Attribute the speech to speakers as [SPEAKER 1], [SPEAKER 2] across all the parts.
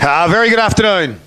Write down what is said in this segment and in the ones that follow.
[SPEAKER 1] Very good afternoon.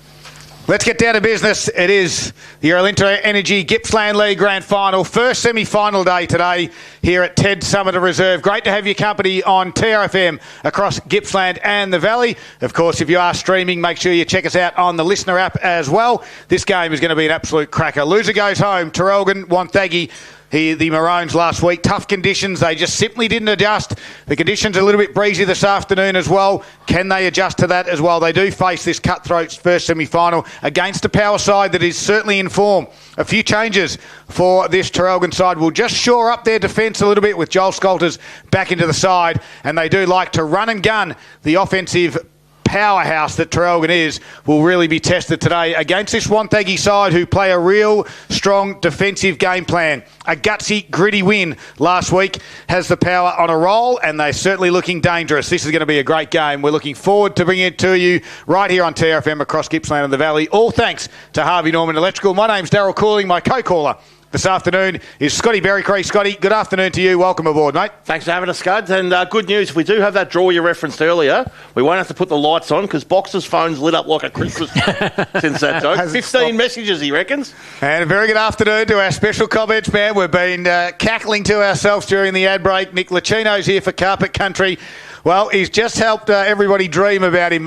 [SPEAKER 1] Let's get down to business. It is the Alinta Energy Gippsland League Grand Final. First semi-final day today here at Ted Summerton Reserve. Great to have your company on TRFM across Gippsland and the Valley. Of course, if you are streaming, make sure you check us out on the Listener app as well. This game is going to be an absolute cracker. Loser goes home. Traralgon, Wonthaggi. The Maroons last week, tough conditions. They just simply didn't adjust. The conditions are a little bit breezy this afternoon as well. Can they adjust to that as well? They do face this cutthroat first semi-final against a power side that is certainly in form. A few changes for this Traralgon side will just shore up their defence a little bit with Joel Scolters back into the side. And they do like to run and gun. The offensive powerhouse that Traralgon is will really be tested today against this Wonthaggi side who play a real strong defensive game plan. A gutsy, gritty win last week has the power on a roll, and they're certainly looking dangerous. This is going to be a great game. We're looking forward to bringing it to you right here on TRFM across Gippsland and the Valley. All thanks to Harvey Norman Electrical. My name's Daryl Cooling. My co-caller this afternoon is Scotty Berrycree. Scotty, good afternoon to you. Welcome aboard, mate.
[SPEAKER 2] Thanks for having us, Scuds. And good news, if we do have that draw you referenced earlier, we won't have to put the lights on because Boxer's phone's lit up like a Christmas tree since that joke. 15 messages, he reckons.
[SPEAKER 1] And a very good afternoon to our special comments man. We've been cackling to ourselves during the ad break. Nick Lucino's here for Carpet Country. Well, he's just helped everybody dream about him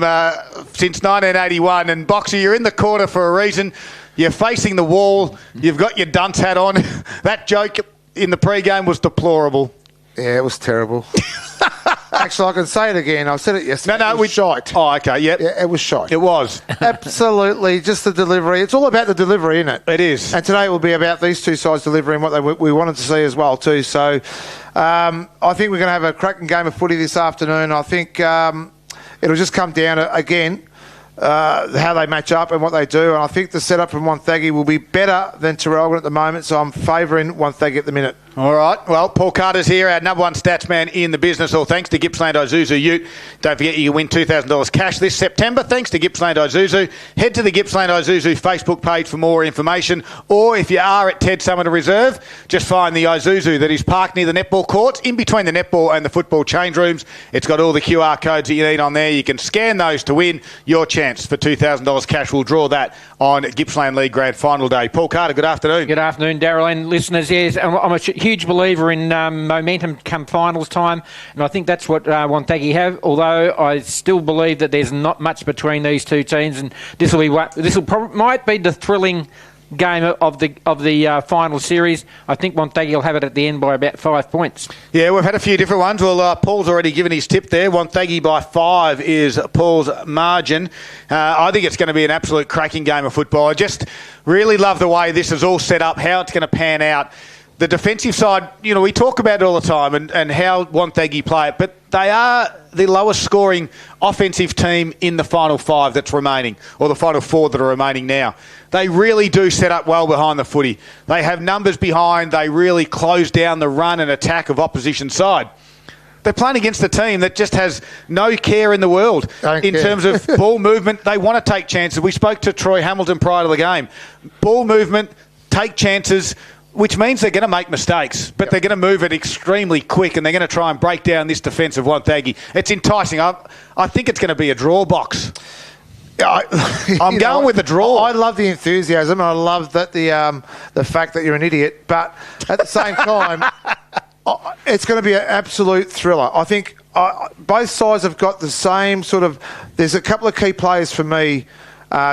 [SPEAKER 1] since 1981. And Boxer, you're in the corner for a reason. You're facing the wall. You've got your dunce hat on. That joke in the pre-game was deplorable.
[SPEAKER 3] Yeah, it was terrible. Actually, I can say it again. I said it yesterday.
[SPEAKER 1] No,
[SPEAKER 3] it was shite.
[SPEAKER 1] Oh, okay, yep.
[SPEAKER 3] Yeah, it was shite.
[SPEAKER 1] It was.
[SPEAKER 3] Absolutely. Just the delivery. It's all about the delivery, isn't it?
[SPEAKER 1] It is.
[SPEAKER 3] And today will be about these two sides delivering what we wanted to see as well, too. So I think we're going to have a cracking game of footy this afternoon. I think it'll just come down to, again, how they match up and what they do. And I think the setup from Wonthaggi will be better than Traralgon at the moment, so I'm favouring Wonthaggi at the minute.
[SPEAKER 1] All right. Well, Paul Carter's here, our number one stats man in the business, all thanks to Gippsland Isuzu Ute. Don't forget you can win $2,000 cash this September thanks to Gippsland Isuzu. Head to the Gippsland Isuzu Facebook page for more information, or if you are at Ted Summerton Reserve, just find the Isuzu that is parked near the netball courts, in between the netball and the football change rooms. It's got all the QR codes that you need on there. You can scan those to win your chance for $2,000 cash. We'll draw that on Gippsland League Grand Final Day. Paul Carter, good afternoon.
[SPEAKER 4] Good afternoon, Daryl and listeners. Yes, I'm a huge believer in momentum come finals time, and I think that's what Wonthaggi have. Although I still believe that there's not much between these two teams, and might be the thrilling game of the final series. I think Wonthaggi will have it at the end by about 5 points.
[SPEAKER 1] Yeah, we've had a few different ones. Well, Paul's already given his tip there. Wonthaggi by 5 is Paul's margin. I think it's going to be an absolute cracking game of football. I just really love the way this is all set up, how it's going to pan out. The defensive side, you know, we talk about it all the time and how Wonthaggi play it, but they are the lowest scoring offensive team in the final 5 that's remaining, or the final 4 that are remaining now. They really do set up well behind the footy. They have numbers behind. They really close down the run and attack of opposition side. They're playing against a team that just has no care in the world in terms of ball movement. They want to take chances. We spoke to Troy Hamilton prior to the game. Ball movement, take chances, which means they're going to make mistakes, but they're going to move it extremely quick, and they're going to try and break down this defence of Wonthaggi. It's enticing. I think it's going to be a draw box. I'm going with the draw.
[SPEAKER 3] I love the enthusiasm, and I love that the fact that you're an idiot, but at the same time, it's going to be an absolute thriller. I think both sides have got the same sort of... There's a couple of key players for me.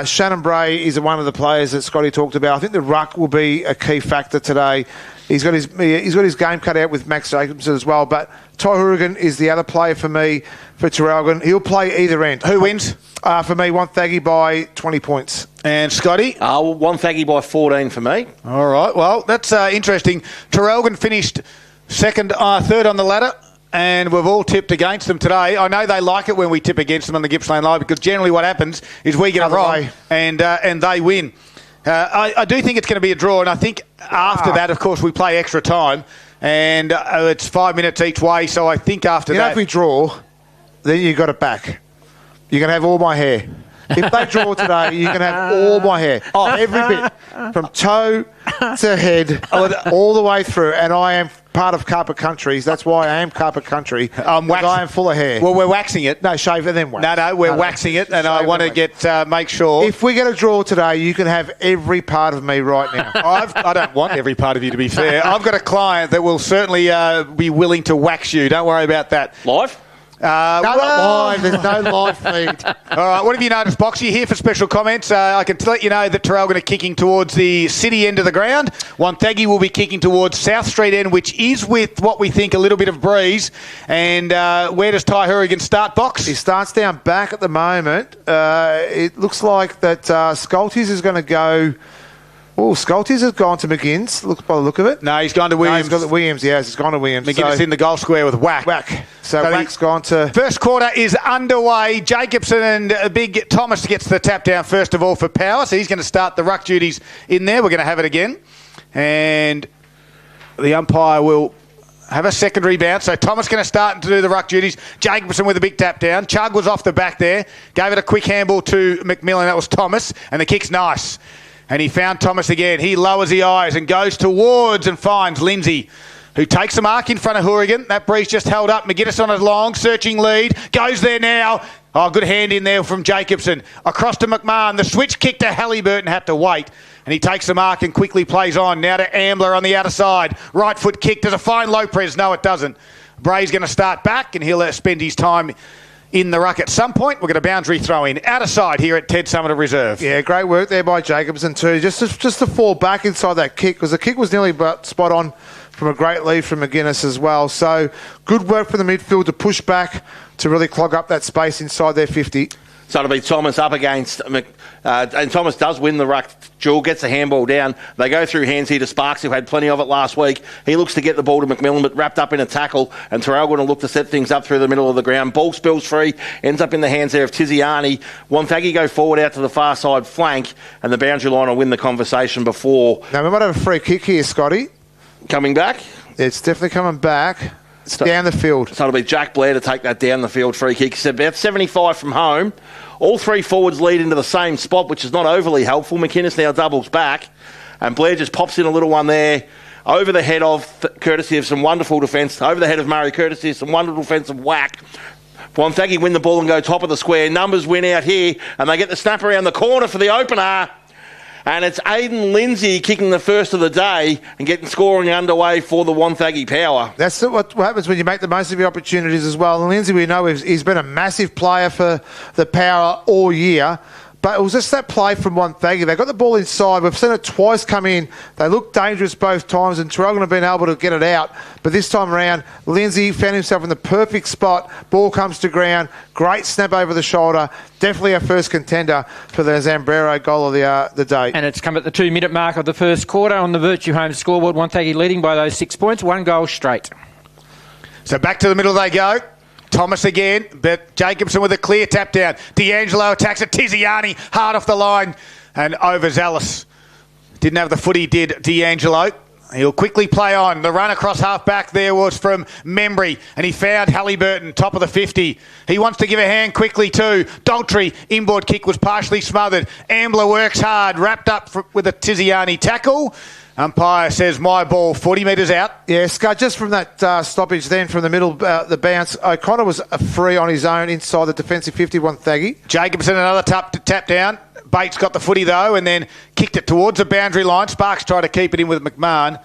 [SPEAKER 3] Shannon Bray is one of the players that Scotty talked about. I think the ruck will be a key factor today. He's got his game cut out with Max Jacobson as well. But Ty Hourigan is the other player for me for Traralgon. He'll play either end.
[SPEAKER 1] Who wins?
[SPEAKER 3] For me, Wonthaggi by 20 points.
[SPEAKER 1] And Scotty?
[SPEAKER 2] Wonthaggi by 14 for me.
[SPEAKER 1] All right. Well, that's interesting. Traralgon finished third on the ladder. And we've all tipped against them today. I know they like it when we tip against them on the Gippsland Live because generally what happens is we get it wrong and they win. I do think it's going to be a draw, and I think after that, of course, we play extra time, and it's 5 minutes each way, so I think after that...
[SPEAKER 3] if we draw, then you got it back. You're going to have all my hair. If they draw today, you can have all my hair. Oh, every bit. From toe to head, all the way through. And I am part of carpet countries. That's why I am carpet country. I am full of hair.
[SPEAKER 1] Well, we're waxing it.
[SPEAKER 3] No, shave and then wax.
[SPEAKER 1] No, we're waxing it, and I want to make sure.
[SPEAKER 3] If we get a draw today, you can have every part of me right now.
[SPEAKER 1] I don't want every part of you, to be fair. I've got a client that will certainly be willing to wax you. Don't worry about that.
[SPEAKER 2] Live?
[SPEAKER 3] Not live. There's no live feed.
[SPEAKER 1] All right, what have you noticed, Box? You're here for special comments. I can let you know that Traralgon are kicking towards the city end of the ground. Wonthaggi will be kicking towards South Street end, which is with what we think a little bit of breeze. And where does Ty Hourigan start, Box?
[SPEAKER 3] He starts down back at the moment. It looks like that Scolties is going to go... Oh, Scolties has gone to McGinn's, by the look of it.
[SPEAKER 1] No, he's gone to Williams.
[SPEAKER 3] No, he's got Williams, yes. He's gone to Williams.
[SPEAKER 1] McGinn's in the goal square with Whack.
[SPEAKER 3] So Whack's gone to...
[SPEAKER 1] First quarter is underway. Jacobson and Big Thomas gets the tap down first of all for power. So he's going to start the ruck duties in there. We're going to have it again. And the umpire will have a secondary bounce. So Thomas going to start to do the ruck duties. Jacobson with a big tap down. Chug was off the back there. Gave it a quick handball to McMillan. That was Thomas. And the kick's nice. And he found Thomas again. He lowers the eyes and goes towards and finds Lindsay, who takes the mark in front of Hourigan. That breeze just held up. McGuinness on a long, searching lead. Goes there now. Oh, good hand in there from Jacobson. Across to McMahon. The switch kick to Halliburton had to wait. And he takes the mark and quickly plays on. Now to Ambler on the outer side. Right foot kick. Does a fine Lopez? No, it doesn't. Bray's going to start back and he'll spend his time in the ruck at some point. We've got a boundary throw in out of side here at Ted Summerton Reserve.
[SPEAKER 3] Yeah, great work there by Jacobson too. Just to fall back inside that kick, because the kick was nearly spot on from a great lead from McGuinness as well. So good work from the midfield to push back to really clog up that space inside their 50.
[SPEAKER 2] So it'll be Thomas up against... and Thomas does win the ruck. Jewel gets the handball down. They go through hands here to Sparks, who had plenty of it last week. He looks to get the ball to McMillan, but wrapped up in a tackle. And Traralgon will look to set things up through the middle of the ground. Ball spills free. Ends up in the hands there of Tiziani. Wonthaggi go forward out to the far side flank. And the boundary line will win the conversation before...
[SPEAKER 3] Now, we might have a free kick here, Scotty.
[SPEAKER 2] Coming back?
[SPEAKER 3] It's definitely coming back. It's down the field.
[SPEAKER 2] So it'll be Jack Blair to take that down the field free kick. It's about 75 from home. All three forwards lead into the same spot, which is not overly helpful. McInnes now doubles back, and Blair just pops in a little one there over the head of, courtesy of some wonderful defence, over the head of Murray, courtesy of some wonderful defensive whack. Wonthaggi win the ball and go top of the square. Numbers win out here, and they get the snap around the corner for the opener. And it's Aidan Lindsay kicking the first of the day and getting scoring underway for the Wonthaggi Power.
[SPEAKER 3] That's what happens when you make the most of your opportunities as well. And Lindsay, we know he's been a massive player for the Power all year. But it was just that play from Wonthaggi. They got the ball inside. We've seen it twice come in. They looked dangerous both times, and Traralgon have been able to get it out. But this time around, Lindsay found himself in the perfect spot. Ball comes to ground. Great snap over the shoulder. Definitely our first contender for the Zambrero goal of the day.
[SPEAKER 4] And it's come at the 2-minute mark of the first quarter on the Virtue Home scoreboard. Wonthaggi leading by those 6 points. 1 goal straight.
[SPEAKER 1] So back to the middle they go. Thomas again, but Jacobson with a clear tap down. D'Angelo attacks it. Tiziani hard off the line and overzealous. Didn't have the foot he did, D'Angelo. He'll quickly play on. The run across half-back there was from Membry, and he found Halliburton, top of the 50. He wants to give a hand quickly too. Daltrey, inboard kick was partially smothered. Ambler works hard, wrapped up with a Tiziani tackle. Umpire says my ball 40 metres out.
[SPEAKER 3] Yeah, Scott, just from that stoppage then from the middle, the bounce, O'Connor was free on his own inside the defensive 50, Wonthaggi.
[SPEAKER 1] Jacobson another tap down. Bates got the footy though and then kicked it towards the boundary line. Sparks tried to keep it in with McMahon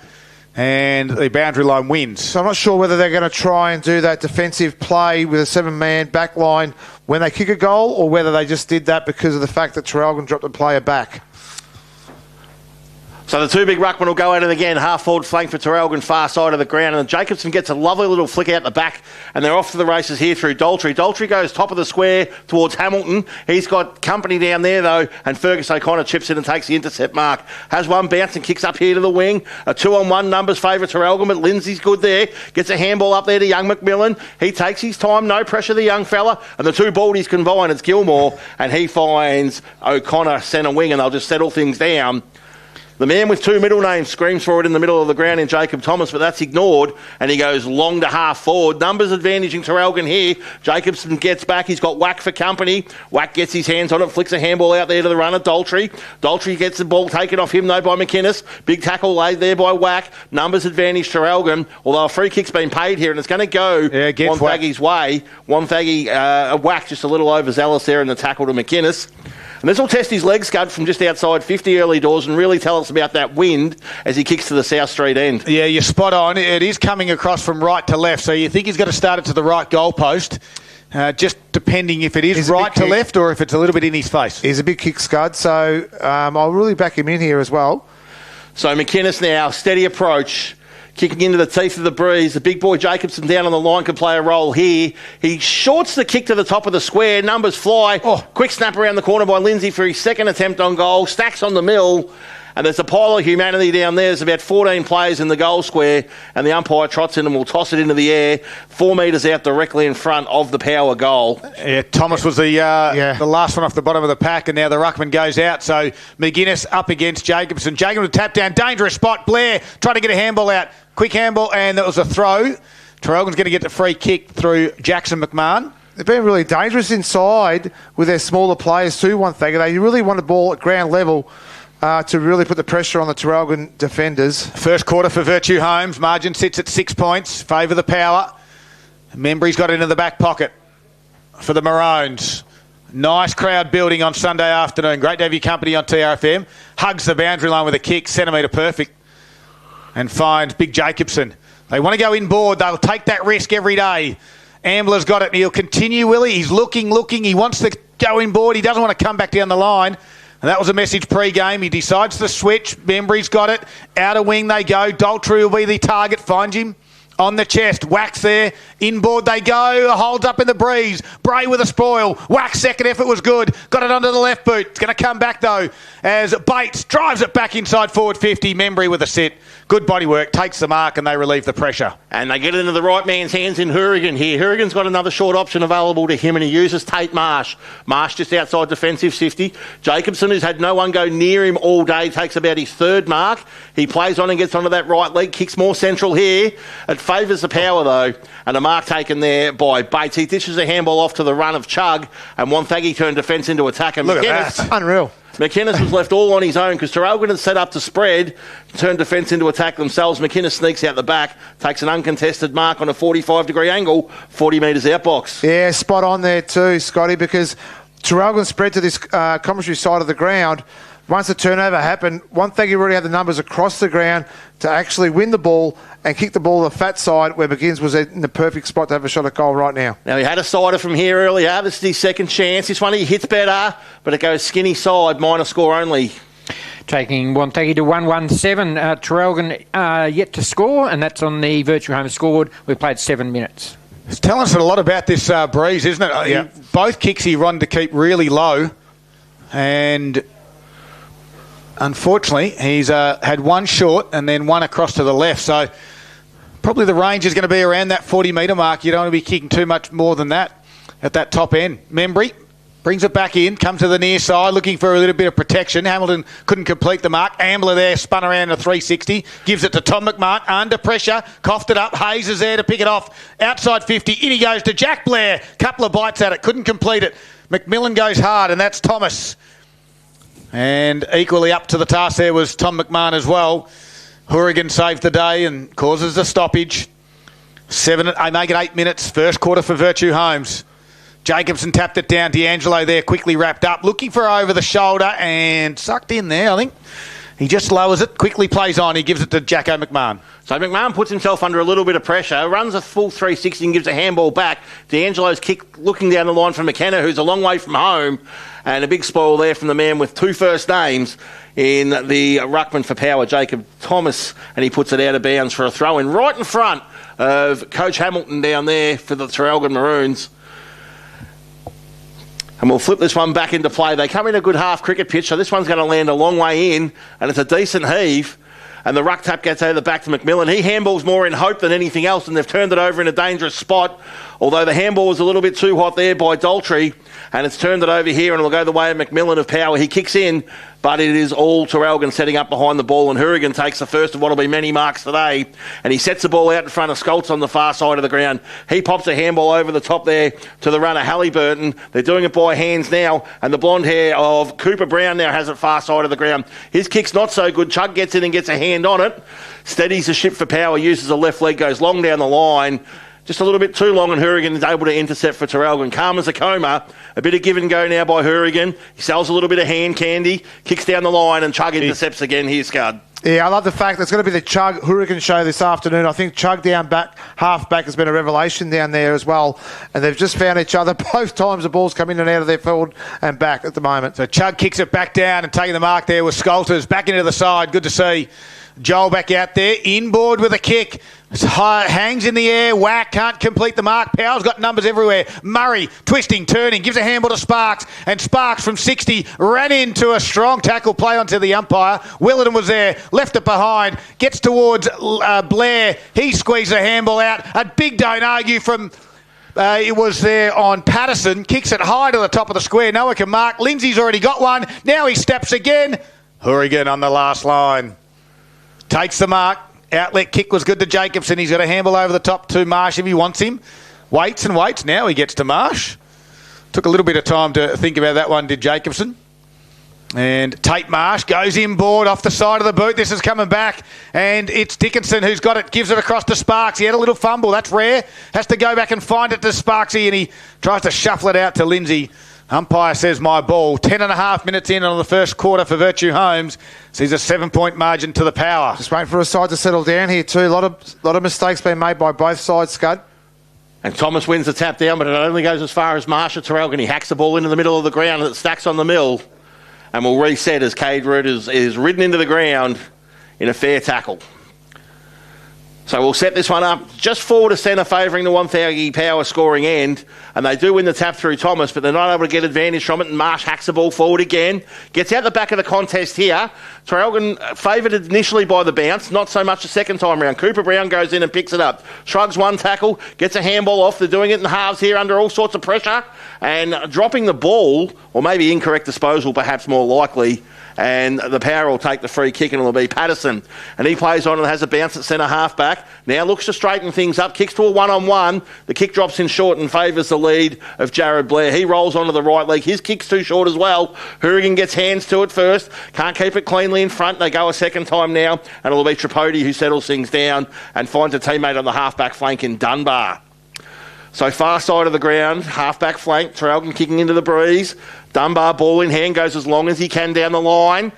[SPEAKER 1] and the boundary line wins.
[SPEAKER 3] So I'm not sure whether they're going to try and do that defensive play with a 7-man back line when they kick a goal, or whether they just did that because of the fact that Traralgon dropped a player back.
[SPEAKER 2] So the two big ruckmen will go at it again. Half forward flank for Traralgon, far side of the ground. And Jacobson gets a lovely little flick out the back. And they're off to the races here through Daltrey. Daltrey goes top of the square towards Hamilton. He's got company down there, though. And Fergus O'Connor chips in and takes the intercept mark. Has one bounce and kicks up here to the wing. A 2-on-1 numbers favour Traralgon, but Lindsay's good there. Gets a handball up there to young McMillan. He takes his time. No pressure, the young fella. And the two baldies combine. It's Gilmore. And he finds O'Connor centre wing. And they'll just settle things down. The man with two middle names screams for it in the middle of the ground in Jacob Thomas, but that's ignored, and he goes long to half forward. Numbers advantaging Traralgon here. Jacobson gets back. He's got Wack for company. Wack gets his hands on it, flicks a handball out there to the runner, Daltrey. Daltrey gets the ball taken off him, though, by McInnes. Big tackle laid there by Wack. Numbers advantage Traralgon, although a free kick's been paid here, and it's going to go Wonthaggi's way. Wonthaggi, Wack just a little overzealous there in the tackle to McInnes. And this will test his leg, Scud, from just outside 50 early doors and really tell us about that wind as he kicks to the South Street end.
[SPEAKER 1] Yeah, you're spot on. It is coming across from right to left, so you think he's got to start it to the right goalpost, just depending if it is right to left or if it's a little bit in his face.
[SPEAKER 3] He's a big kick, Scud, so I'll really back him in here as well.
[SPEAKER 2] So McInnes now, steady approach. Kicking into the teeth of the breeze. The big boy Jacobson down on the line can play a role here. He shorts the kick to the top of the square. Numbers fly. Quick snap around the corner by Lindsay for his second attempt on goal. Stacks on the mill. And there's a pile of humanity down there. There's about 14 players in the goal square. And the umpire trots in and will toss it into the air 4 metres out directly in front of the Power goal.
[SPEAKER 1] Yeah, Thomas was the last one off the bottom of the pack, and now the ruckman goes out. So McInnes up against Jacobson. Jacobson tap down. Dangerous spot. Blair trying to get a handball out. Quick handball, and that was a throw. Traralgon's going to get the free kick through Jackson McMahon.
[SPEAKER 3] They've been really dangerous inside with their smaller players too, Wonthaggi. They really want the ball at ground level to really put the pressure on the Traralgon defenders.
[SPEAKER 1] First quarter for Virtue Homes. Margin sits at 6 points. Favour the Power. Membry's got it into the back pocket for the Maroons. Nice crowd building on Sunday afternoon. Great to have your company on TRFM. Hugs the boundary line with a kick, centimetre perfect. And finds Big Jacobson. They want to go inboard. They'll take that risk every day. Ambler's got it, and he'll continue, Willie. He's looking. He wants to go inboard. He doesn't want to come back down the line. And that was a message pre-game. He decides to switch. Membry's got it. Outer wing they go. Daltrey will be the target. Finds him on the chest. Wax there. Inboard they go. Holds up in the breeze. Bray with a spoil. Wax second effort was good. Got it onto the left boot. It's going to come back though as Bates drives it back inside forward 50. Membry with a sit. Good body work. Takes the mark and they relieve the pressure.
[SPEAKER 2] And they get it into the right man's hands in Hourigan here. Hourigan's got another short option available to him and he uses Tate Marsh. Marsh just outside defensive 50. Jacobson, who's had no one go near him all day, takes about his third mark. He plays on and gets onto that right leg. Kicks more central here. It favours the Power though. And a mark taken there by Bates. He dishes a handball off to the run of Chug and Wonthaggi turned defence into attack. And
[SPEAKER 3] look at that. Unreal.
[SPEAKER 2] McInnes was left all on his own because Traralgon had set up to spread, turned defence into attack themselves. McInnes sneaks out the back, takes an uncontested mark on a 45-degree angle, 40 metres out box.
[SPEAKER 3] Yeah, spot on there too, Scotty, because Traralgon spread to this commentary side of the ground. Once the turnover happened, Wonthaggi already had the numbers across the ground to actually win the ball and kick the ball to the fat side where McInnes was in the perfect spot to have a shot at goal right now.
[SPEAKER 2] Now, he had a sider from here earlier. This is his second chance. This one he hits better, but it goes skinny side, minor score only.
[SPEAKER 4] Taking Wonthaggi to 117. Traralgon yet to score, and that's on the Virtue Home scoreboard. We've played 7 minutes.
[SPEAKER 1] It's telling us a lot about this breeze, isn't it?
[SPEAKER 3] Yeah.
[SPEAKER 1] Both kicks he run to keep really low, and unfortunately, he's had one short and then one across to the left. So probably the range is going to be around that 40-metre mark. You don't want to be kicking too much more than that at that top end. Membry brings it back in, comes to the near side, looking for a little bit of protection. Hamilton couldn't complete the mark. Ambler there, spun around a 360, gives it to Tom McMahon, under pressure, coughed it up. Hayes is there to pick it off. Outside 50, in he goes to Jack Blair. Couple of bites at it, couldn't complete it. McMillan goes hard, and that's Thomas. And equally up to the task there was Tom McMahon as well. Hourigan saved the day and causes the stoppage. They make it 8 minutes. First quarter for Virtue Homes. Jacobson tapped it down. D'Angelo there quickly wrapped up. Looking for over the shoulder and sucked in there, I think. He just lowers it, quickly plays on. He gives it to Jacko McMahon.
[SPEAKER 2] So McMahon puts himself under a little bit of pressure, runs a full 360 and gives a handball back. D'Angelo's kick looking down the line from McKenna, who's a long way from home. And a big spoil there from the man with two first names in the ruckman for Power, Jacob Thomas. And he puts it out of bounds for a throw-in right in front of Coach Hamilton down there for the Traralgon Maroons. And we'll flip this one back into play. They come in a good half cricket pitch, so this one's going to land a long way in, and it's a decent heave. And the ruck tap gets over the back to McMillan. He handballs more in hope than anything else, and they've turned it over in a dangerous spot. Although the handball was a little bit too hot there by Daltrey, and it's turned it over here, and it'll go the way of McMillan of Power. He kicks in, but it is all Traralgon setting up behind the ball, and Hourigan takes the first of what will be many marks today, and he sets the ball out in front of Scoltz on the far side of the ground. He pops a handball over the top there to the runner, Halliburton. They're doing it by hands now, and the blonde hair of Cooper Brown now has it far side of the ground. His kick's not so good. Chug gets in and gets a hand on it, steadies the ship for power, uses the left leg, goes long down the line. Just a little bit too long, and Hourigan is able to intercept for Traralgon. Calm as a coma. A bit of give and go now by Hourigan. He sells a little bit of hand candy, kicks down the line, and Chug intercepts again. Here's Scud.
[SPEAKER 3] Yeah, I love the fact that it's going to be the Chug Hourigan show this afternoon. I think Chug down back, half back, has been a revelation down there as well. And they've just found each other both times the ball's come in and out of their field and back at the moment.
[SPEAKER 1] So Chug kicks it back down and taking the mark there with Scolters. Back into the side. Good to see Joel back out there. Inboard with a kick. Hangs in the air. Whack. Can't complete the mark. Power's got numbers everywhere. Murray twisting, turning. Gives a handball to Sparks. And Sparks from 60 ran into a strong tackle play onto the umpire. Willerton was there. Left it behind. Gets towards Blair. He squeezed the handball out. A big don't argue from... it was there on Patterson. Kicks it high to the top of the square. No one can mark. Lindsay's already got one. Now he steps again. Hourigan on the last line. Takes the mark. Outlet kick was good to Jacobson. He's got a handball over the top to Marsh if he wants him. Waits and waits. Now he gets to Marsh. Took a little bit of time to think about that one, did Jacobson. And Tate Marsh goes inboard off the side of the boot. This is coming back. And it's Dickinson who's got it. Gives it across to Sparks. He had a little fumble. That's rare. Has to go back and find it to Sparksy. And he tries to shuffle it out to Lindsay. Umpire says my ball. 10.5 minutes in on the first quarter for Virtue Homes. Sees a 7-point margin to the Power.
[SPEAKER 3] Just waiting for a side to settle down here too. A lot of mistakes being made by both sides, Scud.
[SPEAKER 2] And Thomas wins the tap down, but it only goes as far as Marsh at Traralgon. He hacks the ball into the middle of the ground and it stacks on the mill. And will reset as Cade Root is ridden into the ground in a fair tackle. So we'll set this one up just forward to centre, favouring the Wonthaggi Power scoring end. And they do win the tap through Thomas, but they're not able to get advantage from it. And Marsh hacks the ball forward again. Gets out the back of the contest here. Traralgon favoured initially by the bounce, not so much the second time round. Cooper Brown goes in and picks it up. Shrugs one tackle, gets a handball off. They're doing it in halves here under all sorts of pressure. And dropping the ball, or maybe incorrect disposal perhaps more likely, and the Power will take the free kick and it'll be Patterson. And he plays on and has a bounce at centre half back. Now looks to straighten things up, kicks to a one-on-one. The kick drops in short and favours the lead of Jared Blair. He rolls onto the right leg. His kick's too short as well. Hourigan gets hands to it first. Can't keep it cleanly in front. They go a second time now, and it'll be Tripodi who settles things down and finds a teammate on the half-back flank in Dunbar. So far side of the ground, half-back flank, Traralgon kicking into the breeze. Dunbar ball in hand, goes as long as he can down the line.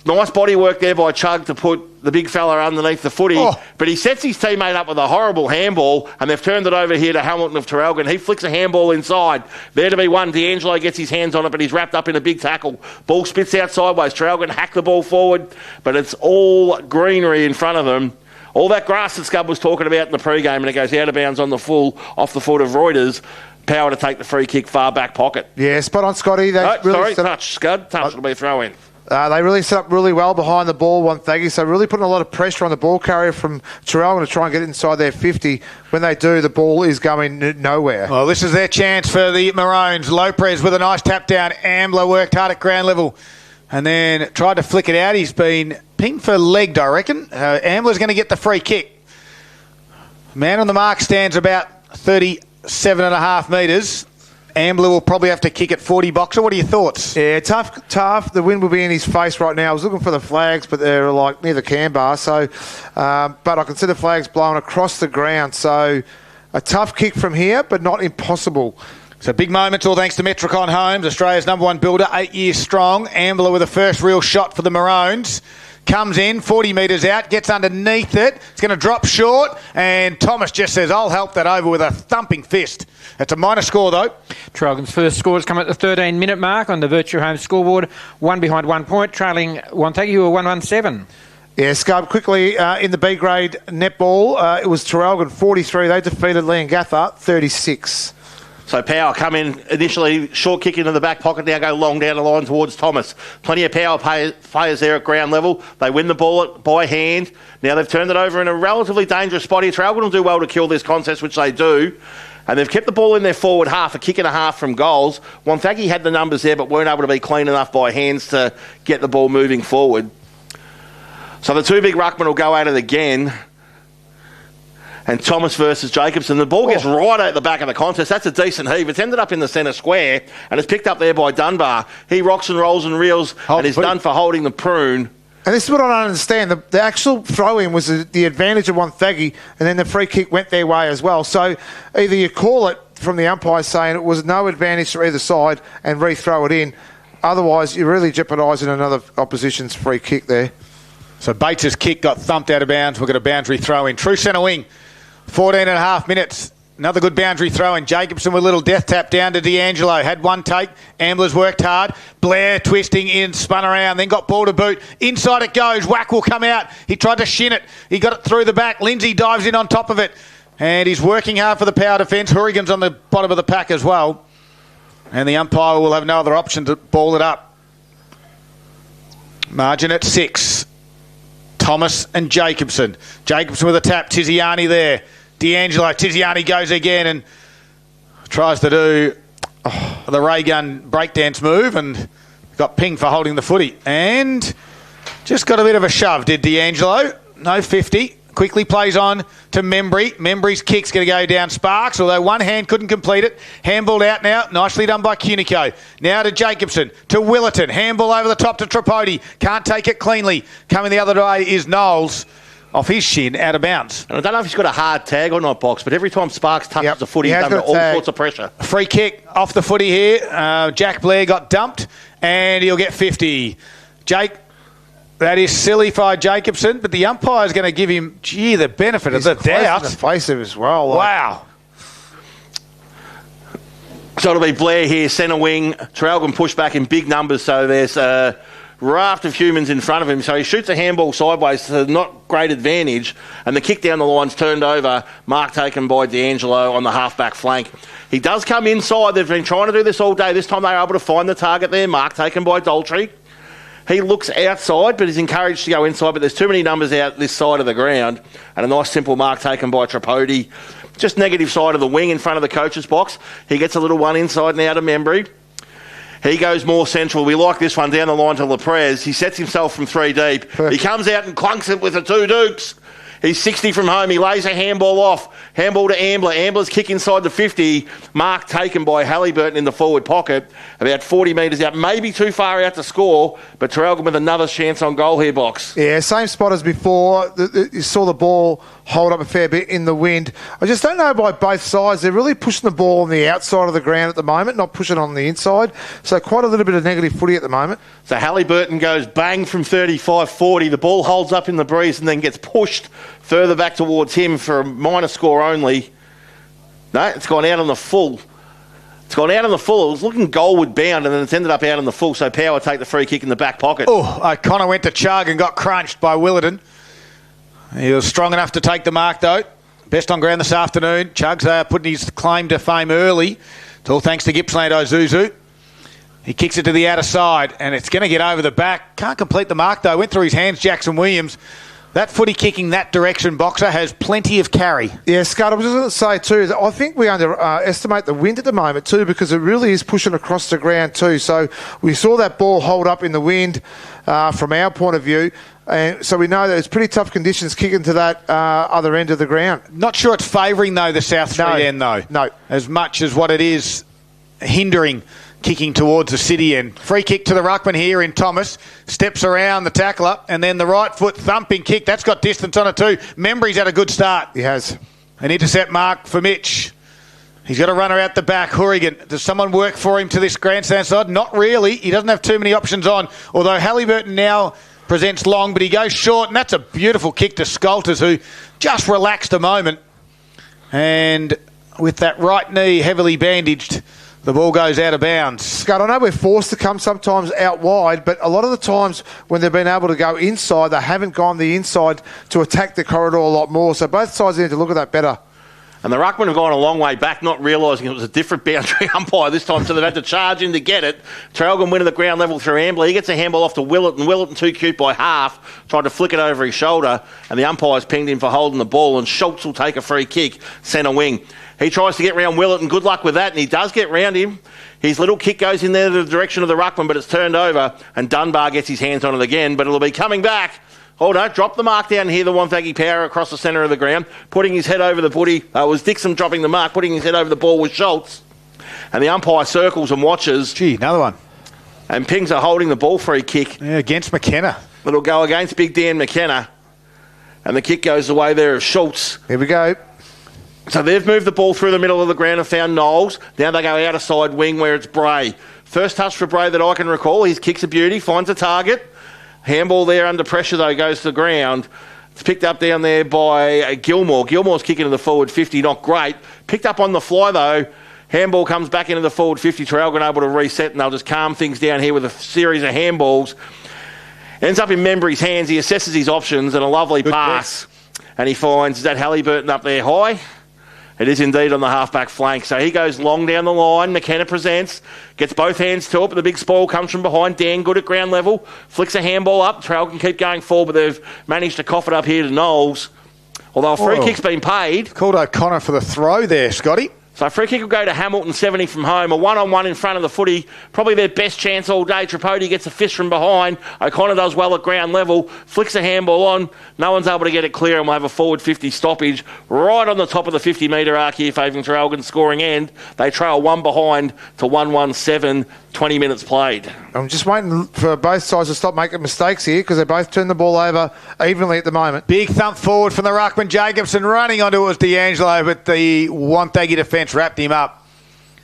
[SPEAKER 2] Nice body work there by Chug to put the big fella underneath the footy. But he sets his teammate up with a horrible handball, and they've turned it over here to Hamilton of Traralgon. He flicks a handball inside. There to be one. D'Angelo gets his hands on it, but he's wrapped up in a big tackle. Ball spits out sideways. Traralgon hack the ball forward, but it's all greenery in front of them. All that grass that Scud was talking about in the pre-game, and it goes out of bounds on the full, off the foot of Reuters. Power to take the free kick far back pocket.
[SPEAKER 3] Yeah, spot on, Scotty.
[SPEAKER 2] Touch, Scud. Touch, it'll be a throw in.
[SPEAKER 3] They really set up really well behind the ball, Wonthaggi, so really putting a lot of pressure on the ball carrier from Traralgon to try and get it inside their 50. When they do, the ball is going nowhere.
[SPEAKER 1] Well, this is their chance for the Maroons. Lopez with a nice tap down. Ambler worked hard at ground level and then tried to flick it out. He's been pinged for legged, I reckon. Ambler's going to get the free kick. Man on the mark stands about 37.5 metres. Ambler will probably have to kick at 40 boxer. What are your thoughts?
[SPEAKER 3] Yeah, tough. The wind will be in his face right now. I was looking for the flags, but they're like near the can bar. So, but I can see the flags blowing across the ground. So, a tough kick from here, but not impossible.
[SPEAKER 1] So big moments, all thanks to Metricon Homes, Australia's #1 builder, 8 years strong. Ambler with the first real shot for the Maroons. Comes in, 40 metres out, gets underneath it. It's going to drop short, and Thomas just says, I'll help that over with a thumping fist. It's a minor score, though.
[SPEAKER 4] Traralgon's first score has come at the 13-minute mark on the Virtue Homes scoreboard. One behind 1 point, trailing Wonthaggi, who are 117.
[SPEAKER 3] Yeah, Scub, quickly in the B-grade netball, it was Traralgon 43. They defeated Leongatha 36.
[SPEAKER 2] So Power come in initially, short kick into the back pocket, now go long down the line towards Thomas. Plenty of Power players there at ground level. They win the ball by hand. Now they've turned it over in a relatively dangerous spot here. Traralgon will do well to kill this contest, which they do. And they've kept the ball in their forward half, a kick and a half from goals. Wonthaggi had the numbers there, but weren't able to be clean enough by hands to get the ball moving forward. So the two big ruckmen will go at it again. And Thomas versus Jacobson. The ball gets right at the back of the contest. That's a decent heave. It's ended up in the centre square, and it's picked up there by Dunbar. He rocks and rolls and reels, and is done for holding the prune.
[SPEAKER 3] And this is what I don't understand. The actual throw-in was the advantage of Wonthaggi, and then the free kick went their way as well. So either you call it from the umpire saying it was no advantage to either side and re-throw it in. Otherwise, you're really jeopardising another opposition's free kick there.
[SPEAKER 1] So Bates' kick got thumped out of bounds. We've got a boundary throw-in. True centre wing, 14 and a half minutes. Another good boundary throw in. Jacobson with a little death tap down to D'Angelo. Had one take. Amblers worked hard. Blair twisting in, spun around, then got ball to boot. Inside it goes. Whack will come out. He tried to shin it. He got it through the back. Lindsay dives in on top of it. And he's working hard for the power defence. Hourigan's on the bottom of the pack as well. And the umpire will have no other option to ball it up. Margin at 6. Thomas and Jacobson. Jacobson with a tap. Tiziani there. D'Angelo. Tiziani goes again and tries to do the ray gun breakdance move and got pinged for holding the footy. And just got a bit of a shove, did D'Angelo. No 50. Quickly plays on to Membry. Membry's kick's going to go down Sparks, although one hand couldn't complete it. Handballed out now. Nicely done by Cunico. Now to Jacobson. To Willerton. Handball over the top to Tripodi. Can't take it cleanly. Coming the other way is Knowles. Off his shin, out of bounds.
[SPEAKER 2] And I don't know if he's got a hard tag or not, Box, but every time Sparks touches the footy, he's under all sorts of pressure.
[SPEAKER 1] Free kick off the footy here. Jack Blair got dumped, and he'll get 50. Jake, that is silly for Jacobson, but the umpire's going to give him, the benefit of the doubt.
[SPEAKER 3] He's evasive as well.
[SPEAKER 1] Wow.
[SPEAKER 2] So it'll be Blair here, centre wing. Traralgon push back in big numbers, so there's a raft of humans in front of him. So he shoots a handball sideways to not great advantage, and the kick down the line's turned over. Mark taken by D'Angelo on the half-back flank. He does come inside. They've been trying to do this all day. This time they were able to find the target there. Mark taken by Daltrey. He looks outside, but he's encouraged to go inside, but there's too many numbers out this side of the ground. And a nice simple mark taken by Tripodi. Just negative side of the wing in front of the coach's box. He gets a little one inside now to Membry. He goes more central. We like this one down the line to Leprez. He sets himself from 3 deep. Perfect. He comes out and clunks it with the two dukes. He's 60 from home. He lays a handball off. Handball to Ambler. Ambler's kick inside the 50. Mark taken by Halliburton in the forward pocket. About 40 metres out. Maybe too far out to score, but Traralgon with another chance on goal here, Box.
[SPEAKER 3] Yeah, same spot as before. You saw the ball hold up a fair bit in the wind. I just don't know by both sides. They're really pushing the ball on the outside of the ground at the moment, not pushing on the inside. So quite a little bit of negative footy at the moment.
[SPEAKER 2] So Halliburton goes bang from 35-40. The ball holds up in the breeze and then gets pushed further back towards him for a minor score only. No, it's gone out on the full. It's gone out on the full. It was looking goalward bound, and then it's ended up out on the full, so Power take the free kick in the back pocket.
[SPEAKER 1] Oh, O'Connor went to chug and got crunched by Willerton. He was strong enough to take the mark, though. Best on ground this afternoon. Chugs putting his claim to fame early. It's all thanks to Gippsland Ozuzu. He kicks it to the outer side, and it's going to get over the back. Can't complete the mark, though. Went through his hands, Jackson Williams. That footy kicking that direction, Boxer, has plenty of carry.
[SPEAKER 3] Yeah, Scott, I was just going to say too, that I think we underestimate the wind at the moment too, because it really is pushing across the ground too. So we saw that ball hold up in the wind from our point of view. And so we know that it's pretty tough conditions kicking to that other end of the ground.
[SPEAKER 1] Not sure it's favouring, though, the South 3 end, though.
[SPEAKER 3] No.
[SPEAKER 1] As much as what it is hindering kicking towards the city end. Free kick to the ruckman here in Thomas. Steps around the tackler, and then the right foot thumping kick. That's got distance on it too. Membry's had a good start.
[SPEAKER 3] He has.
[SPEAKER 1] An intercept mark for Mitch. He's got a runner out the back. Hourigan. Does someone work for him to this grandstand side? Not really. He doesn't have too many options on. Although Halliburton now presents long, but he goes short, and that's a beautiful kick to Scolters, who just relaxed a moment. And with that right knee heavily bandaged, the ball goes out of bounds.
[SPEAKER 3] Scott, I know we're forced to come sometimes out wide, but a lot of the times when they've been able to go inside, they haven't gone the inside to attack the corridor a lot more. So both sides need to look at that better.
[SPEAKER 2] And the ruckmen have gone a long way back, not realising it was a different boundary umpire this time, so they've had to charge in to get it. Traralgon winning the ground level through Ambler. He gets a handball off to Willerton. Willerton too cute by half, tried to flick it over his shoulder, and the umpire's pinged him for holding the ball, and Schultz will take a free kick, centre wing. He tries to get round Willett, and good luck with that, and he does get round him. His little kick goes in there to the direction of the ruckman, but it's turned over, and Dunbar gets his hands on it again, but it'll be coming back. Oh, no, drop the mark down here, the Wonthaggi power across the centre of the ground, putting his head over the footy. It was Dixon dropping the mark, putting his head over the ball with Schultz. And the umpire circles and watches.
[SPEAKER 1] Gee, another one.
[SPEAKER 2] And Pings are holding the ball free kick.
[SPEAKER 1] Yeah, against McKenna.
[SPEAKER 2] It'll go against Big Dan McKenna. And the kick goes away there of Schultz.
[SPEAKER 3] Here we go.
[SPEAKER 2] So they've moved the ball through the middle of the ground and found Knowles. Now they go out of side wing where it's Bray. First touch for Bray that I can recall. His kick's a beauty, finds a target. Handball there under pressure, though, goes to the ground. It's picked up down there by Gilmore. Gilmore's kicking to the forward 50, not great. Picked up on the fly, though. Handball comes back into the forward 50. Traralgon able to reset, and they'll just calm things down here with a series of handballs. Ends up in Membry's hands. He assesses his options, and a lovely pass. And he finds, is that Halliburton up there high? It is indeed on the half-back flank. So he goes long down the line. McKenna presents. Gets both hands to it, but the big spoil comes from behind. Dan good at ground level. Flicks a handball up. Traralgon can keep going forward, but they've managed to cough it up here to Knowles. Although a free kick's been paid.
[SPEAKER 1] Called O'Connor for the throw there, Scotty.
[SPEAKER 2] So free kick will go to Hamilton, 70 from home. A one-on-one in front of the footy. Probably their best chance all day. Tripodi gets a fist from behind. O'Connor does well at ground level. Flicks a handball on. No one's able to get it clear, and we'll have a forward 50 stoppage right on the top of the 50-metre arc here, favouring Traralgon's scoring end. They trail one behind to 1-1-7, 20 minutes played.
[SPEAKER 3] I'm just waiting for both sides to stop making mistakes here because they both turn the ball over evenly at the moment.
[SPEAKER 1] Big thump forward from the ruckman. Jacobson running onto it was D'Angelo, but the Wonthaggi defence wrapped him up.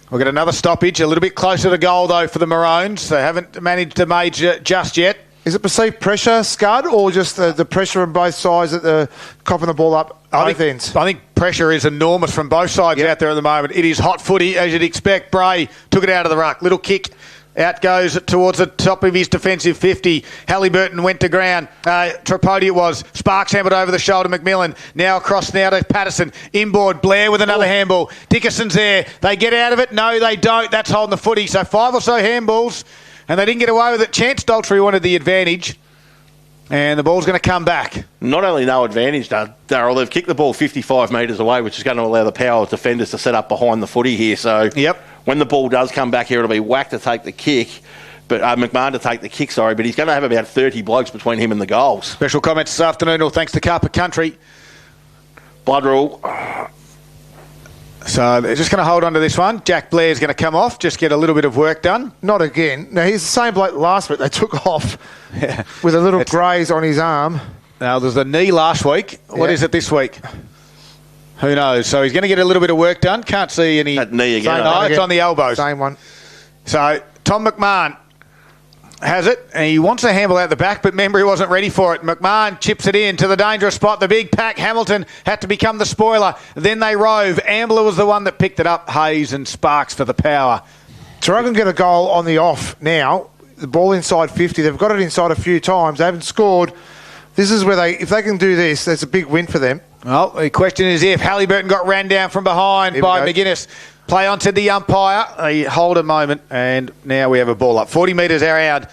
[SPEAKER 1] We'll get another stoppage, a little bit closer to goal, though, for the Maroons. They haven't managed to major just yet.
[SPEAKER 3] Is it perceived pressure, Scud, or just the pressure on both sides at the coughing the ball up both ends?
[SPEAKER 1] I think pressure is enormous from both sides out there at the moment. It is hot footy, as you'd expect. Bray took it out of the ruck. Little kick. Out goes towards the top of his defensive 50. Halliburton went to ground. Tripodi it was. Sparks hammered over the shoulder. McMillan now across now to Patterson. Inboard. Blair with another handball. Dickerson's there. They get out of it. No, they don't. That's holding the footy. So 5 or so handballs. And they didn't get away with it. Chance Daltrey wanted the advantage. And the ball's going to come back.
[SPEAKER 2] Not only no advantage, Darryl, they've kicked the ball 55 metres away, which is going to allow the power of defenders to set up behind the footy here. So when the ball does come back here, it'll be Wack to take the kick, but McMahon to take the kick, but he's going to have about 30 blokes between him and the goals.
[SPEAKER 1] Special comments this afternoon, all thanks to Carpet Country.
[SPEAKER 2] Blood rule.
[SPEAKER 1] So they're just going to hold on to this one. Jack Blair's going to come off, just get a little bit of work done.
[SPEAKER 3] Not again. Now, he's the same bloke last week. They took off with a little graze on his arm.
[SPEAKER 1] Now, there's a knee last week. What is it this week? Who knows? So he's going to get a little bit of work done. Can't see any...
[SPEAKER 2] That knee again.
[SPEAKER 1] No, it's on the elbows.
[SPEAKER 3] Same one.
[SPEAKER 1] So Tom McMahon has it, and he wants a handball out the back, but Membry wasn't ready for it. McMahon chips it in to the dangerous spot. The big pack, Hamilton, had to become the spoiler. Then they rove. Ambler was the one that picked it up. Hayes and Sparks for the power.
[SPEAKER 3] Traralgon get a goal on the off now. The ball inside 50. They've got it inside a few times. They haven't scored. This is where if they can do this, that's a big win for them.
[SPEAKER 1] Well, the question is if Halliburton got ran down from behind by McGuinness. Play on to the umpire. They hold a moment, and now we have a ball up. 40 metres out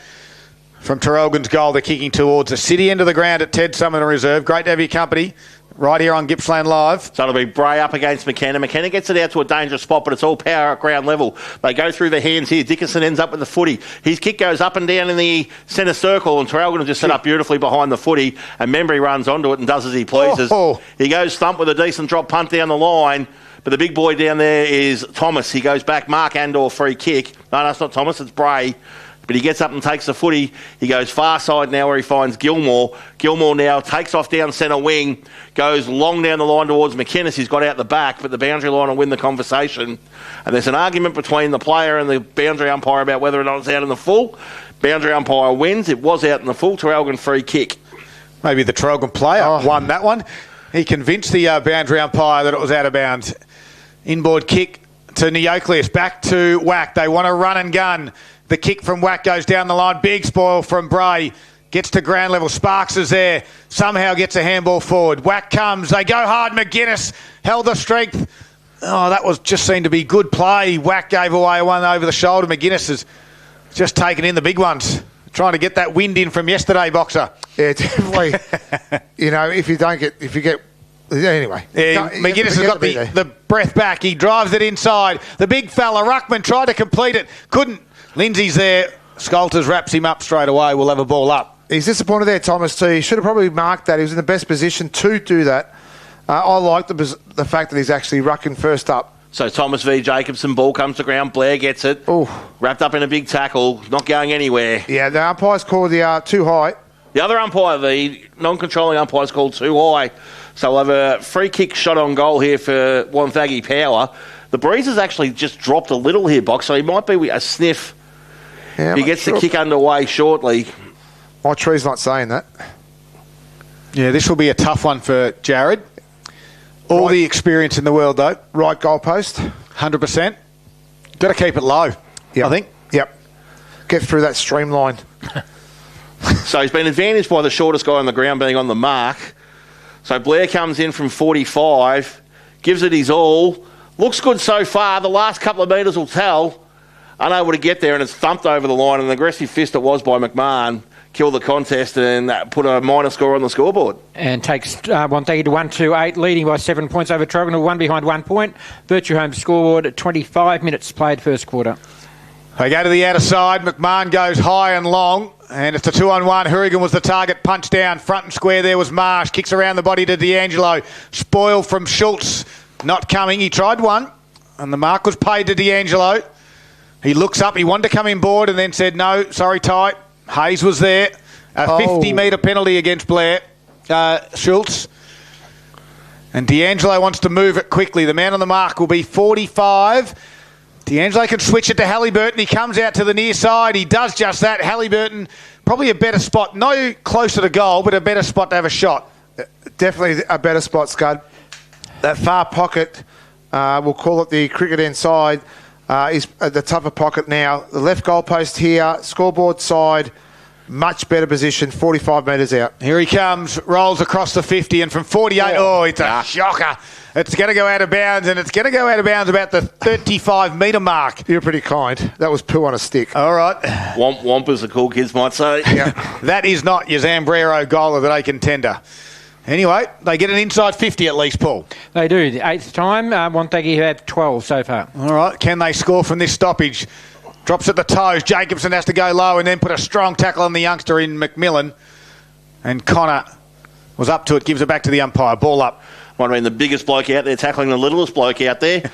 [SPEAKER 1] from Traralgon's goal. They're kicking towards the city end of the ground at Ted Summerton Reserve. Great to have your company right here on Gippsland Live.
[SPEAKER 2] So it'll be Bray up against McKenna. McKenna gets it out to a dangerous spot, but it's all power at ground level. They go through the hands here. Dickinson ends up with the footy. His kick goes up and down in the centre circle, and Traralgon will just set up beautifully behind the footy, and Membry runs onto it and does as he pleases. He goes thump with a decent drop punt down the line. But the big boy down there is Thomas. He goes back, Mark Andor, free kick. No, it's not Thomas, it's Bray. But he gets up and takes the footy. He goes far side now where he finds Gilmore. Gilmore now takes off down centre wing, goes long down the line towards McInnes. He's got out the back, but the boundary line will win the conversation. And there's an argument between the player and the boundary umpire about whether or not it's out in the full. Boundary umpire wins. It was out in the full. Traralgon free kick.
[SPEAKER 1] Maybe the Traralgon player won that one. He convinced the boundary umpire that it was out of bounds. Inboard kick to Neocleus. Back to Wack. They want to run and gun. The kick from Wack goes down the line. Big spoil from Bray. Gets to ground level. Sparks is there. Somehow gets a handball forward. Wack comes. They go hard. McGuinness held the strength. Oh, that was just seemed to be good play. Wack gave away one over the shoulder. McGuinness has just taken in the big ones. Trying to get that wind in from yesterday, Boxer.
[SPEAKER 3] Yeah, definitely. If you get Anyway.
[SPEAKER 1] McGuinness has got the breath back. He drives it inside. The big fella, Ruckman, tried to complete it. Couldn't. Lindsay's there. Scolters wraps him up straight away. We'll have a ball up.
[SPEAKER 3] He's disappointed there, Thomas, too. He should have probably marked that. He was in the best position to do that. I like the fact that he's actually rucking first up.
[SPEAKER 2] So Thomas v. Jacobson, ball comes to ground. Blair gets it.
[SPEAKER 3] Ooh.
[SPEAKER 2] Wrapped up in a big tackle. Not going anywhere.
[SPEAKER 3] Yeah, the umpire's called the too high.
[SPEAKER 2] The other umpire, the non-controlling umpire, is called too high. So we'll have a free kick shot on goal here for Wonthaggi Power. The breeze has actually just dropped a little here, Box, so he might be a sniff.
[SPEAKER 3] Yeah,
[SPEAKER 2] he gets the kick underway shortly.
[SPEAKER 3] My tree's not saying that.
[SPEAKER 1] Yeah, this will be a tough one for Jared. All the experience in the world, though.
[SPEAKER 3] Right goalpost.
[SPEAKER 1] 100%. Got to keep it low, I think.
[SPEAKER 3] Yep. Get through that streamline.
[SPEAKER 2] So he's been advantaged by the shortest guy on the ground being on the mark. So Blair comes in from 45, gives it his all. Looks good so far. The last couple of metres will tell. Unable to get there, and it's thumped over the line. An aggressive fist it was by McMahon. Killed the contest and put a minor score on the scoreboard.
[SPEAKER 4] And takes Wonthaggi to 1-2-8, leading by 7 points over Traralgon, one behind 1 point. Virtue Home scoreboard at 25 minutes played first quarter.
[SPEAKER 1] They go to the outer side. McMahon goes high and long. And it's a 2-on-1. Hourigan was the target. Punch down. Front and square there was Marsh. Kicks around the body to D'Angelo. Spoil from Schultz. Not coming. He tried one. And the mark was paid to D'Angelo. He looks up. He wanted to come in board and then said, no, sorry, Ty. Hayes was there. A 50-metre penalty against Blair. Schultz. And D'Angelo wants to move it quickly. The man on the mark will be 45. D'Angelo can switch it to Halliburton. He comes out to the near side. He does just that. Halliburton, probably a better spot. No closer to goal, but a better spot to have a shot.
[SPEAKER 3] Definitely a better spot, Scud. That far pocket, we'll call it the cricket end side, is the tougher pocket now. The left goalpost here, scoreboard side, much better position, 45 metres out.
[SPEAKER 1] Here he comes, rolls across the 50, and from 48, it's a shocker. It's going to go out of bounds, and it's going to go out of bounds about the 35-metre mark.
[SPEAKER 3] You're pretty kind. That was poo on a stick.
[SPEAKER 1] All right.
[SPEAKER 2] Wampers, the cool kids might say.
[SPEAKER 3] Yeah.
[SPEAKER 1] That is not your Zambrero goaler that they contender. Anyway, they get an inside 50 at least, Paul.
[SPEAKER 4] They do. The eighth time, Wonthaggi have 12 so far.
[SPEAKER 1] All right. Can they score from this stoppage? Drops at the toes. Jacobson has to go low and then put a strong tackle on the youngster in McMillan. And Connor was up to it, gives it back to the umpire. Ball up.
[SPEAKER 2] Might have been the biggest bloke out there tackling the littlest bloke out there.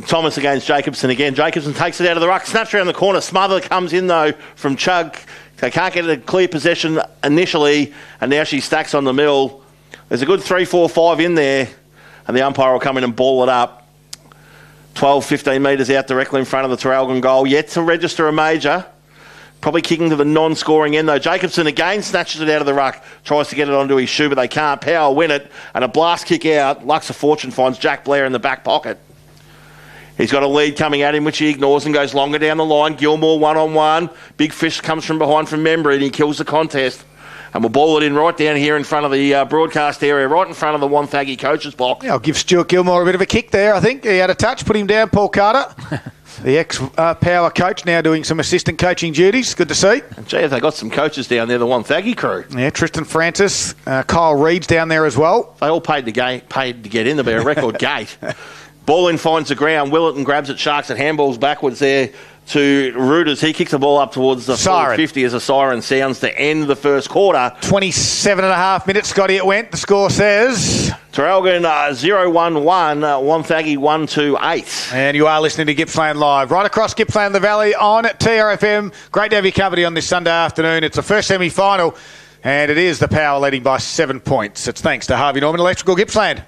[SPEAKER 2] Thomas against Jacobson again. Jacobson takes it out of the ruck, snaps around the corner. Smother comes in, though, from Chug. They can't get a clear possession initially, and now she stacks on the mill. There's a good 3, 4, 5 in there, and the umpire will come in and ball it up. 12, 15 metres out directly in front of the Traralgon goal. Yet to register a major. Probably kicking to the non-scoring end, though. Jacobson again snatches it out of the ruck, tries to get it onto his shoe, but they can't. Power win it, and a blast kick out. Lux of Fortune finds Jack Blair in the back pocket. He's got a lead coming at him, which he ignores and goes longer down the line. Gilmore one-on-one. Big Fish comes from behind from Membry, and he kills the contest. And we'll ball it in right down here in front of the broadcast area, right in front of the Wonthaggi coaches box.
[SPEAKER 1] Yeah, I'll give Stuart Gilmore a bit of a kick there, I think. He had a touch, put him down, Paul Carter. The ex-power coach now doing some assistant coaching duties. Good to see.
[SPEAKER 2] And gee, have they got some coaches down there, the Wonthaggi crew.
[SPEAKER 1] Yeah, Tristan Francis, Kyle Reed's down there as well.
[SPEAKER 2] They all paid to get in. There'll be a record gate. Ball in finds the ground. Willett grabs it. Sharks and handballs backwards there to Reuters. He kicks the ball up towards the 50 as a siren sounds to end the first quarter.
[SPEAKER 1] 27 and a half minutes, Scotty, it went. The score says...
[SPEAKER 2] Traralgon 0-1-1, Wonthaggi 1-2-8.
[SPEAKER 1] And you are listening to Gippsland Live. Right across Gippsland the Valley on TRFM. Great to have your company on this Sunday afternoon. It's the first semi-final, and it is the Power leading by 7 points. It's thanks to Harvey Norman Electrical Gippsland.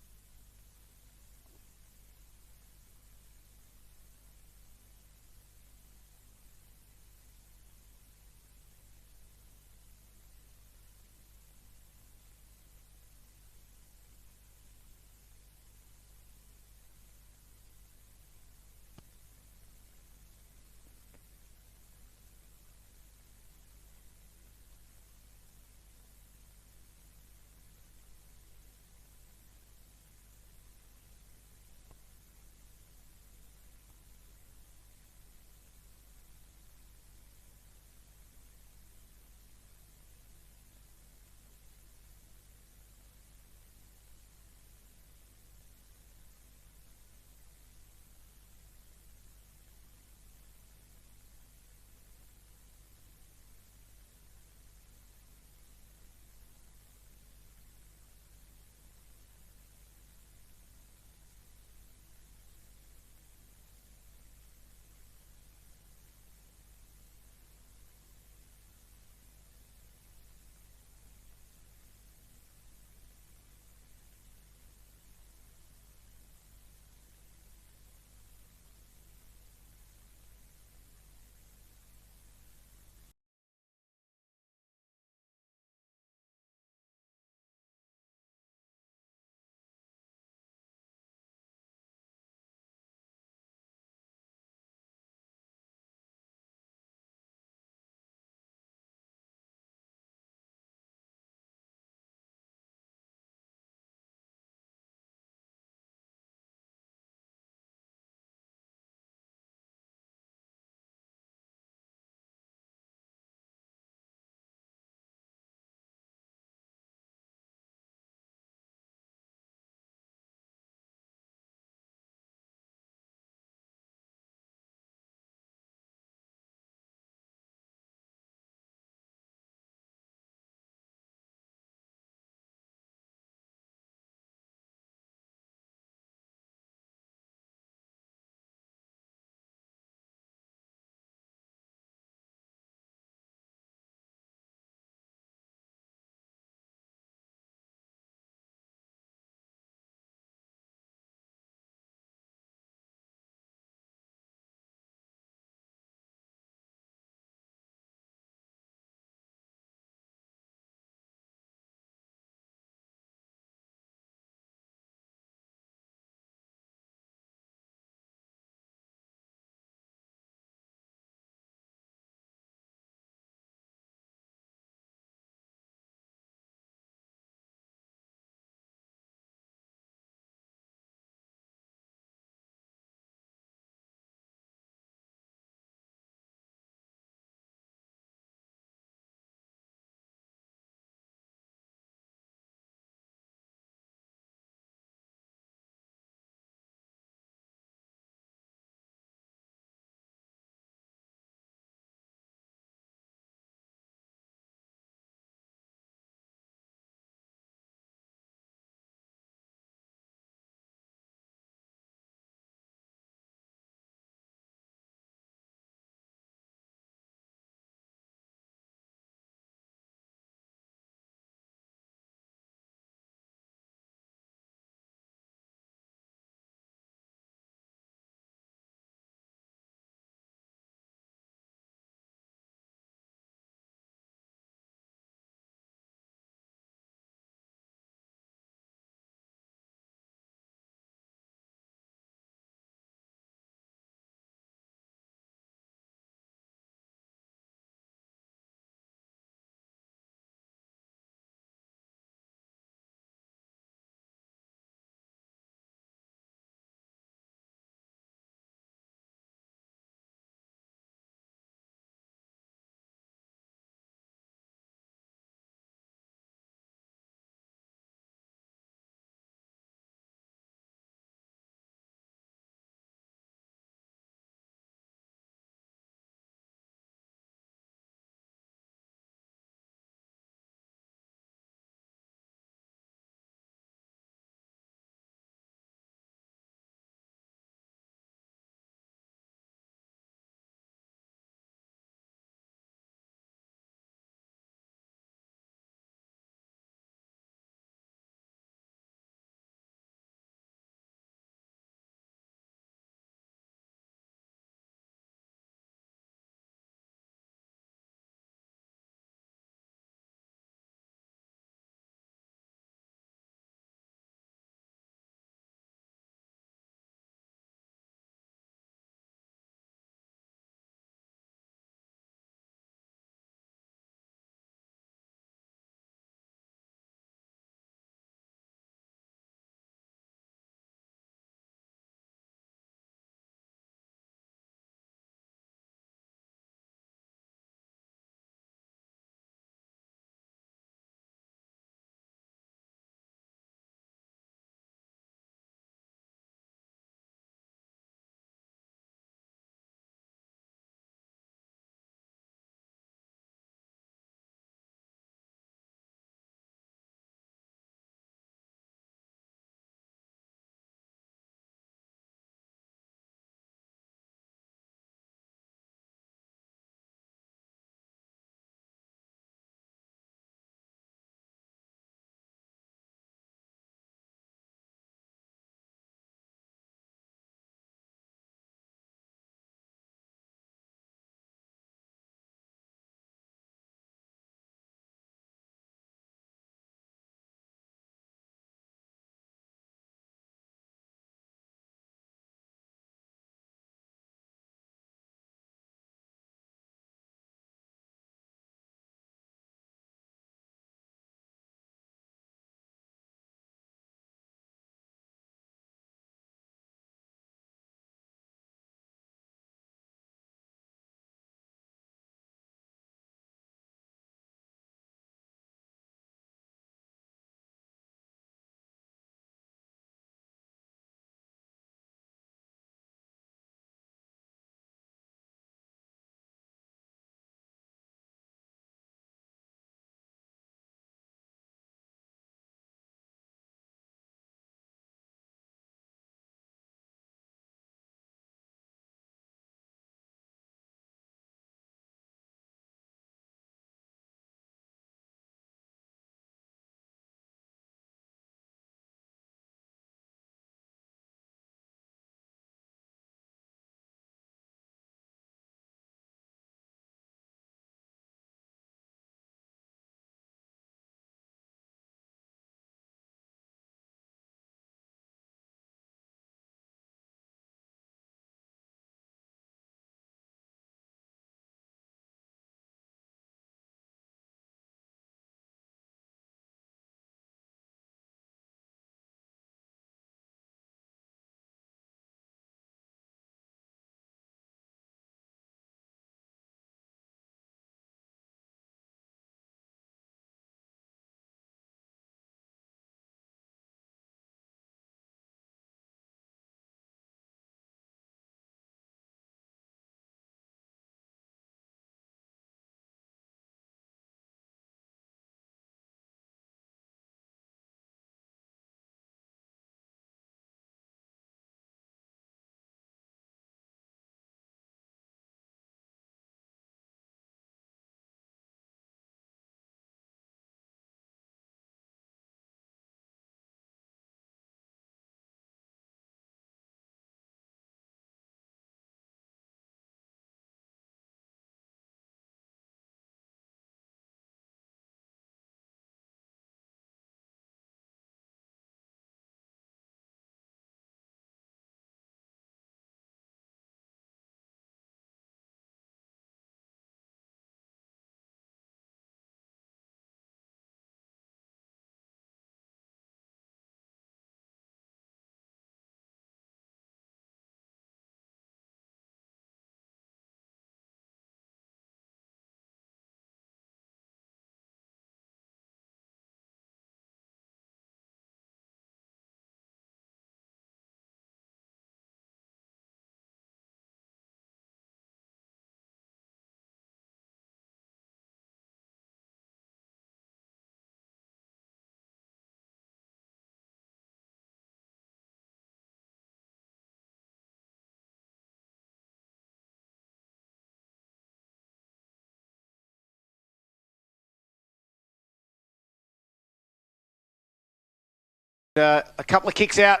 [SPEAKER 1] A couple of kicks out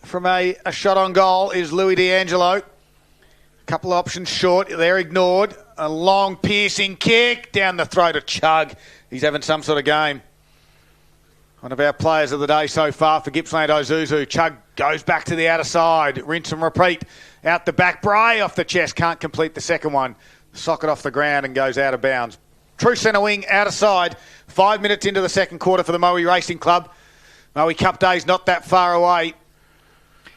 [SPEAKER 1] from a shot on goal is Louis D'Angelo. A couple of options short. They're ignored. A long piercing kick down the throat of Chug. He's having some sort of game. One of our players of the day so far for Gippsland, Ozuzu. Chug goes back to the outer side. Rinse and repeat. Out the back. Bray off the chest. Can't complete the second one. Socket off the ground and goes out of bounds. True centre wing, outer side. 5 minutes into the second quarter for the Moe Racing Club. Moe Cup Day's not that far away.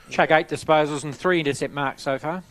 [SPEAKER 4] Chug 8 disposals and 3 intercept marks so far.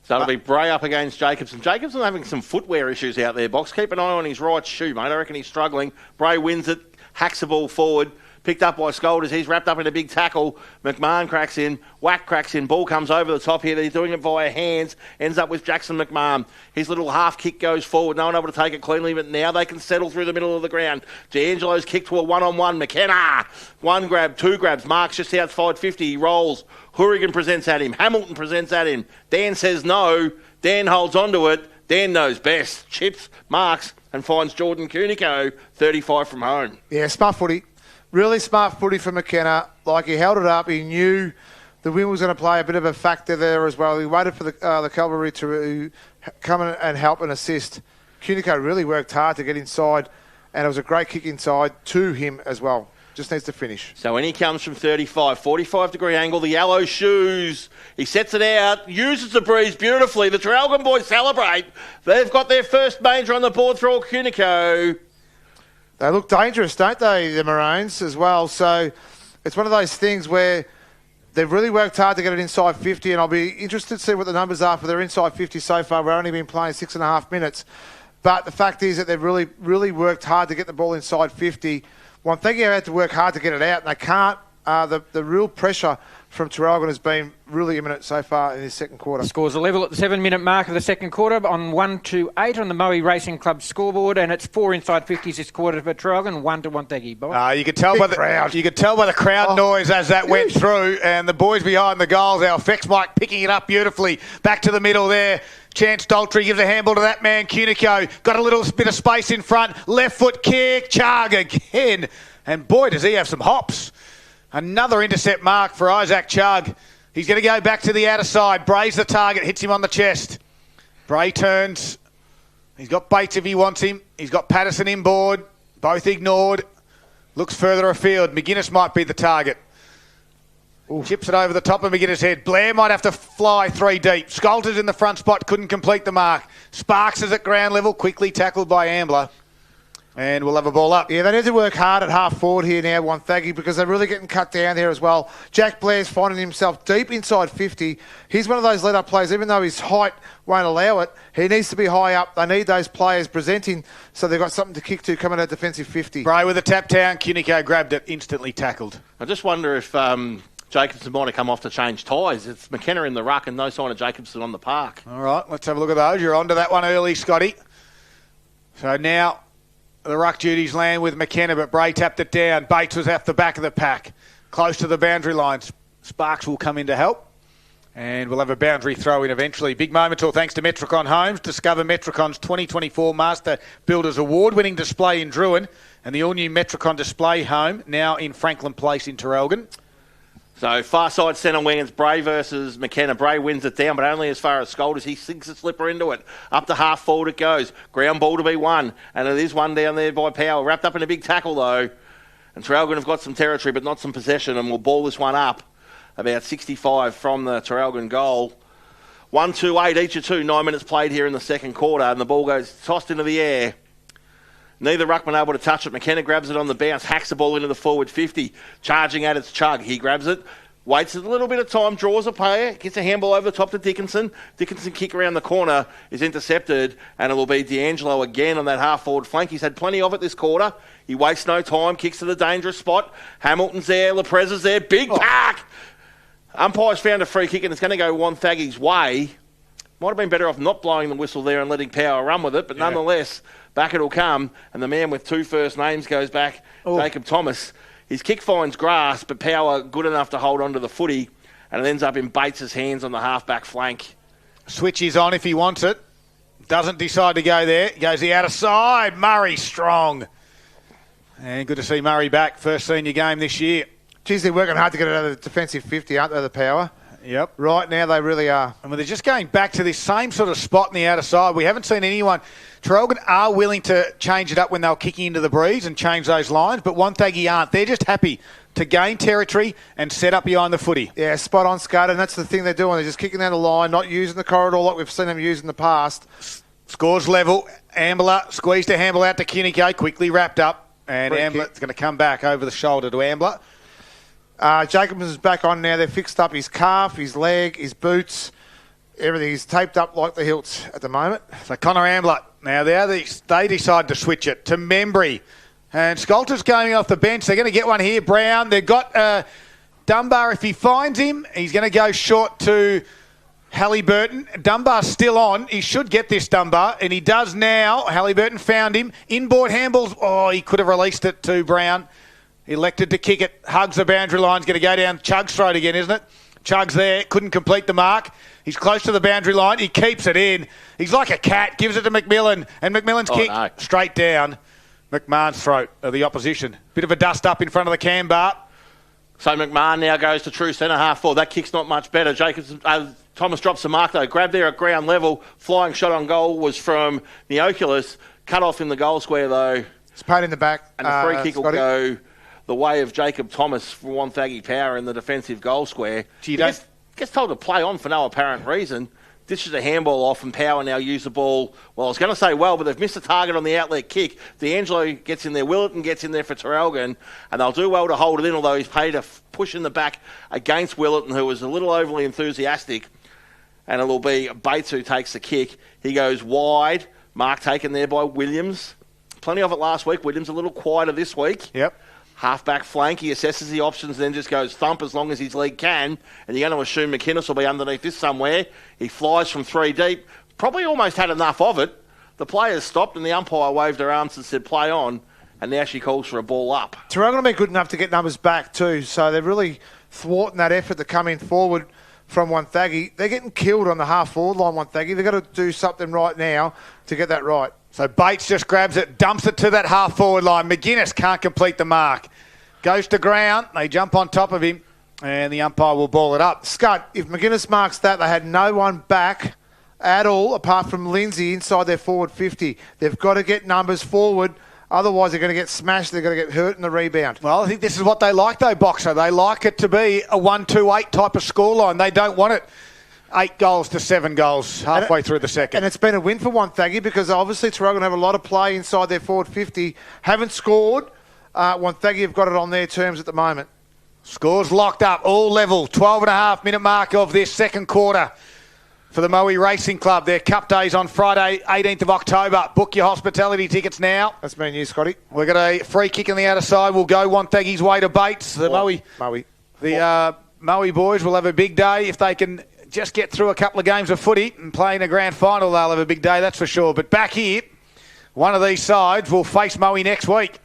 [SPEAKER 2] So it'll be Bray up against Jacobson. Jacobson having some footwear issues out there, Box. Keep an eye on his right shoe, mate. I reckon he's struggling. Bray wins it, hacks the ball forward. Picked up by Scolders. He's wrapped up in a big tackle. McMahon cracks in. Whack cracks in. Ball comes over the top here. He's doing it via hands. Ends up with Jackson McMahon. His little half kick goes forward. No one able to take it cleanly, but now they can settle through the middle of the ground. D'Angelo's kick to a one-on-one. McKenna. One grab, two grabs. Mark's just outside 50. He rolls. Hourigan presents at him. Hamilton presents at him. Dan says no. Dan holds onto it. Dan knows best. Chips, marks, and finds Jordan Cunico 35 from home.
[SPEAKER 3] Yeah, smart footy. Really smart footy for McKenna. Like, he held it up. He knew the wind was going to play a bit of a factor there as well. He waited for the cavalry to come in and help and assist. Cunico really worked hard to get inside, and it was a great kick inside to him as well. Just needs to finish.
[SPEAKER 2] So in he comes from 35, 45-degree angle, the yellow shoes. He sets it out, uses the breeze beautifully. The Traralgon boys celebrate. They've got their first major on the board through Cunico.
[SPEAKER 3] They look dangerous, don't they, the Maroons, as well? So it's one of those things where they've really worked hard to get it inside 50, and I'll be interested to see what the numbers are for their inside 50 so far. We've only been playing 6.5 minutes. But the fact is that they've really, really worked hard to get the ball inside 50. Wonthaggi had to work hard to get it out, and they can't. The real pressure from Traralgon has been really imminent so far in this second quarter.
[SPEAKER 4] Scores a level at the 7-minute mark of the second quarter on 1-8 on the Moe Racing Club scoreboard, and it's 4 inside 50s this quarter for Traralgon, 1 to Wonthaggi.
[SPEAKER 1] You could tell by the crowd noise as that went through, and the boys behind the goals. Our effects mic picking it up beautifully. Back to the middle there. Chance Daltrey gives a handball to that man, Cunico. Got a little bit of space in front. Left foot kick. Chug again. And boy, does he have some hops. Another intercept mark for Isaac Chug. He's going to go back to the outer side. Bray's the target. Hits him on the chest. Bray turns. He's got Bates if he wants him. He's got Patterson inboard. Both ignored. Looks further afield. McGuinness might be the target. Chips it over the top of McGuinness' head. Blair might have to fly 3 deep. Scolter's in the front spot, couldn't complete the mark. Sparks is at ground level, quickly tackled by Ambler. And we'll have a ball up.
[SPEAKER 3] Yeah, they need to work hard at half forward here now, Wonthaggi, because they're really getting cut down there as well. Jack Blair's finding himself deep inside 50. He's one of those lead-up players, even though his height won't allow it. He needs to be high up. They need those players presenting so they've got something to kick to coming at defensive 50.
[SPEAKER 1] Bray with a tap down. Cunico grabbed it, instantly tackled.
[SPEAKER 2] I just wonder if Jacobson might have come off to change tyres. It's McKenna in the ruck and no sign of Jacobson on the park.
[SPEAKER 1] All right, let's have a look at those. You're on to that one early, Scotty. So now the ruck duties land with McKenna, but Bray tapped it down. Bates was at the back of the pack, close to the boundary lines. Sparks will come in to help, and we'll have a boundary throw in eventually. Big moment all thanks to Metricon Homes. Discover Metricon's 2024 Master Builders Award-winning display in Druin, and the all-new Metricon display home now in Franklin Place in Traralgon.
[SPEAKER 2] So far side centre wing, it's Bray versus McKenna. Bray wins it down, but only as far as Scolders. He sinks a slipper into it. Up to half forward it goes. Ground ball to be won. And it is one down there by Power. Wrapped up in a big tackle, though. And Traralgon have got some territory, but not some possession, and will ball this one up about 65 from the Traralgon goal. 1-2-8 each of two. 9 minutes played here in the second quarter, and the ball goes tossed into the air. Neither ruckman able to touch it. McKenna grabs it on the bounce, hacks the ball into the forward 50. Charging at its Chug. He grabs it, waits a little bit of time, draws a player, gets a handball over the top to Dickinson. Dickinson kick around the corner is intercepted, and it will be D'Angelo again on that half-forward flank. He's had plenty of it this quarter. He wastes no time, kicks to the dangerous spot. Hamilton's there, Leprez is there, big pack! Umpire's found a free kick, and it's going to go Wonthaggi's way. Might have been better off not blowing the whistle there and letting Power run with it, but nonetheless, back it'll come, and the man with 2 first names goes back, Jacob Thomas. His kick finds grass, but Power good enough to hold on to the footy, and it ends up in Bates' hands on the half-back flank.
[SPEAKER 1] Switch is on if he wants it. Doesn't decide to go there. Goes the outer side. Murray strong. And good to see Murray back. First senior game this year.
[SPEAKER 3] Geez, they're working hard to get it out of the defensive 50, aren't they, the Power?
[SPEAKER 1] Yep.
[SPEAKER 3] Right now, they really are.
[SPEAKER 1] And they're just going back to this same sort of spot on the outer side. We haven't seen anyone. Traralgon are willing to change it up when they're kicking into the breeze and change those lines, but Wonthaggi aren't. They're just happy to gain territory and set up behind the footy.
[SPEAKER 3] Yeah, spot on, Scud, and that's the thing they're doing. They're just kicking down the line, not using the corridor like we've seen them use in the past.
[SPEAKER 1] Scores level. Ambler squeezed a handle out to Kinnico, quickly wrapped up, and Ambler's going to come back over the shoulder to Ambler.
[SPEAKER 3] Jacobson's back on now. They've fixed up his calf, his leg, his boots, everything. He's taped up like the hilts at the moment.
[SPEAKER 1] So Connor Ambler, now they decide to switch it to Membry. And Scolter's going off the bench. They're going to get one here, Brown. They've got Dunbar. If he finds him, he's going to go short to Halliburton. Dunbar's still on. He should get this, Dunbar, and he does now. Halliburton found him. Inboard handballs. Oh, he could have released it to Brown. Elected to kick it. Hugs the boundary line. Going to go down Chug's throat again, isn't it? Chug's there. Couldn't complete the mark. He's close to the boundary line. He keeps it in. He's like a cat. Gives it to McMillan. And McMillan's kick straight down McMahon's throat of the opposition. Bit of a dust up in front of the cam, Bart.
[SPEAKER 2] So McMahon now goes to true centre half forward. That kick's not much better. Thomas drops the mark though. Grab there at ground level. Flying shot on goal was from Neoculus. Cut off in the goal square though.
[SPEAKER 3] It's paid in the back.
[SPEAKER 2] And the free kick will go the way of Jacob Thomas for Wonthaggi Power in the defensive goal square. He gets told to play on for no apparent reason. Dishes a handball off and Power now use the ball. Well, I was going to say but they've missed the target on the outlet kick. D'Angelo gets in there. Willerton gets in there for Traralgon, and they'll do well to hold it in, although he's paid a push in the back against Willerton, who was a little overly enthusiastic. And it'll be Bates who takes the kick. He goes wide. Mark taken there by Williams. Plenty of it last week. Williams a little quieter this week.
[SPEAKER 1] Yep.
[SPEAKER 2] Half-back flank, he assesses the options, then just goes thump as long as his leg can. And you're going to assume McInnes will be underneath this somewhere. He flies from 3 deep. Probably almost had enough of it. The players stopped and the umpire waved her arms and said, play on. And now she calls for a ball up.
[SPEAKER 3] Traralgon have been good enough to get numbers back too. So they're really thwarting that effort to come in forward from Wonthaggi. They're getting killed on the half-forward line, Wonthaggi. They've got to do something right now to get that right.
[SPEAKER 1] So Bates just grabs it, dumps it to that half-forward line. McGuinness can't complete the mark. Goes to ground. They jump on top of him, and the umpire will ball it up.
[SPEAKER 3] Scud, if McGuinness marks that, they had no one back at all apart from Lindsay inside their forward 50. They've got to get numbers forward. Otherwise, they're going to get smashed. They're going to get hurt in the rebound.
[SPEAKER 1] Well, I think this is what they like, though, Boxer. They like it to be a 1-2-8 type of scoreline. They don't want it 8 goals to 7 goals halfway through the second.
[SPEAKER 3] And it's been a win for Wonthaggi because obviously Traralgon have a lot of play inside their forward 50. Haven't scored. Wonthaggi have got it on their terms at the moment.
[SPEAKER 1] Scores locked up, all level. 12.5-minute mark of this second quarter for the Moe Racing Club. Their Cup Days on Friday, 18th of October. Book your hospitality tickets now.
[SPEAKER 3] That's me and you, Scotty.
[SPEAKER 1] We've got a free kick on the outer side. We'll go Wonthaggi's way to Bates. The Moe boys will have a big day if they can just get through a couple of games of footy and play in a grand final. They'll have a big day, that's for sure. But back here, one of these sides will face Moe next week.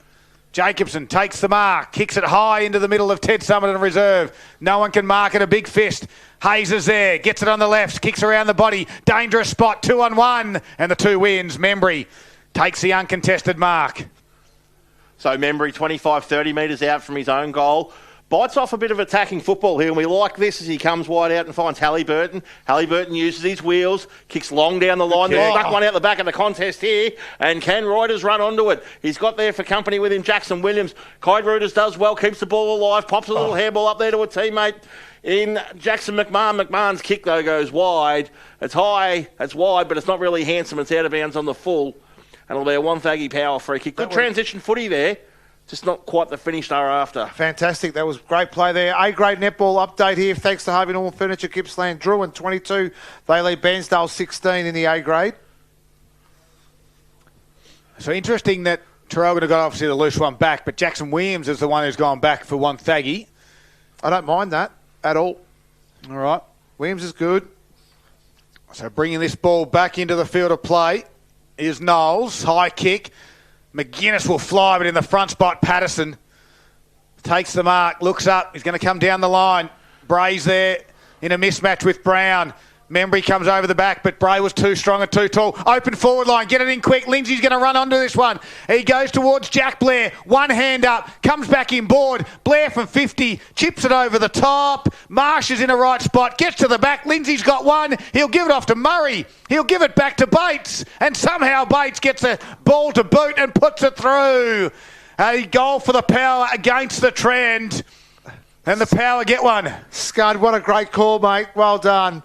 [SPEAKER 1] Jacobson takes the mark, kicks it high into the middle of Ted Summerton Reserve. No one can mark it, a big fist. Hayes is there, gets it on the left, kicks around the body. Dangerous spot, 2-on-1, and the 2 wins. Membry takes the uncontested mark.
[SPEAKER 2] So Membry, 25, 30 metres out from his own goal. Bites off a bit of attacking football here, and we like this as he comes wide out and finds Halliburton. Halliburton uses his wheels, kicks long down the line. They've stuck one out the back of the contest here, and can Reuters run onto it? He's got there for company with him, Jackson Williams. Clyde Reuters does well, keeps the ball alive, pops a little hairball up there to a teammate in Jackson McMahon. McMahon's kick, though, goes wide. It's high, it's wide, but it's not really handsome. It's out of bounds on the full, and it'll be a Wonthaggi Power free kick. Good transition footy there. Just not quite the finish they were after.
[SPEAKER 3] Fantastic. That was great play there. A-grade netball update here. Thanks to Harvey Normal Furniture, Gippsland, Druin 22. They lead Bairnsdale 16 in the A-grade.
[SPEAKER 1] So interesting that Traralgon got obviously the loose one back, but Jackson Williams is the one who's gone back for Wonthaggi.
[SPEAKER 3] I don't mind that at all.
[SPEAKER 1] All right.
[SPEAKER 3] Williams is good.
[SPEAKER 1] So bringing this ball back into the field of play is Knowles. High kick. McGuinness will fly, but in the front spot, Patterson takes the mark, looks up. He's going to come down the line. Bray's there in a mismatch with Brown. Membry comes over the back, but Bray was too strong and too tall. Open forward line, get it in quick. Lindsay's going to run onto this one. He goes towards Jack Blair. One hand up, comes back inboard. Blair from 50, chips it over the top. Marsh is in a right spot, gets to the back. Lindsay's got one. He'll give it off to Murray. He'll give it back to Bates. And somehow Bates gets the ball to boot and puts it through. A goal for the Power against the trend. And the Power get one.
[SPEAKER 3] Scud, what a great call, mate. Well done.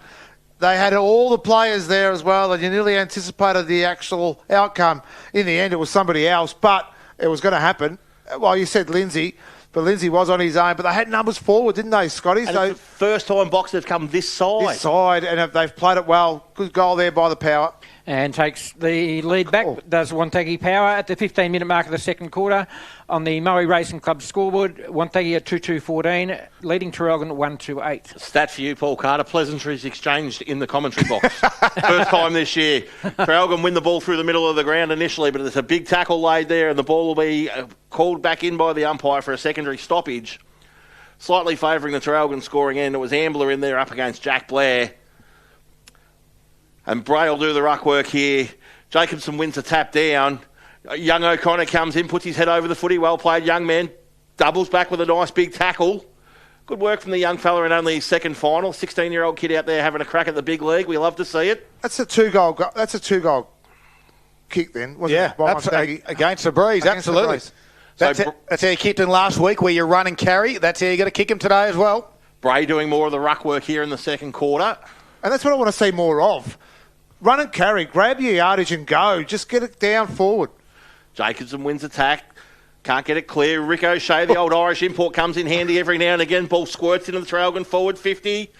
[SPEAKER 3] They had all the players there as well, and you nearly anticipated the actual outcome. In the end, it was somebody else, but it was going to happen. Well, you said Lindsay, but Lindsay was on his own. But they had numbers forward, didn't they, Scotty?
[SPEAKER 2] And it's the first time Boxers have come this side.
[SPEAKER 3] This side, and they've played it well. Good goal there by the Power.
[SPEAKER 4] And takes the lead back, does Wonthaggi Power at the 15-minute mark of the second quarter on the Murray Racing Club scoreboard. Wonthaggi at 2-2-14, leading Traralgon 1-2-8.
[SPEAKER 2] Stat for you, Paul Carter. Pleasantries exchanged in the commentary box. First time this year. Traralgon win the ball through the middle of the ground initially, but there's a big tackle laid there and the ball will be called back in by the umpire for a secondary stoppage. Slightly favouring the Traralgon scoring end. It was Ambler in there up against Jack Blair. And Bray will do the ruck work here. Jacobson wins a tap down. Young O'Connor comes in, puts his head over the footy. Well played, young man. Doubles back with a nice big tackle. Good work from the young fella in only his second final. 16-year-old kid out there having a crack at the big league. We love to see it.
[SPEAKER 3] That's a two-goal kick then, wasn't it?
[SPEAKER 1] Absolutely. Against the Breeze, absolutely. That's how you kicked in last week, where you run and carry. That's how you got to kick him today as well.
[SPEAKER 2] Bray doing more of the ruck work here in the second quarter.
[SPEAKER 3] And that's what I want to see more of. Run and carry, grab your yardage and go. Just get it down forward.
[SPEAKER 2] Jacobson wins attack. Can't get it clear. Rick O'Shea, the old Irish import, comes in handy every now and again. Ball squirts into the Traralgon forward 50.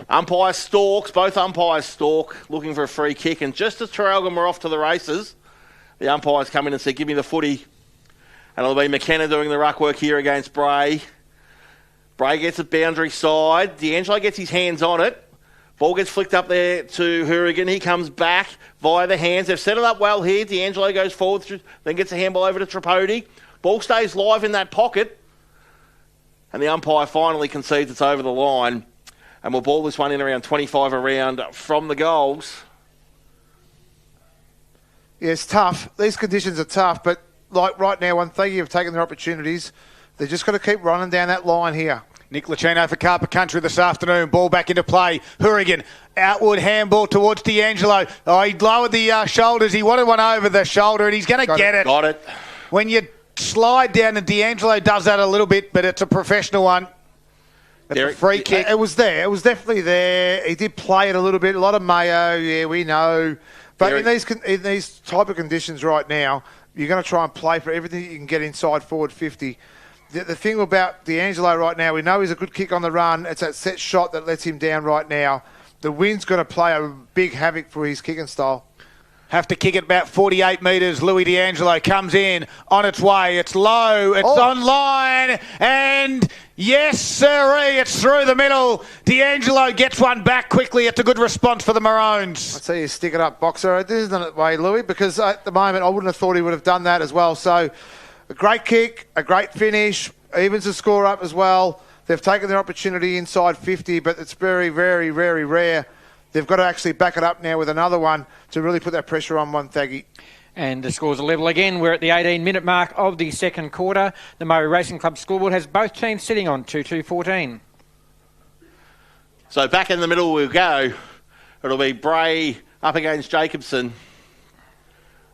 [SPEAKER 2] Umpire stalks. Both umpires stalk, looking for a free kick. And just as Traralgon were off to the races, the umpires come in and say, give me the footy. And it'll be McKenna doing the ruck work here against Bray. Bray gets it boundary side. D'Angelo gets his hands on it. Ball gets flicked up there to Hourigan. He comes back via the hands. They've set it up well here. D'Angelo goes forward, then gets a handball over to Tripodi. Ball stays live in that pocket. And the umpire finally concedes it's over the line. And we'll ball this one in around 25 around from the goals.
[SPEAKER 3] Yeah, it's tough. These conditions are tough, but like right now, Wonthaggi have taken their opportunities. They're just got to keep running down that line here.
[SPEAKER 1] Nick Lucchino for Carper Country this afternoon. Ball back into play. Hourigan, outward handball towards D'Angelo. Oh, he lowered the shoulders. He wanted one over the shoulder, and he's going to get it.
[SPEAKER 2] Got it.
[SPEAKER 1] When you slide down, and D'Angelo does that a little bit, but it's a professional one. It's a free kick.
[SPEAKER 3] It was there. It was definitely there. He did play it a little bit. A lot of mayo, yeah, we know. But in these type of conditions right now, you're going to try and play for everything you can get inside forward 50. The thing about D'Angelo right now, we know he's a good kick on the run. It's that set shot that lets him down right now. The wind's going to play a big havoc for his kicking style.
[SPEAKER 1] Have to kick it about 48 metres. Louis D'Angelo comes in, on its way. It's low. It's on line. And yes, sirree, it's through the middle. D'Angelo gets one back quickly. It's a good response for the Maroons.
[SPEAKER 3] I'd say you stick it up, Boxer. This isn't the way, Louis, because at the moment I wouldn't have thought he would have done that as well. So a great kick, a great finish. Evens a score up as well. They've taken their opportunity inside 50, but it's very, very, very rare. They've got to actually back it up now with another one to really put that pressure on Wonthaggi.
[SPEAKER 4] And the score's a level again. We're at the 18-minute mark of the second quarter. The Murray Racing Club scoreboard has both teams sitting on 2-2-14.
[SPEAKER 2] So back in the middle we'll go. It'll be Bray up against Jacobson.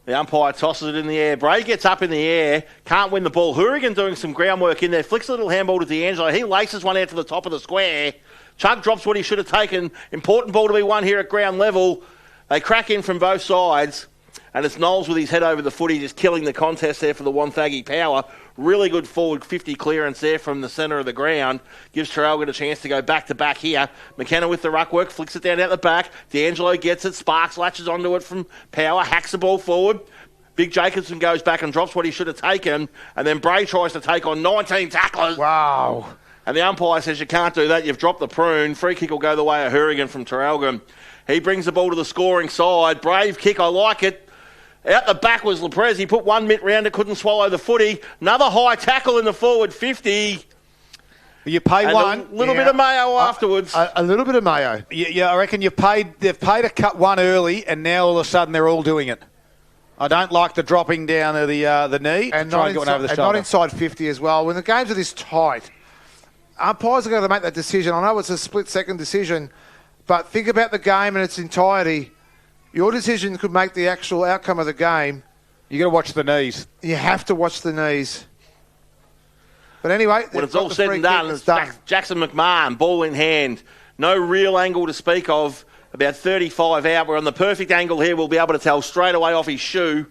[SPEAKER 2] The umpire tosses it in the air. Bray gets up in the air, can't win the ball. Hourigan doing some groundwork in there, flicks a little handball to D'Angelo. He laces one out to the top of the square. Chug drops what he should have taken. Important ball to be won here at ground level. They crack in from both sides. And it's Knowles with his head over the footy, just killing the contest there for the Wonthaggi Power. Really good forward 50 clearance there from the centre of the ground. Gives Traralgon a chance to go back-to-back here. McKenna with the ruck work, flicks it down out the back. D'Angelo gets it. Sparks latches onto it from Power, hacks the ball forward. Big Jacobson goes back and drops what he should have taken. And then Bray tries to take on 19 tacklers.
[SPEAKER 3] Wow.
[SPEAKER 2] And the umpire says, you can't do that. You've dropped the prune. Free kick will go the way of Hourigan from Traralgon. He brings the ball to the scoring side. Brave kick, I like it. Out the back was Leprez. He put one mitt round it, couldn't swallow the footy. Another high tackle in the forward 50.
[SPEAKER 1] You pay
[SPEAKER 2] and
[SPEAKER 1] one.
[SPEAKER 2] a little bit of mayo afterwards.
[SPEAKER 3] A little bit of mayo.
[SPEAKER 1] Yeah, I reckon they've paid a cut one early, and now all of a sudden they're all doing it. I don't like the dropping down of the knee
[SPEAKER 3] And
[SPEAKER 1] try
[SPEAKER 3] not,
[SPEAKER 1] and go
[SPEAKER 3] inside,
[SPEAKER 1] over the
[SPEAKER 3] and
[SPEAKER 1] shoulder.
[SPEAKER 3] not inside 50 as well. When the games are this tight, umpires are going to make that decision. I know it's a split-second decision, but think about the game in its entirety. Your decision could make the actual outcome of the game.
[SPEAKER 1] You got to watch the knees.
[SPEAKER 3] You have to watch the knees. But anyway,
[SPEAKER 2] when it's all said and done, it's Jackson McMahon, ball in hand. No real angle to speak of. About 35 out. We're on the perfect angle here. We'll be able to tell straight away off his shoe.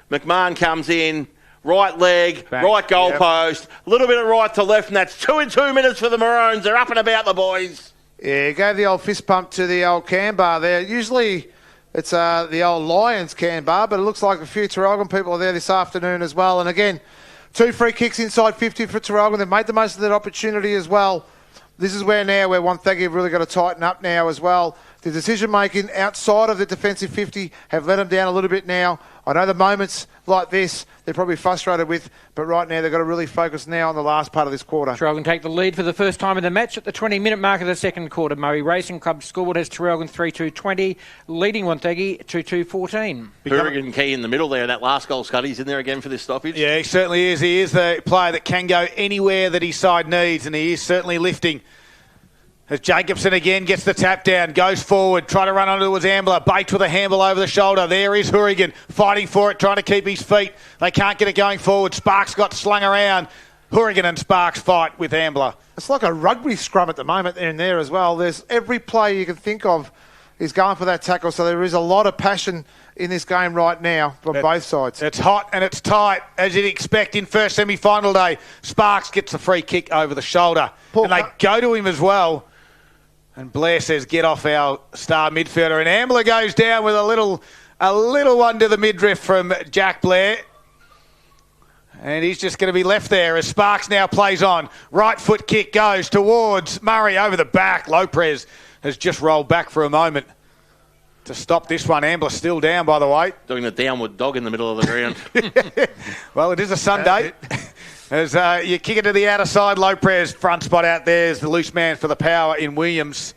[SPEAKER 2] McMahon comes in, right leg,
[SPEAKER 1] Back.
[SPEAKER 2] right goalpost, a little bit of right to left, and that's 2 in 2 minutes for the Maroons. They're up and about, the boys.
[SPEAKER 3] Yeah, he gave the old fist pump to the old can bar there. Usually it's the old Lions can bar, but it looks like a few Traralgon people are there this afternoon as well. And again, 2 free kicks inside 50 for Traralgon. They've made the most of that opportunity as well. This is where Wonthaggi have really got to tighten up now as well. The decision-making outside of the defensive 50 have let them down a little bit now. I know the moments like this they're probably frustrated with, but right now they've got to really focus now on the last part of this quarter.
[SPEAKER 4] Traralgon take the lead for the first time in the match at the 20-minute mark of the second quarter. Murray Racing Club scoreboard has Traralgon 3-2-20, leading Wonthaggi 2-2-14.
[SPEAKER 2] Hourigan key in the middle there. That last goal, Scuddy's in there again for this stoppage.
[SPEAKER 1] Yeah, he certainly is. He is the player that can go anywhere that his side needs, and he is certainly lifting. As Jacobson again gets the tap down, goes forward, trying to run onto his Ambler, Bates with a handle over the shoulder. There is Hourigan fighting for it, trying to keep his feet. They can't get it going forward. Sparks got slung around. Hourigan and Sparks fight with Ambler.
[SPEAKER 3] It's like a rugby scrum at the moment in there as well. There's every player you can think of is going for that tackle, so there is a lot of passion in this game right now from both sides.
[SPEAKER 1] It's hot and it's tight, as you'd expect in first semi-final day. Sparks gets the free kick over the shoulder, and they go to him as well. And Blair says, get off our star midfielder. And Ambler goes down with a little one to the midriff from Jack Blair. And he's just going to be left there as Sparks now plays on. Right foot kick goes towards Murray over the back. Lopez has just rolled back for a moment to stop this one. Ambler still down, by the way.
[SPEAKER 2] Doing the downward dog in the middle of the ground.
[SPEAKER 1] Well, it is a Sunday. As you kick it to the outer side, Lopez, front spot out there is the loose man for the power in Williams.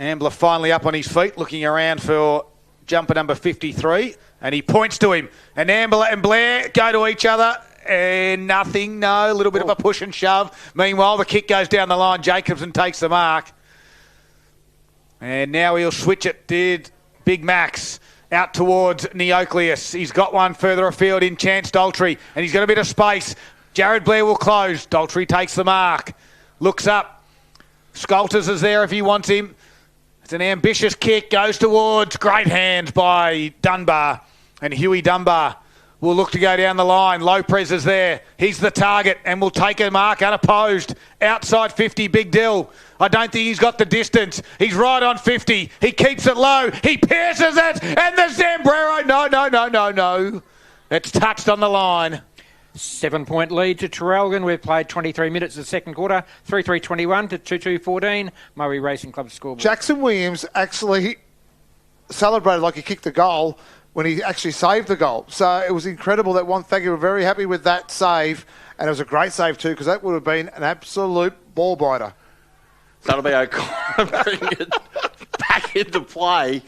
[SPEAKER 1] Ambler finally up on his feet, looking around for jumper number 53, and he points to him. And Ambler and Blair go to each other, and nothing, no, a little bit of a push and shove. Meanwhile, the kick goes down the line. Jacobson takes the mark. And now he'll switch it, did Big Max. Out towards Neocleus. He's got one further afield in Chance Daltrey, and he's got a bit of space. Jared Blair will close. Daltrey takes the mark. Looks up. Sculters is there if he wants him. It's an ambitious kick. Goes towards. Great hands by Dunbar. And Huey Dunbar will look to go down the line. Lopez is there. He's the target and will take a mark unopposed. Outside 50, Big Dill. I don't think he's got the distance. He's right on 50. He keeps it low. He pierces it. And the Zambrero. No. It's touched on the line.
[SPEAKER 4] 7-point lead to Traralgon. We've played 23 minutes of the second quarter. 3-3-21 to 2-2-14. Murray Racing Club scoreboard.
[SPEAKER 3] Jackson Williams actually celebrated like he kicked a goal when he actually saved the goal. So it was incredible that Wonthaggi were very happy with that save, and it was a great save too, because that would have been an absolute ball biter.
[SPEAKER 2] That'll be O'Connor bringing it back into play.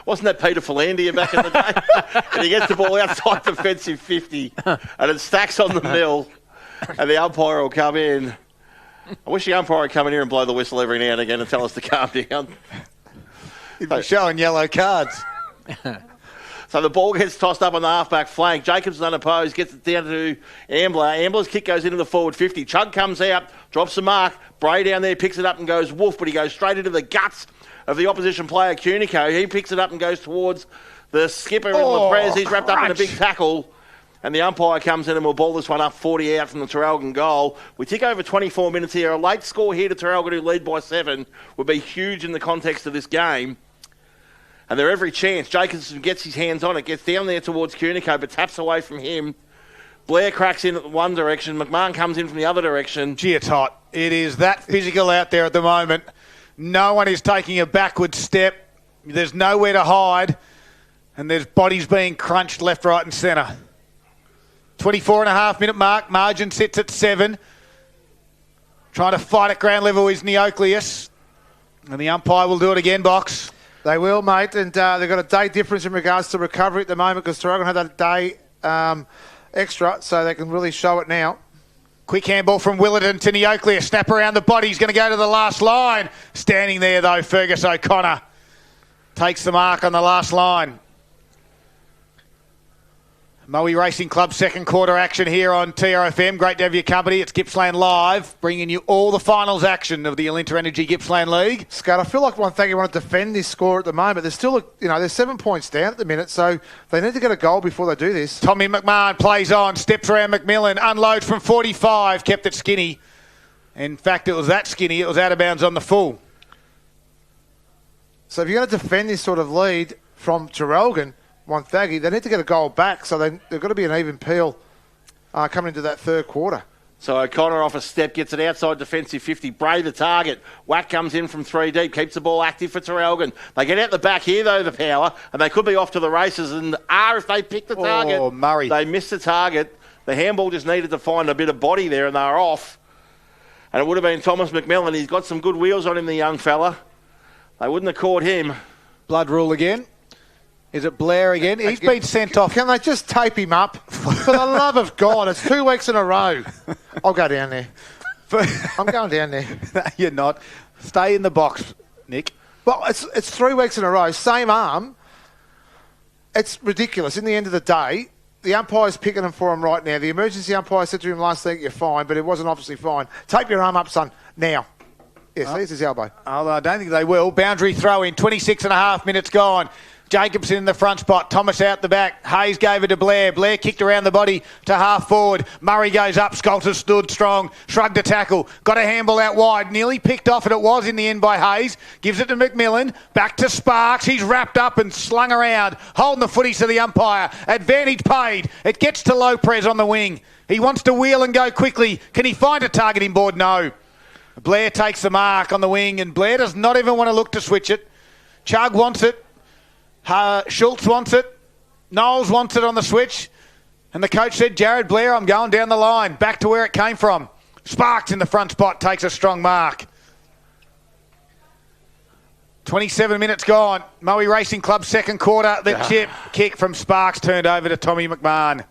[SPEAKER 2] Wasn't that Peter Philandia back in the day? And he gets the ball outside defensive 50, and it stacks on the mill, and the umpire will come in. I wish the umpire would come in here and blow the whistle every now and again and tell us to calm down.
[SPEAKER 1] He'd be showing yellow cards.
[SPEAKER 2] So the ball gets tossed up on the half-back flank. Jacobs unopposed, gets it down to Ambler. Ambler's kick goes into the forward 50. Chug comes out, drops the mark. Bray down there picks it up and goes woof, but he goes straight into the guts of the opposition player, Cunico. He picks it up and goes towards the skipper in Leprez. He's wrapped up in a big tackle. And the umpire comes in and will ball this one up 40 out from the Traralgon goal. We tick over 24 minutes here. A late score here to Traralgon, who lead by 7, would be huge in the context of this game. And they're every chance. Jacobson gets his hands on it, gets down there towards Cunico, but taps away from him. Blair cracks in at one direction. McMahon comes in from the other direction.
[SPEAKER 1] Gee, it's hot. It is that physical out there at the moment. No one is taking a backward step. There's nowhere to hide. And there's bodies being crunched left, right and centre. 24.5-minute mark. Margin sits at 7. Trying to fight at ground level is Neocleus. And the umpire will do it again, Box.
[SPEAKER 3] They will, mate, and they've got a day difference in regards to recovery at the moment because Traralgon had that day extra, so they can really show it now.
[SPEAKER 1] Quick handball from Willardon to Neocleus. Snap around the body. He's going to go to the last line. Standing there, though, Fergus O'Connor takes the mark on the last line. Moe Racing Club second quarter action here on TRFM. Great to have your company. It's Gippsland Live, bringing you all the finals action of the Alinta Energy Gippsland League.
[SPEAKER 3] Scott, I feel like Wonthaggi want to defend this score at the moment. There's still, they're 7 points down at the minute, so they need to get a goal before they do this.
[SPEAKER 1] Tommy McMahon plays on, steps around McMillan, unloads from 45, kept it skinny. In fact, it was that skinny, it was out of bounds on the full.
[SPEAKER 3] So if you're going to defend this sort of lead from Traralgon, Wonthaggi, they need to get a goal back, so they've got to be an even peel coming into that third quarter.
[SPEAKER 2] So O'Connor off a step, gets it outside defensive 50. Bray the target. Whack comes in from 3 deep, keeps the ball active for Traralgon. They get out the back here, though, the power, and they could be off to the races. And if they pick the target,
[SPEAKER 1] Murray.
[SPEAKER 2] They miss the target. The handball just needed to find a bit of body there, and they were off. And it would have been Thomas McMillan. He's got some good wheels on him, the young fella. They wouldn't have caught him.
[SPEAKER 1] Blood rule again. Is it Blair again? He's been sent off.
[SPEAKER 3] Can they just tape him up? For the love of God, it's 2 weeks in a row. I'll go down there. I'm going down there.
[SPEAKER 1] No, you're not. Stay in the box, Nick.
[SPEAKER 3] Well, it's 3 weeks in a row, same arm. It's ridiculous. In the end of the day, the umpire's picking him for him right now. The emergency umpire said to him last week, you're fine, but it wasn't obviously fine. Tape your arm up, son, now. Yes, there's his elbow.
[SPEAKER 1] Oh, I don't think they will. Boundary throw in, 26 and a half minutes gone. Jacobson in the front spot, Thomas out the back, Hayes gave it to Blair, Blair kicked around the body to half forward, Murray goes up, Scolter stood strong, shrugged a tackle, got a handball out wide, nearly picked off, and it was in the end by Hayes, gives it to McMillan, back to Sparks, he's wrapped up and slung around, holding the footies to the umpire, advantage paid, it gets to Lopez on the wing, he wants to wheel and go quickly, can he find a targeting board? No. Blair takes the mark on the wing, and Blair does not even want to look to switch it, Chug wants it, Schultz wants it. Knowles wants it on the switch. And the coach said, Jared Blair, I'm going down the line. Back to where it came from. Sparks in the front spot takes a strong mark. 27 minutes gone. Moe Racing Club second quarter. The chip kick from Sparks turned over to Tommy McMahon.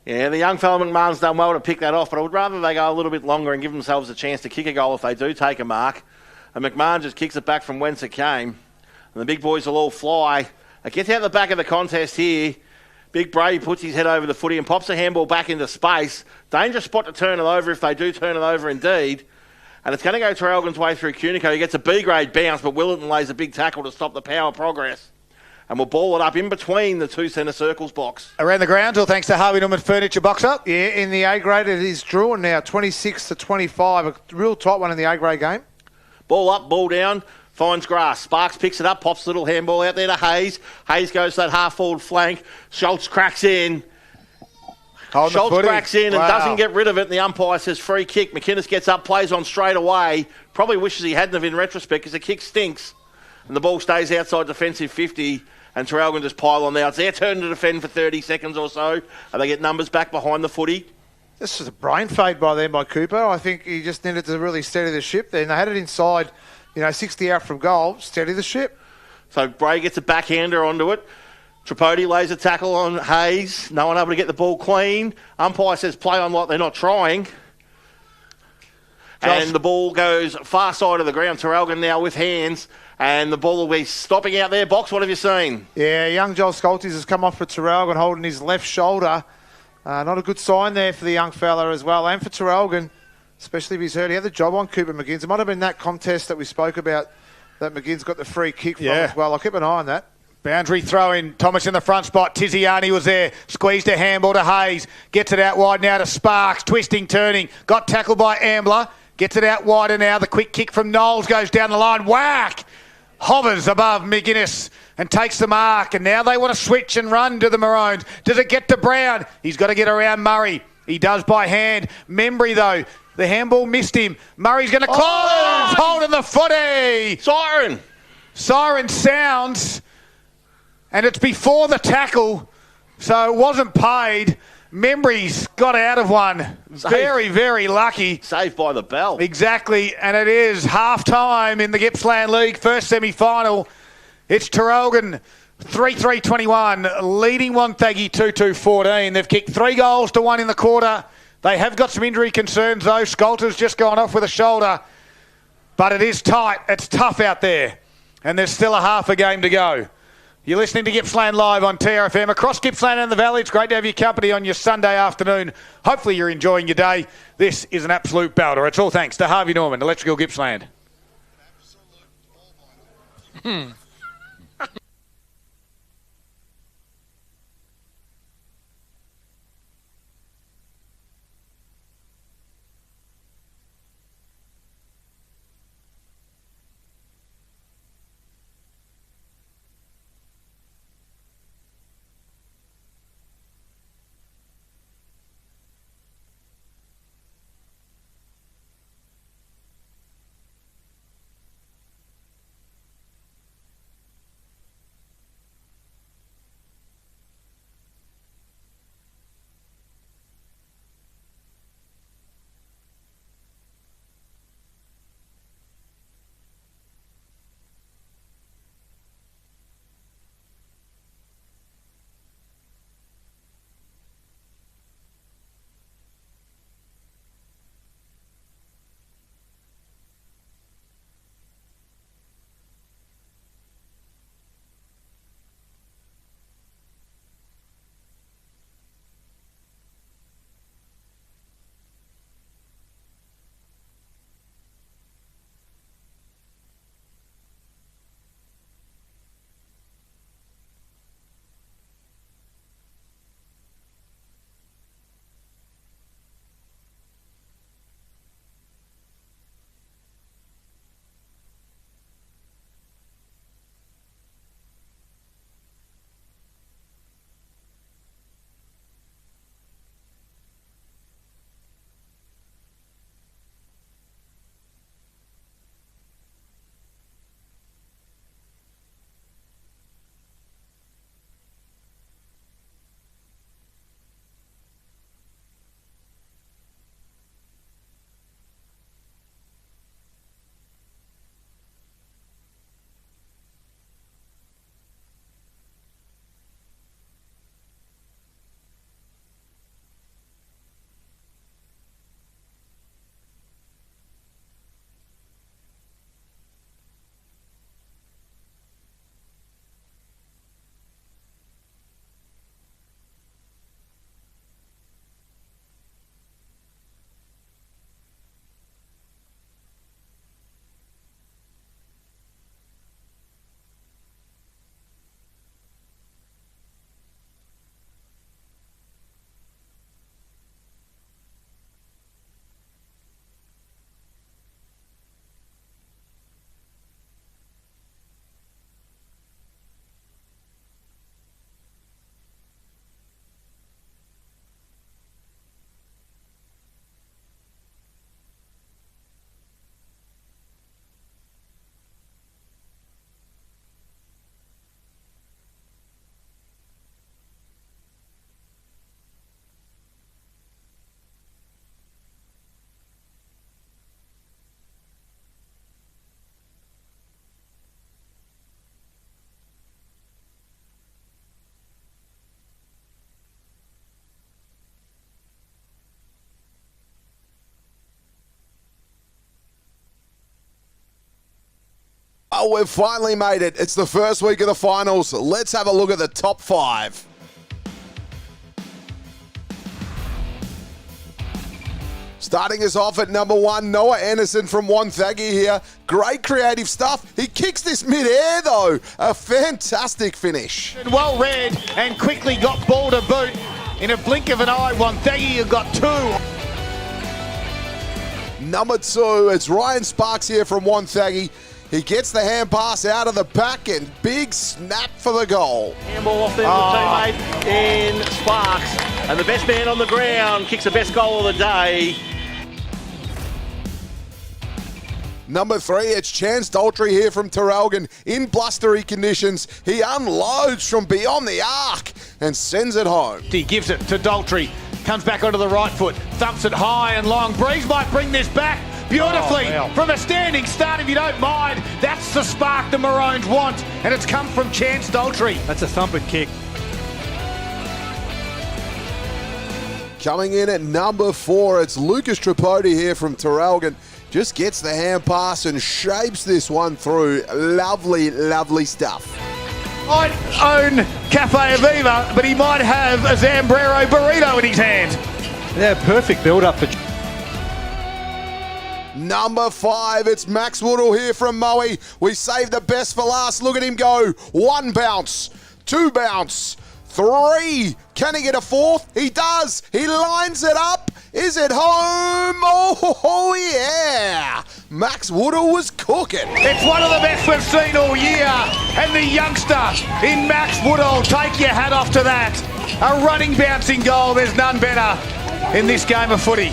[SPEAKER 2] Yeah, the young fella McMahon's done well to pick that off, but I would rather they go a little bit longer and give themselves a chance to kick a goal if they do take a mark. And McMahon just kicks it back from whence it came. And the big boys will all fly. It gets out the back of the contest here. Big Bray puts his head over the footy and pops the handball back into space. Dangerous spot to turn it over if they do turn it over indeed. And it's going to go Traralgon's way through Cunico. He gets a B-grade bounce, but Willardon lays a big tackle to stop the power progress. And we'll ball it up in between the two centre circles box.
[SPEAKER 1] Around the grounds, all thanks to Harvey Norman Furniture Box Up.
[SPEAKER 3] Yeah, in the A-grade it is drawn now, 26-25. A real tight one in the A-grade game.
[SPEAKER 2] Ball up, ball down. Finds grass. Sparks picks it up, pops the little handball out there to Hayes. Hayes goes to that half-forward flank. Schultz cracks in. Schultz cracks in and doesn't get rid of it, and the umpire says free kick. McInnes gets up, plays on straight away. Probably wishes he hadn't have in retrospect because the kick stinks. And the ball stays outside defensive 50, and Traralgon just pile on now. It's their turn to defend for 30 seconds or so, and they get numbers back behind the footy.
[SPEAKER 3] This was a brain fade by then by Cooper. I think he just needed to really steady the ship there. And they had it inside, 60 out from goal, steady the ship.
[SPEAKER 2] So Bray gets a backhander onto it. Tripodi lays a tackle on Hayes. No one able to get the ball clean. Umpire says play on like they're not trying. And the ball goes far side of the ground. Traralgon now with hands. And the ball will be stopping out there. Box, what have you seen?
[SPEAKER 3] Yeah, young Joel Scoltes has come off for Traralgon holding his left shoulder. Not a good sign there for the young fella as well. And for Traralgon, especially if he's hurt. He had the job on Cooper McGinns. It might have been that contest that we spoke about that McGinns got the free kick from as well. I'll keep an eye on that.
[SPEAKER 1] Boundary throw in. Thomas in the front spot. Tiziani was there. Squeezed a handball to Hayes. Gets it out wide now to Sparks. Twisting, turning. Got tackled by Ambler. Gets it out wider now. The quick kick from Knowles goes down the line. Whack! Hovers above McGuinness and takes the mark. And now they want to switch and run to the Maroons. Does it get to Brown? He's got to get around Murray. He does by hand. Membry, though. The handball missed him. Murray's going to close. Holding the footy.
[SPEAKER 2] Siren.
[SPEAKER 1] Siren sounds. And it's before the tackle. So it wasn't paid. Membry's got out of one. Very, very lucky.
[SPEAKER 2] Saved by the bell.
[SPEAKER 1] Exactly, and it is half-time in the Gippsland League, first semi-final. It's Traralgon 3-3-21, leading Wonthaggi 2-2-14. They've kicked 3 goals to 1 in the quarter. They have got some injury concerns, though. Skolter's just gone off with a shoulder. But it is tight. It's tough out there. And there's still a half a game to go. You're listening to Gippsland Live on TRFM. Across Gippsland and the Valley, it's great to have your company on your Sunday afternoon. Hopefully you're enjoying your day. This is an absolute belter. It's all thanks to Harvey Norman, Electrical Gippsland.
[SPEAKER 5] Oh, we've finally made it. It's the first week of the finals. Let's have a look at the top 5. Starting us off at number 1, Noah Anderson from Wonthaggi here. Great creative stuff. He kicks this mid-air, though. A fantastic finish.
[SPEAKER 1] Well read and quickly got ball to boot. In a blink of an eye, Wonthaggi have got 2.
[SPEAKER 5] Number 2, it's Ryan Sparks here from Wonthaggi. He gets the hand pass out of the back and big snap for the goal.
[SPEAKER 2] Handball off there with teammate in Sparks. And the best man on the ground kicks the best goal of the day.
[SPEAKER 5] Number 3, it's Chance Daltrey here from Traralgon. In blustery conditions, he unloads from beyond the arc and sends it home.
[SPEAKER 1] He gives it to Daltrey. Comes back onto the right foot. Thumps it high and long. Breeze might bring this back beautifully from a standing start, if you don't mind. That's the spark the Maroons want, and it's come from Chance Daltrey.
[SPEAKER 6] That's a thumping kick.
[SPEAKER 5] Coming in at number 4, it's Lucas Tripodi here from Traralgon. Just gets the hand pass and shapes this one through. Lovely, lovely stuff.
[SPEAKER 1] Might own Cafe Aviva, but he might have a Zambrero burrito in his hand.
[SPEAKER 6] Yeah, perfect build-up for...
[SPEAKER 5] Number 5, it's Max Woodall here from Moe. We saved the best for last. Look at him go. 1 bounce, 2 bounce, 3. Can he get a 4th? He does. He lines it up. Is it home? Oh yeah. Max Woodall was cooking.
[SPEAKER 1] It's one of the best we've seen all year. And the youngster in Max Woodall, take your hat off to that. A running, bouncing goal. There's none better in this game of footy.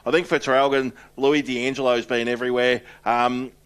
[SPEAKER 2] I think for Traralgon, Louis D'Angelo's been everywhere.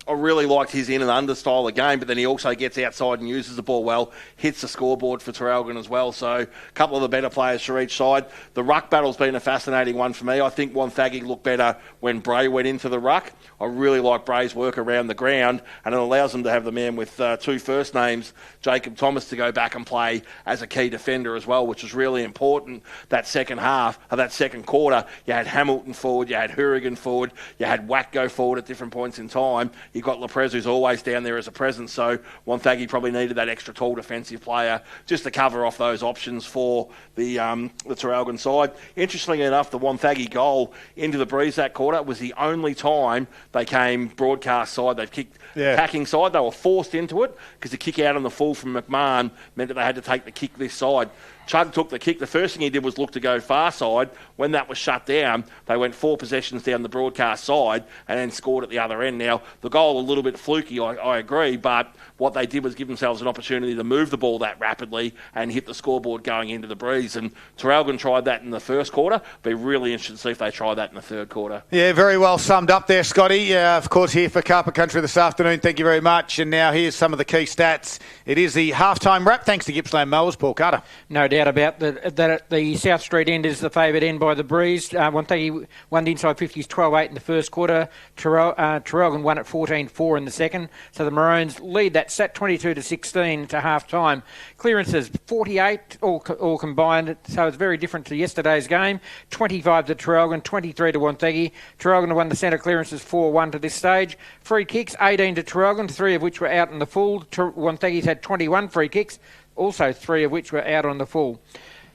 [SPEAKER 2] I really liked his in and under style of game, but then he also gets outside and uses the ball well, hits the scoreboard for Traralgon as well. So a couple of the better players for each side. The ruck battle's been a fascinating one for me. I think Wonthaggi looked better when Bray went into the ruck. I really like Bray's work around the ground, and it allows them to have the man with 2 first names, Jacob Thomas, to go back and play as a key defender as well, which was really important. That second half, of that second quarter, you had Hamilton forward, you had Hourigan forward, you had Wack go forward at different points in time. You've got Leprez, who's always down there as a presence, so Wonthaggi probably needed that extra tall defensive player just to cover off those options for the Traralgon side. Interestingly enough, the Wonthaggi goal into the breeze that quarter was the only time they came broadcast side. They've kicked packing side. They were forced into it because the kick out on the full from McMahon meant that they had to take the kick this side. Chug took the kick. The first thing he did was look to go far side. When that was shut down, they went 4 possessions down the broadcast side and then scored at the other end. Now, the goal a little bit fluky, I agree, but what they did was give themselves an opportunity to move the ball that rapidly and hit the scoreboard going into the breeze. And Traralgon tried that in the first quarter. Be really interested to see if they try that in the third quarter.
[SPEAKER 1] Yeah, very well summed up there, Scotty. Of course, here for Carpet Country this afternoon. Thank you very much. And now here's some of the key stats. It is the halftime wrap, thanks to Gippsland Mowers. Paul Carter.
[SPEAKER 4] No doubt about that. The South Street end is the favoured end by the breeze. Wonthaggi won the inside 50s 12-8 in the first quarter. Traralgon won at 14-4 in the second. So the Maroons lead that set 22-16 to half-time. Clearances 48 all combined, so it's very different to yesterday's game. 25 to Traralgon, 23 to Wonthaggi. Traralgon won the centre clearances 4-1 to this stage. Free kicks 18 to Traralgon, 3 of which were out in the full. Wonthaggi's had 21 free kicks, also 3 of which were out on the full.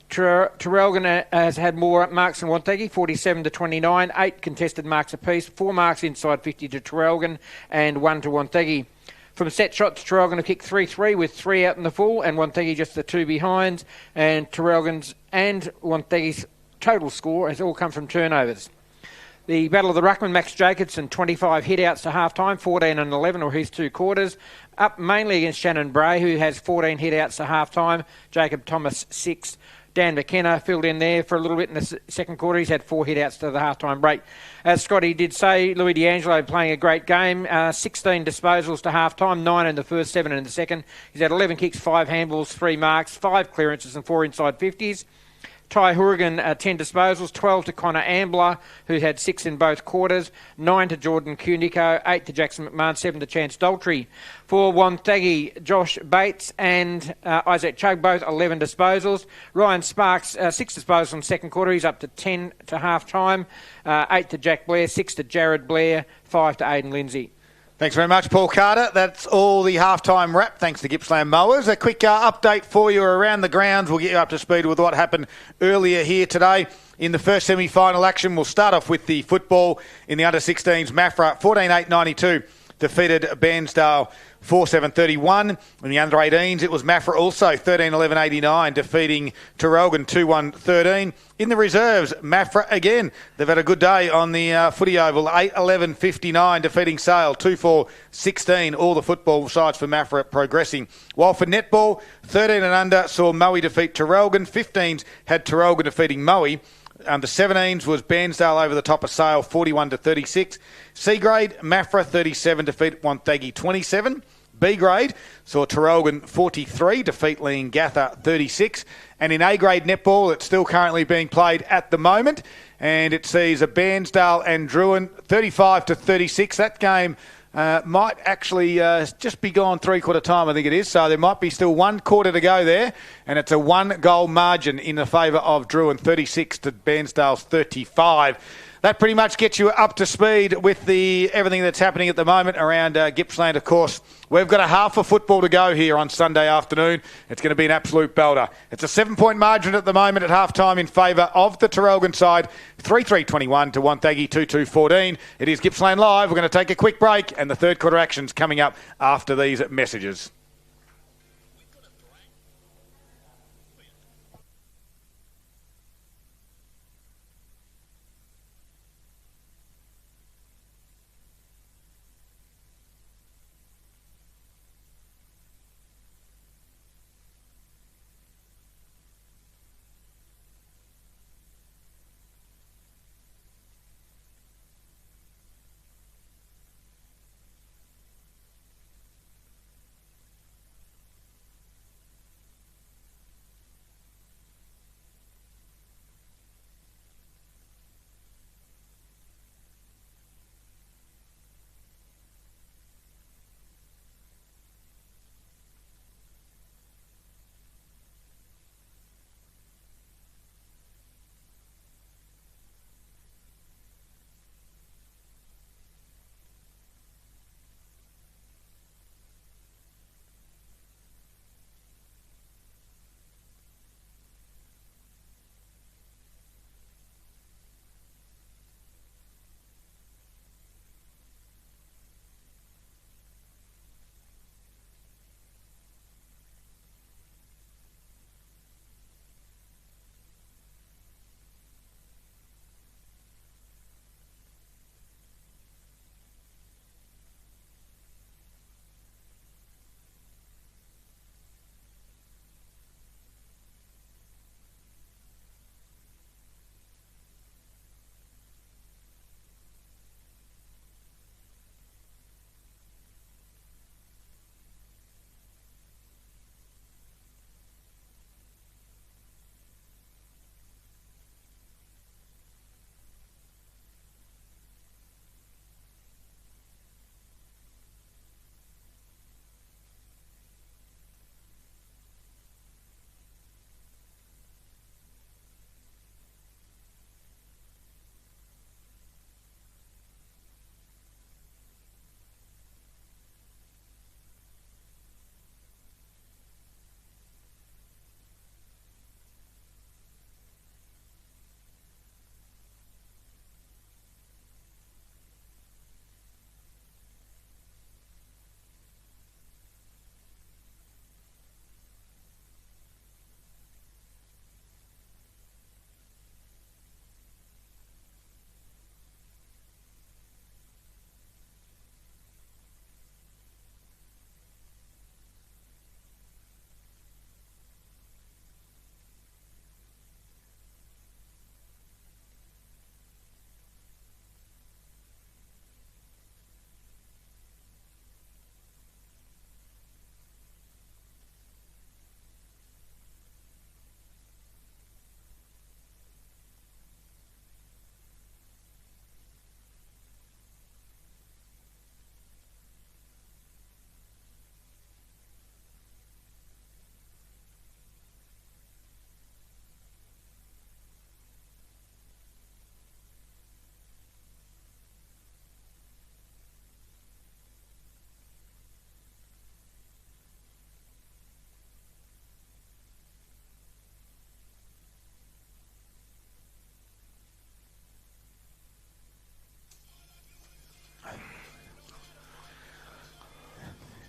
[SPEAKER 4] Traralgon has had more marks than Wonthaggi, 47 to 29, 8 contested marks apiece, 4 marks inside 50 to Traralgon and 1 to Wonthaggi. From set shots, Traralgon have kicked 3-3 with 3 out in the full and Wonthaggi just the 2 behind, and Traralgon's and Wonthaggi's total score has all come from turnovers. The Battle of the Ruckman, Max Jacobson, 25 hit-outs to half-time, 14 and 11 or his 2 quarters. Up mainly against Shannon Bray, who has 14 hit-outs to half-time. Jacob Thomas, 6. Dan McKenna filled in there for a little bit in the second quarter. He's had 4 hit-outs to the half-time break. As Scotty did say, Louis D'Angelo playing a great game. 16 disposals to half-time, 9 in the first, 7 in the second. He's had 11 kicks, 5 handballs, 3 marks, 5 clearances and 4 inside 50s. Ty Hourigan, 10 disposals, 12 to Connor Ambler, who had 6 in both quarters, 9 to Jordan Cunico, 8 to Jackson McMahon, 7 to Chance Daltrey. For Wonthaggi, Josh Bates and Isaac Chug, both 11 disposals. Ryan Sparks, 6 disposals in the second quarter. He's up to 10 to half-time, 8 to Jack Blair, 6 to Jared Blair, 5 to Aidan Lindsay.
[SPEAKER 1] Thanks very much, Paul Carter. That's all the halftime wrap, thanks to Gippsland Mowers. A quick update for you around the grounds. We'll get you up to speed with what happened earlier here today. In the first semi-final action, we'll start off with the football in the under-16s. Maffra 14-8-92 defeated Bairnsdale 4-7-31. In the under-18s, it was Maffra also 13-11-89, defeating Traralgon 2-1-13. In the reserves, Maffra again. They've had a good day on the footy oval, 8-11-59, defeating Sale 2-4-16. All the football sides for Maffra progressing. While for netball, 13 and under saw Moe defeat Traralgon. 15s had Traralgon defeating Moe. The 17s was Bairnsdale over the top of Sale, 41-36. C grade, Maffra 37, defeat Wonthaggi 27. B grade saw Traralgon 43, defeat Leongatha 36. And in A grade netball, it's still currently being played at the moment, and it sees a Bairnsdale and Druin 35-36. That game might actually just be gone three-quarter time, I think it is. So there might be still 1 quarter to go there, and it's a 1-goal margin in the favour of Druin, 36 to Bairnsdale's 35. That pretty much gets you up to speed with everything that's happening at the moment around Gippsland, of course. We've got a half of football to go here on Sunday afternoon. It's going to be an absolute belter. It's a 7-point margin at the moment at half-time in favour of the Traralgon side. 3-3-21 to Wonthaggi 2-2-14. It is Gippsland Live. We're going to take a quick break, and the third quarter action's coming up after these messages.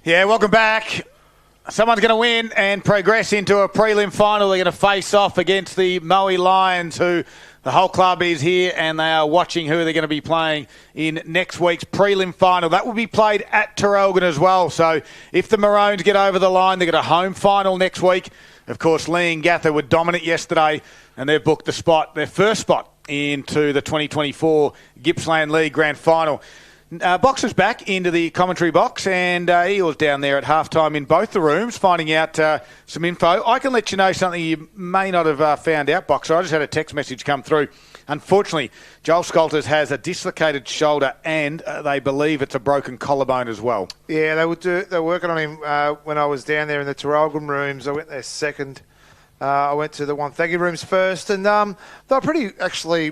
[SPEAKER 1] Yeah, welcome back. Someone's going to win and progress into a prelim final. They're going to face off against the Moe Lions, who the whole club is here, and they are watching who they're going to be playing in next week's prelim final. That will be played at Traralgon as well. So if the Maroons get over the line, they've got a home final next week. Of course, Lee and Gather were dominant yesterday, and they've booked their first spot into the 2024 Gippsland League Grand Final. Boxer's back into the commentary box, and he was down there at halftime in both the rooms finding out some info. I can let you know something you may not have found out, Boxer. I just had a text message come through. Unfortunately, Joel Scholters has a dislocated shoulder, and they believe it's a broken collarbone as well. Yeah,
[SPEAKER 3] they were working on him when I was down there in the Traralgon rooms. I went there second. I went to the Wonthaggi rooms first, and they were pretty actually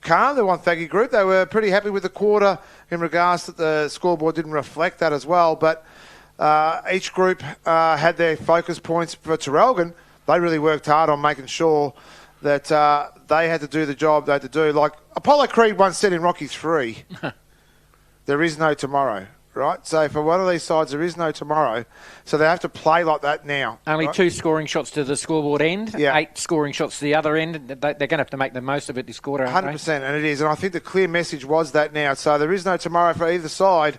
[SPEAKER 3] calm, the Wonthaggi group. They were pretty happy with the quarter in regards that the scoreboard didn't reflect that as well. But each group had their focus points. For Traralgon, they really worked hard on making sure that they had to do the job they had to do. Like Apollo Creed once said in Rocky 3, there is no tomorrow. Right, so for one of these sides, there is no tomorrow, so they have to play like that now.
[SPEAKER 4] Only
[SPEAKER 3] right?
[SPEAKER 4] 2 scoring shots to the scoreboard end, 8 scoring shots to the other end. They're going to have to make the most of it this quarter, aren't
[SPEAKER 3] 100%, and it is. And I think the clear message was that now. So there is no tomorrow for either side.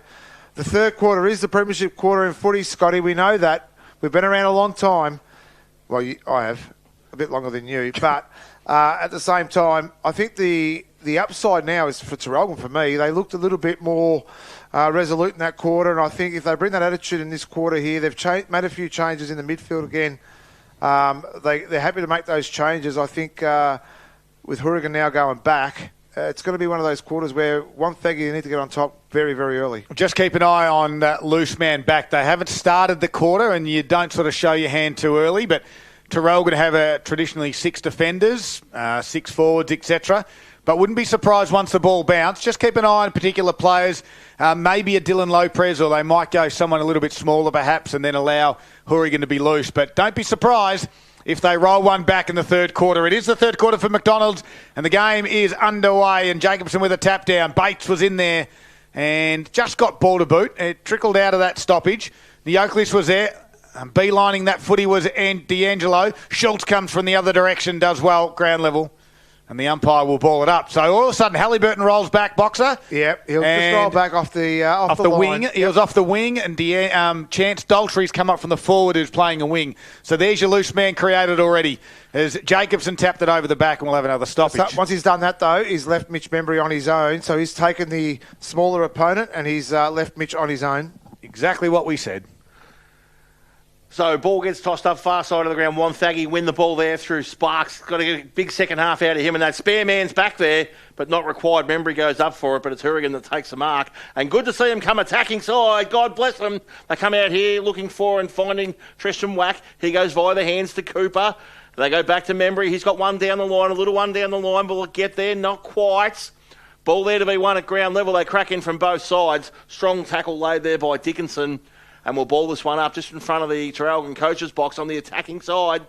[SPEAKER 3] The third quarter is the premiership quarter in footy, Scotty. We know that. We've been around a long time. Well, I have, a bit longer than you. But at the same time, I think the upside now is for Traralgon, for me. They looked a little bit more resolute in that quarter, and I think if they bring that attitude in this quarter here, they've made a few changes in the midfield again. They're happy to make those changes. I think with Hourigan now going back, it's going to be one of those quarters where Wonthaggi need to get on top very, very early.
[SPEAKER 1] Just keep an eye on that loose man back. They haven't started the quarter, and you don't sort of show your hand too early, but Traralgon have traditionally 6 defenders, 6 forwards, etc., but wouldn't be surprised once the ball bounced. Just keep an eye on particular players, maybe a Dylan Lopez, or they might go someone a little bit smaller perhaps and then allow Hourigan to be loose. But don't be surprised if they roll one back in the third quarter. It is the third quarter for McDonald's, and the game is underway, and Jacobson with a tap down. Bates was in there and just got ball to boot. It trickled out of that stoppage. The Oaklist was there. Beelining that footy was D'Angelo. Schultz comes from the other direction, does well, ground level. And the umpire will ball it up. So all of a sudden, Halliburton rolls back, Boxer.
[SPEAKER 3] Yep, he'll just roll back off the
[SPEAKER 1] wing. He was off the wing, and Chance Daltrey's come up from the forward, who's playing a wing. So there's your loose man created already. As Jacobson tapped it over the back, and we'll have another stoppage.
[SPEAKER 3] So once he's done that, though, he's left Mitch Membry on his own. So he's taken the smaller opponent, and he's left Mitch on his own.
[SPEAKER 1] Exactly what we said.
[SPEAKER 2] So ball gets tossed up far side of the ground. Wonthaggi win the ball there through Sparks. Got to get a big second half out of him. And that spare man's back there, but not required. Membry goes up for it, but it's Hourigan that takes the mark. And good to see him come attacking side. God bless them. They come out here looking for and finding Tresham Wack. He goes via the hands to Cooper. They go back to Membry. He's got one down the line, a little one down the line, but we'll get there. Not quite. Ball there to be won at ground level. They crack in from both sides. Strong tackle laid there by Dickinson. And we'll ball this one up just in front of the Traralgon coach's box on the attacking side.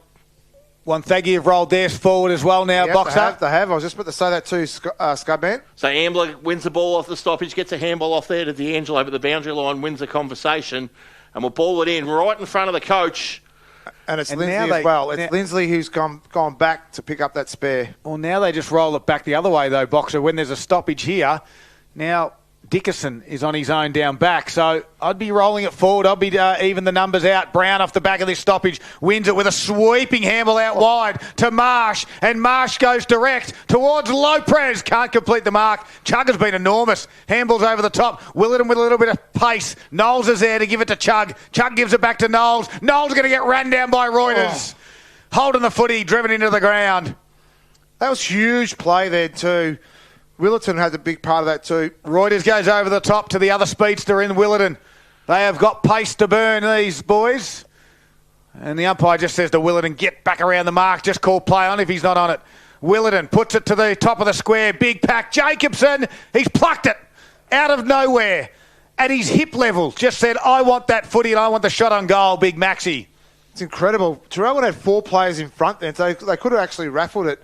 [SPEAKER 1] Wonthaggi have rolled theirs forward as well now, Boxer.
[SPEAKER 3] They have. I was just about to say that too, Scudman.
[SPEAKER 2] So Ambler wins the ball off the stoppage, gets a handball off there to D'Angelo, but the boundary line wins the conversation. And we'll ball it in right in front of the coach.
[SPEAKER 3] And it's Lindsay as well. It's Lindsley who's gone back to pick up that spare.
[SPEAKER 1] Well, now they just roll it back the other way, though, Boxer, when there's a stoppage here. Now Dickinson is on his own down back, so I'd be rolling it forward. I'd be even the numbers out. Brown off the back of this stoppage wins it with a sweeping handball out wide to Marsh, and Marsh goes direct towards Lopez. Can't complete the mark. Chugg has been enormous. Handballs over the top. Willerton with a little bit of pace. Knowles is there to give it to Chugg. Chugg gives it back to Knowles. Knowles going to get run down by Reuters. Holding the footy, driven into the ground.
[SPEAKER 3] That was huge play there too. Willerton had a big part of that too.
[SPEAKER 1] Reuters goes over the top to the other speedster in Willerton. They have got pace to burn, these boys. And the umpire just says to Willerton, get back around the mark. Just call play on if he's not on it. Willerton puts it to the top of the square. Big pack. Jacobson, he's plucked it out of nowhere at his hip level. Just said, I want that footy and I want the shot on goal, Big Maxi.
[SPEAKER 3] It's incredible. Traralgon had 4 players in front there, so they could have actually raffled it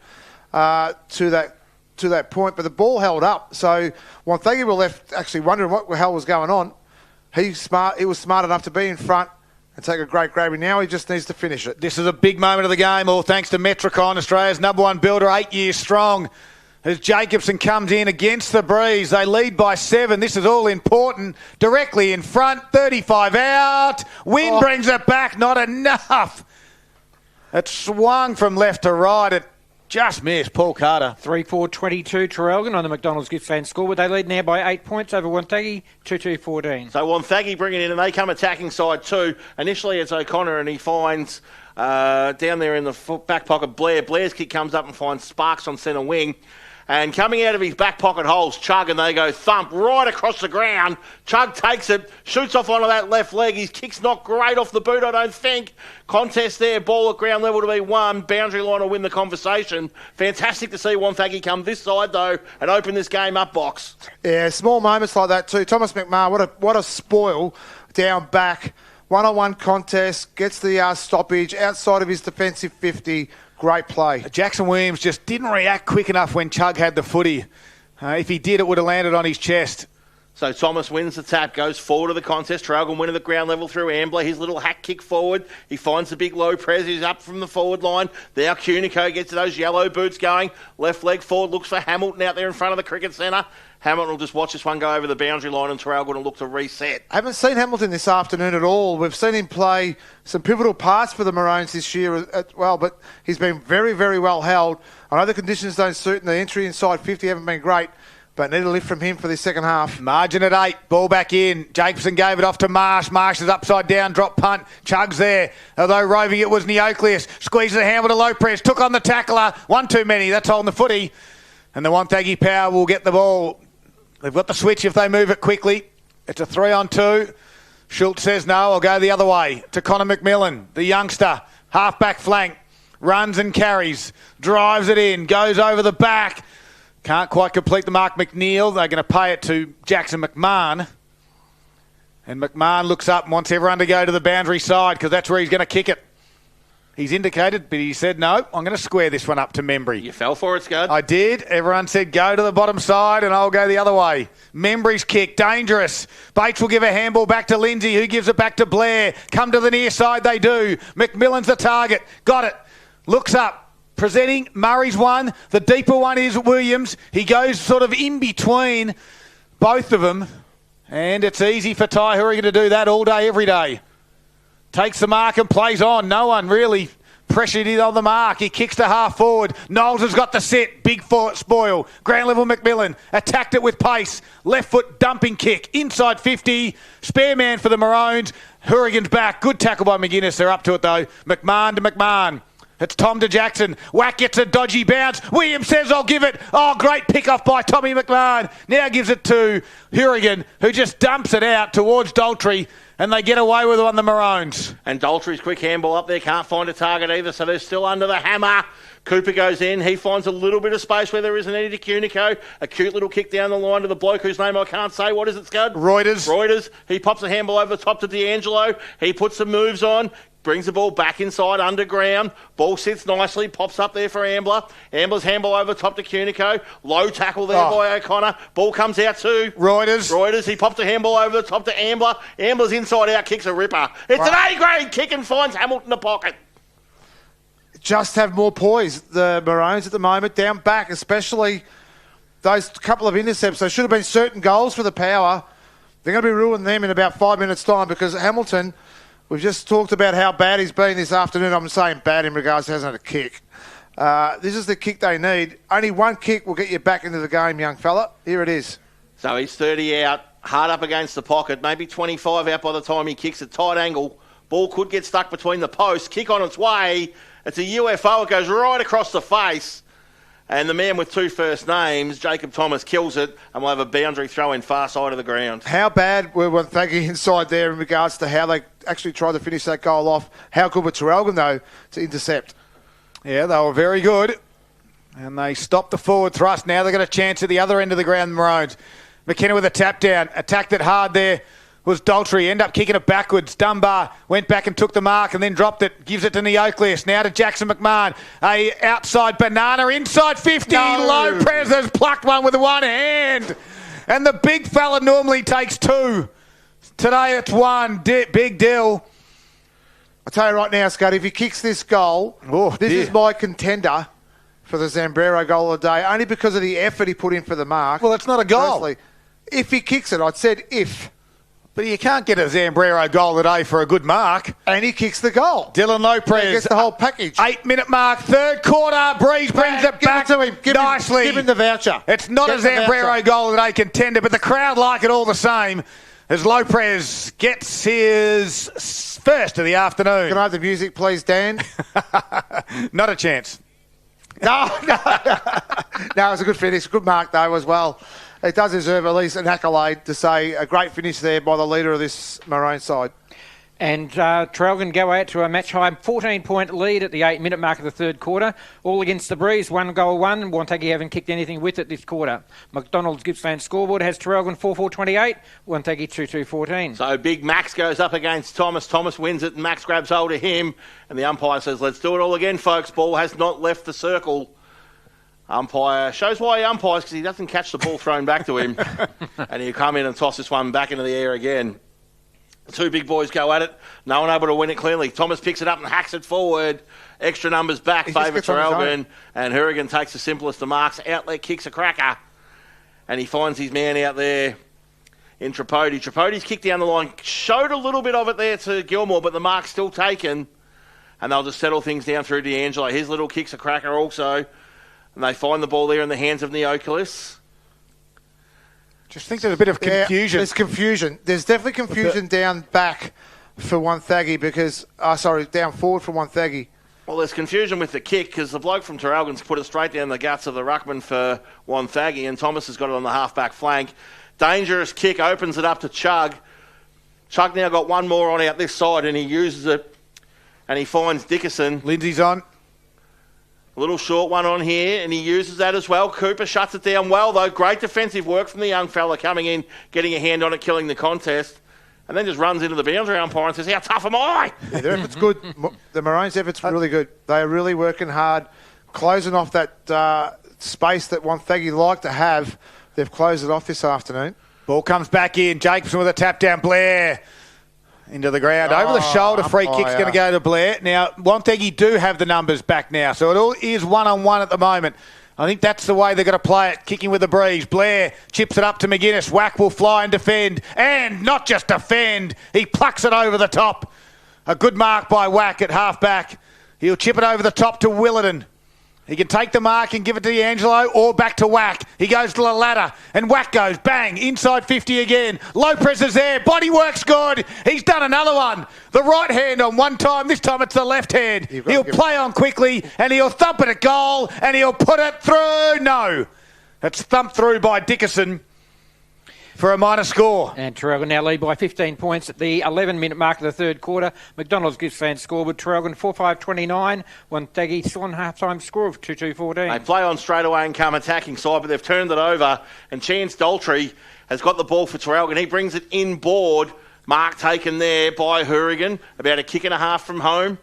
[SPEAKER 3] to that point, but the ball held up. So Wonthaggi were left actually wondering what the hell was going on. He was smart enough to be in front and take a great grab. Now he just needs to finish it.
[SPEAKER 1] This is a big moment of the game, all thanks to Metricon, Australia's number one builder, 8 years strong. As Jacobson comes in against the breeze, they lead by 7. This is all important. Directly in front, 35 out. Wind brings it back, not enough. It swung from left to right. It just missed. Paul Carter.
[SPEAKER 4] 3-4-22 Traralgon on the McDonald's Gippsland scoreboard. They lead now by 8 points over Wonthaggi, 2-2-14.
[SPEAKER 2] So Wonthaggi bringing in, and they come attacking side too. Initially it's O'Connor, and he finds down there in the back pocket Blair. Blair's kick comes up and finds Sparks on centre wing. And coming out of his back pocket holes, Chug, and they go thump right across the ground. Chug takes it, shoots off onto that left leg. His kick's not great off the boot, I don't think. Contest there, ball at ground level to be won. Boundary line will win the conversation. Fantastic to see Wonthaggi come this side, though, and open this game up, Box.
[SPEAKER 3] Yeah, small moments like that too. Thomas McMahon, what a spoil down back. One-on-one contest, gets the stoppage outside of his defensive 50. Great play.
[SPEAKER 1] Jackson Williams just didn't react quick enough when Chug had the footy. If he did, it would have landed on his chest.
[SPEAKER 2] So Thomas wins the tap, goes forward to the contest. Traralgon winning the ground level through Ambler. His little hack kick forward. He finds the big low press. He's up from the forward line. Now Cunico gets those yellow boots going. Left leg forward, looks for Hamilton out there in front of the cricket centre. Hamilton will just watch this one go over the boundary line, and Traralgon will look to reset.
[SPEAKER 3] I haven't seen Hamilton this afternoon at all. We've seen him play some pivotal parts for the Maroons this year as well, but he's been very, very well held. I know the conditions don't suit, and the entry inside 50 haven't been great, but need a lift from him for the second half.
[SPEAKER 1] Margin at 8. Ball back in. Jacobson gave it off to Marsh. Marsh is upside down. Drop punt. Chug's there. Although roving it was Neocleus. Squeezes a hand with a low press. Took on the tackler. One too many. That's holding the footy. And the Wonthaggi Power will get the ball. They've got the switch if they move it quickly. It's a 3-on-2. Schultz says no. I'll go the other way. To Connor McMillan, the youngster. Half-back flank. Runs and carries. Drives it in. Goes over the back. Can't quite complete the mark. McNeil, they're going to pay it to Jackson McMahon. And McMahon looks up and wants everyone to go to the boundary side because that's where he's going to kick it. He's indicated, but he said, no, I'm going to square this one up to Membry.
[SPEAKER 2] You fell for it, Scud.
[SPEAKER 1] I did. Everyone said, go to the bottom side and I'll go the other way. Membry's kick, dangerous. Bates will give a handball back to Lindsay, who gives it back to Blair. Come to the near side, they do. McMillan's the target. Got it. Looks up. Presenting, Murray's one. The deeper one is Williams. He goes sort of in between both of them. And it's easy for Ty Hurrigan to do that all day, every day. Takes the mark and plays on. No one really pressured in on the mark. He kicks to half forward. Knowles has got the set. Big spoil. Ground level McMillan. Attacked it with pace. Left foot dumping kick. Inside 50. Spare man for the Maroons. Hurrigan's back. Good tackle by McGuinness. They're up to it though. McMahon to McMahon. It's Tom to Jackson. Whack gets a dodgy bounce. Williams says, I'll give it. Oh, great pick-off by Tommy McMahon. Now gives it to Hurrigan, who just dumps it out towards Daltrey, and they get away with it on the Maroons.
[SPEAKER 2] And Daltrey's quick handball up there. Can't find a target either, so they're still under the hammer. Cooper goes in. He finds a little bit of space where there isn't any to Cunico. A cute little kick down the line to the bloke whose name I can't say. What is it, Scud? Reuters. He pops a handball over the top to D'Angelo. He puts some moves on. Brings the ball back inside, underground. Ball sits nicely, pops up there for Ambler. Ambler's handball over top to Cunico. Low tackle there by O'Connor. Ball comes out to Reuters. He pops a handball over the top to Ambler. Ambler's inside out, kicks a ripper. It's an A-grade kick and finds Hamilton in the pocket.
[SPEAKER 3] Just have more poise, the Maroons at the moment, down back, especially those couple of intercepts. They should have been certain goals for the Power. They're going to be ruining them in about 5 minutes' time because Hamilton... We've just talked about how bad he's been this afternoon. I'm saying bad in regards to hasn't had a kick. This is the kick they need. Only one kick will get you back into the game, young fella. Here it is.
[SPEAKER 2] So he's 30 out, hard up against the pocket, maybe 25 out by the time he kicks at tight angle. Ball could get stuck between the posts. Kick on its way. It's a UFO. It goes right across the face. And the man with 2 first names, Jacob Thomas, kills it, and we'll have a boundary throw in far side of the ground.
[SPEAKER 3] How bad were Wonthaggi inside there in regards to how they actually tried to finish that goal off? How good were Traralgon, though, to intercept?
[SPEAKER 1] Yeah, they were very good. And they stopped the forward thrust. Now they've got a chance at the other end of the ground, the Maroons. McKenna with a tap down. Attacked it hard there. Was Daltrey, end up kicking it backwards. Dunbar went back and took the mark and then dropped it. Gives it to Neocleus. Now to Jackson McMahon. A outside banana, inside 50.
[SPEAKER 3] No.
[SPEAKER 1] Lopez has plucked one with one hand. And the big fella normally takes 2. Today it's 1. Big Dill.
[SPEAKER 3] I tell you right now, Scott, if he kicks this goal, this is my contender for the Zambrero goal of the day, only because of the effort he put in for the mark.
[SPEAKER 1] Well, it's not a goal.
[SPEAKER 3] Firstly, if he kicks it, I'd said if.
[SPEAKER 1] But you can't get a Zambrero goal today for a good mark.
[SPEAKER 3] And he kicks the goal.
[SPEAKER 1] Dylan Lopez.
[SPEAKER 3] He gets the whole package.
[SPEAKER 1] 8-minute mark, third quarter. Breeze brings it back
[SPEAKER 3] to him.
[SPEAKER 1] nicely.
[SPEAKER 3] Give him the voucher.
[SPEAKER 1] It's not a Zambrero goal today contender, but the crowd like it all the same as Lopez gets his first of the afternoon.
[SPEAKER 3] Can I have the music, please, Dan?
[SPEAKER 1] Not a chance.
[SPEAKER 3] No, it was a good finish. Good mark, though, as well. It does deserve at least an accolade to say a great finish there by the leader of this Maroon side.
[SPEAKER 4] And Traralgon go out to a match-high 14-point lead at the 8-minute mark of the third quarter. All against the breeze, 1-1. Wonthaggi haven't kicked anything with it this quarter. McDonald's Gippsland scoreboard has Traralgon 4-4-28, Wonthaggi 2-2-14.
[SPEAKER 2] So big Max goes up against Thomas. Thomas wins it and Max grabs hold of him. And the umpire says, let's do it all again, folks. Ball has not left the circle. Umpire shows why he umpires, because he doesn't catch the ball thrown back to him. And he'll come in and toss this one back into the air again. The two big boys go at it. No one able to win it cleanly. Thomas picks it up and hacks it forward. Extra numbers back, favour Traralgon. And Hurrigan takes the simplest of marks. Outlet kicks a cracker. And he finds his man out there in Tripodi. Tripodi's kicked down the line. Showed a little bit of it there to Gilmore, but the mark's still taken. And they'll just settle things down through D'Angelo. His little kick's a cracker also. And they find the ball there in the hands of Neocalis.
[SPEAKER 1] Just think there's a bit of confusion.
[SPEAKER 3] Yeah, there's confusion. There's definitely confusion down back for Wonthaggi because, down forward for Wonthaggi.
[SPEAKER 2] Well, there's confusion with the kick because the bloke from Traralgon's put it straight down the guts of the ruckman for Wonthaggi, and Thomas has got it on the half-back flank. Dangerous kick, opens it up to Chug. Chug now got one more on out this side, and he uses it, and he finds Dickerson.
[SPEAKER 1] Lindsay's on.
[SPEAKER 2] A little short one on here, and he uses that as well. Cooper shuts it down well, though. Great defensive work from the young fella coming in, getting a hand on it, killing the contest, and then just runs into the boundary umpire and says, how tough am I?
[SPEAKER 3] Yeah, their effort's good. The Maroons' effort's really good. They are really working hard, closing off that space that Wonthaggi like to have. They've closed it off this afternoon.
[SPEAKER 1] Ball comes back in. Jacobson with a tap down. Blair into the ground. Over the shoulder. Free kick's going to go to Blair. Now, Wonthaggi do have the numbers back now, so it all is 1-on-1 at the moment. I think that's the way they're going to play it, kicking with the breeze. Blair chips it up to McGuinness. Wack will fly and defend. And not just defend, he plucks it over the top. A good mark by Wack at half-back. He'll chip it over the top to Willardon. He can take the mark and give it to D'Angelo or back to Wack. He goes to the ladder and Wack goes, bang, inside 50 again. Lopez is there. Body works good. He's done another one. The right hand on one time. This time it's the left hand. He'll play on quickly and he'll thump it at goal and he'll put it through. No. It's thumped through by Dickerson for a minor score.
[SPEAKER 4] And Traralgon now lead by 15 points at the 11-minute mark of the third quarter. McDonald's Gippsland scoreboard. Traralgon 4-5-29. Wonthaggi still on half-time score of 2-2-14.
[SPEAKER 2] They play on straight away and come attacking side, but they've turned it over. And Chance Daltrey has got the ball for Traralgon. He brings it inboard. Mark taken there by Hurrigan. About a kick and a half from home.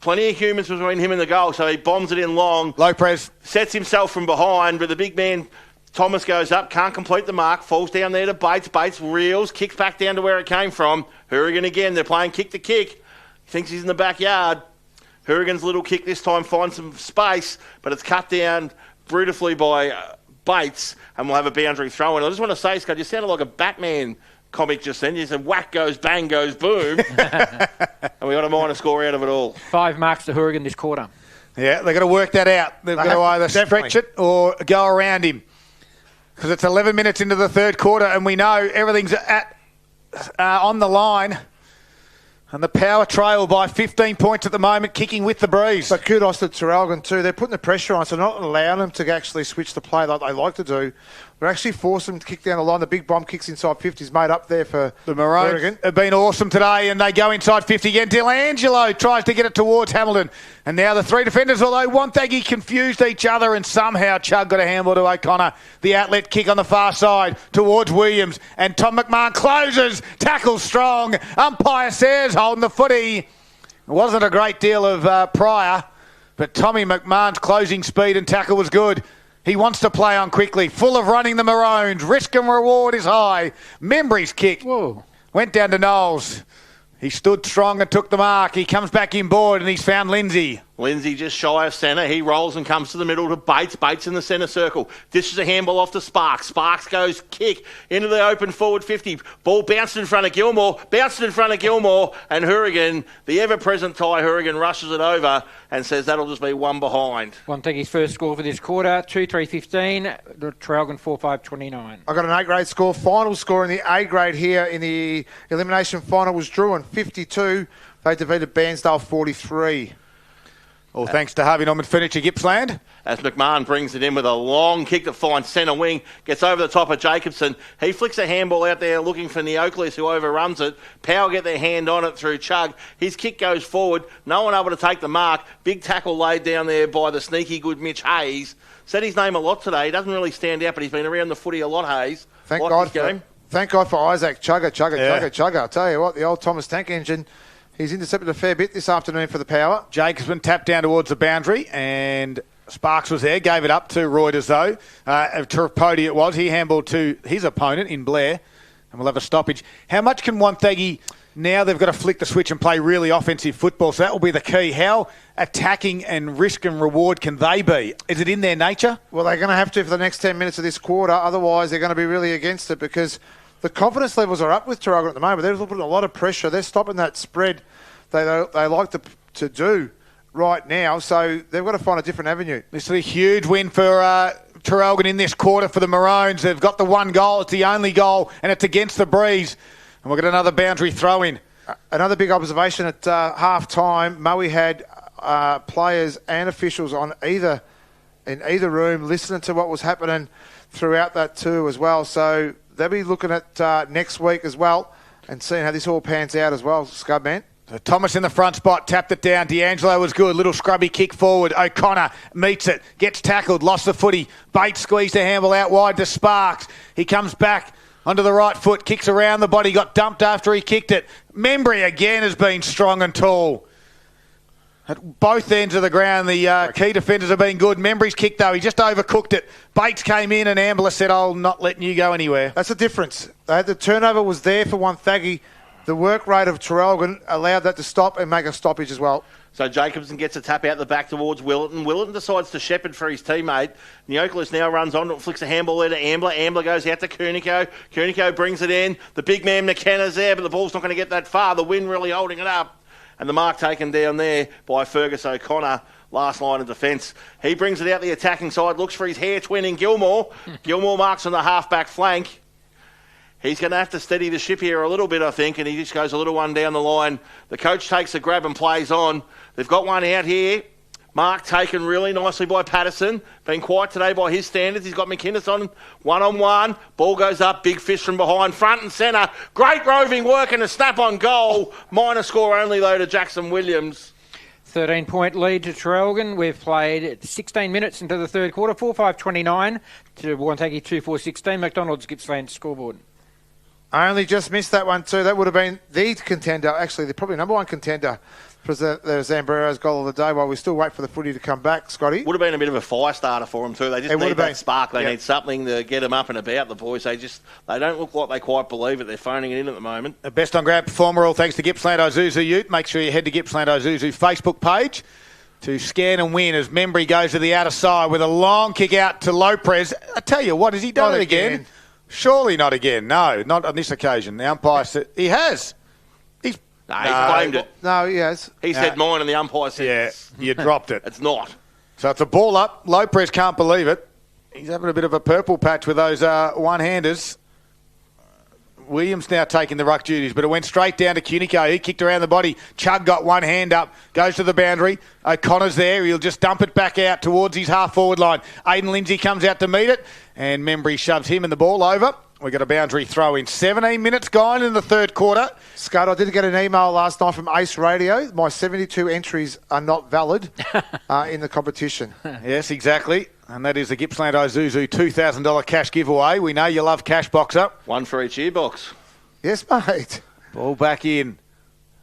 [SPEAKER 2] Plenty of humans between him and the goal, so he bombs it in long.
[SPEAKER 1] Lopez
[SPEAKER 2] sets himself from behind, but the big man Thomas goes up, can't complete the mark, falls down there to Bates. Bates reels, kicks back down to where it came from. Hurrigan again, they're playing kick to kick. Thinks he's in the backyard. Hurrigan's little kick this time finds some space, but it's cut down beautifully by Bates, and we'll have a boundary throw in. I just want to say, Scott, you sounded like a Batman comic just then. You said whack goes, bang goes, boom. And we got a minor score out of it all.
[SPEAKER 4] 5 marks to Hurrigan this quarter.
[SPEAKER 1] Yeah, they've got to work that out. They've got to either stretch it or go around him. Because it's 11 minutes into the third quarter and we know everything's on the line. And the Power trail by 15 points at the moment, kicking with the breeze.
[SPEAKER 3] But kudos to Traralgon too. They're putting the pressure on, so not allowing them to actually switch the play like they like to do. They're actually forcing them to kick down the line. The big bomb kicks inside 50 is made up there for
[SPEAKER 1] the Maroons.
[SPEAKER 3] Hurrigan.
[SPEAKER 1] Have been awesome today, and they go inside 50 again. D'Angelo tries to get it towards Hamilton. And now the three defenders, although Wonthaggi confused each other, and somehow Chug got a handball to O'Connor. The outlet kick on the far side towards Williams. And Tom McMahon closes, tackles strong. Umpire says, holding the footy. It wasn't a great deal of prior, but Tommy McMahon's closing speed and tackle was good. He wants to play on quickly, full of running the Maroons. Risk and reward is high. Membry's kick.
[SPEAKER 4] Whoa.
[SPEAKER 1] Went down to Knowles. He stood strong and took the mark. He comes back inboard and he's found Lindsay.
[SPEAKER 2] Lindsay just shy of centre. He rolls and comes to the middle to Bates. Bates in the centre circle. Dishes a handball off to Sparks. Sparks goes kick into the open forward 50. Ball bounced in front of Gilmore. And Hourigan, the ever-present Ty Hourigan, rushes it over and says that'll just be one behind.
[SPEAKER 4] Wonthaggi's first score for this quarter, 2-3-15. Traralgon 4-5-29.
[SPEAKER 3] I got an A-grade score. Final score in the A-grade here in the elimination final was Druin 52. They defeated Bairnsdale 43.
[SPEAKER 1] All thanks to Harvey Norman Furniture, Gippsland.
[SPEAKER 2] As McMahon brings it in with a long kick that finds centre wing, gets over the top of Jacobson. He flicks a handball out there looking for Neocles, who overruns it. Power get their hand on it through Chug. His kick goes forward. No one able to take the mark. Big tackle laid down there by the sneaky good Mitch Hayes. Said his name a lot today. He doesn't really stand out, but he's been around the footy a lot, Hayes.
[SPEAKER 3] Thank God for Isaac. Chugger. I'll tell you what, the old Thomas Tank Engine, he's intercepted a fair bit this afternoon for the Power.
[SPEAKER 1] Jacobson tapped down towards the boundary and Sparks was there, gave it up to Reuters though. Tripodi it was. He handballed to his opponent in Blair and we'll have a stoppage. How much can Wonthaggi, now they've got to flick the switch and play really offensive football, so that will be the key. How attacking and risk and reward can they be? Is it in their nature?
[SPEAKER 3] Well, they're going to have to for the next 10 minutes of this quarter, otherwise they're going to be really against it because the confidence levels are up with Traralgon at the moment. They're putting a lot of pressure. They're stopping that spread they like to do right now, so they've got to find a different avenue.
[SPEAKER 1] This is a huge win for Traralgon in this quarter for the Maroons. They've got the one goal. It's the only goal, and it's against the breeze. And we'll get another boundary throw in.
[SPEAKER 3] Another big observation at half-time. Moe had players and officials in either room listening to what was happening throughout that too as well. So they'll be looking at next week as well and seeing how this all pans out as well, Scudman.
[SPEAKER 1] So Thomas in the front spot, tapped it down. D'Angelo was good. Little scrubby kick forward. O'Connor meets it, gets tackled, lost the footy. Bates squeezed the handball out wide to Sparks. He comes back onto the right foot, kicks around the body, got dumped after he kicked it. Membry again has been strong and tall. At both ends of the ground, the key defenders have been good. Membry's kick, though, he just overcooked it. Bates came in and Ambler said, "I'm not letting you go anywhere."
[SPEAKER 3] That's the difference. The turnover was there for Wonthaggi. The work rate of Traralgon allowed that to stop and make a stoppage as well.
[SPEAKER 2] So Jacobson gets a tap out the back towards Willetton. Willetton decides to shepherd for his teammate. Neoclis now runs on, flicks a handball there to Ambler. Ambler goes out to Kunico. Kunico brings it in. The big man McKenna's there, but the ball's not going to get that far. The wind really holding it up. And the mark taken down there by Fergus O'Connor. Last line of defence. He brings it out the attacking side, looks for his hair twin in Gilmore. Gilmore marks on the half-back flank. He's going to have to steady the ship here a little bit, I think, and he just goes a little one down the line. The coach takes a grab and plays on. They've got one out here. Mark taken really nicely by Patterson. Been quiet today by his standards. He's got McInnes on one-on-one. Ball goes up. Big fish from behind. Front and centre. Great roving work and a snap on goal. Minor score only, though, to Jackson Williams.
[SPEAKER 4] 13-point lead to Traralgon. We've played 16 minutes into the third quarter. 4-5-29 to Wonthaggi 2-4-16. McDonald's Gippsland scoreboard.
[SPEAKER 3] I only just missed that one too. That would have been the contender, actually, the probably number one contender for the Zambrero's goal of the day while we still wait for the footy to come back, Scotty.
[SPEAKER 2] Would have been a bit of a fire starter for them too. They just need that spark. They need something to get them up and about, the boys. They don't look like they quite believe it. They're phoning it in at the moment.
[SPEAKER 1] The best on ground performer, all thanks to Gippsland Isuzu Ute. Make sure you head to Gippsland Isuzu Facebook page to scan and win as Membry goes to the outer side with a long kick out to Lopez. I tell you what, has he done it again? Surely not again. No, not on this occasion. The umpire said he has.
[SPEAKER 2] He's claimed it.
[SPEAKER 3] No, he has.
[SPEAKER 2] He said mine and the umpire said
[SPEAKER 1] you dropped it.
[SPEAKER 2] It's not.
[SPEAKER 1] So it's a ball up. Lopez can't believe it. He's having a bit of a purple patch with those one-handers. Williams now taking the ruck duties, but it went straight down to Cunico. He kicked around the body. Chug got one hand up, goes to the boundary. O'Connor's there. He'll just dump it back out towards his half-forward line. Aidan Lindsay comes out to meet it, and Membry shoves him and the ball over. We got a boundary throw in. 17 minutes gone in the third quarter.
[SPEAKER 3] Scott, I did get an email last night from Ace Radio. My 72 entries are not valid in the competition.
[SPEAKER 1] Yes, exactly. And that is the Gippsland Isuzu $2,000 cash giveaway. We know you love Cash Boxer.
[SPEAKER 2] One for each earbox.
[SPEAKER 3] Yes, mate.
[SPEAKER 1] Ball back in.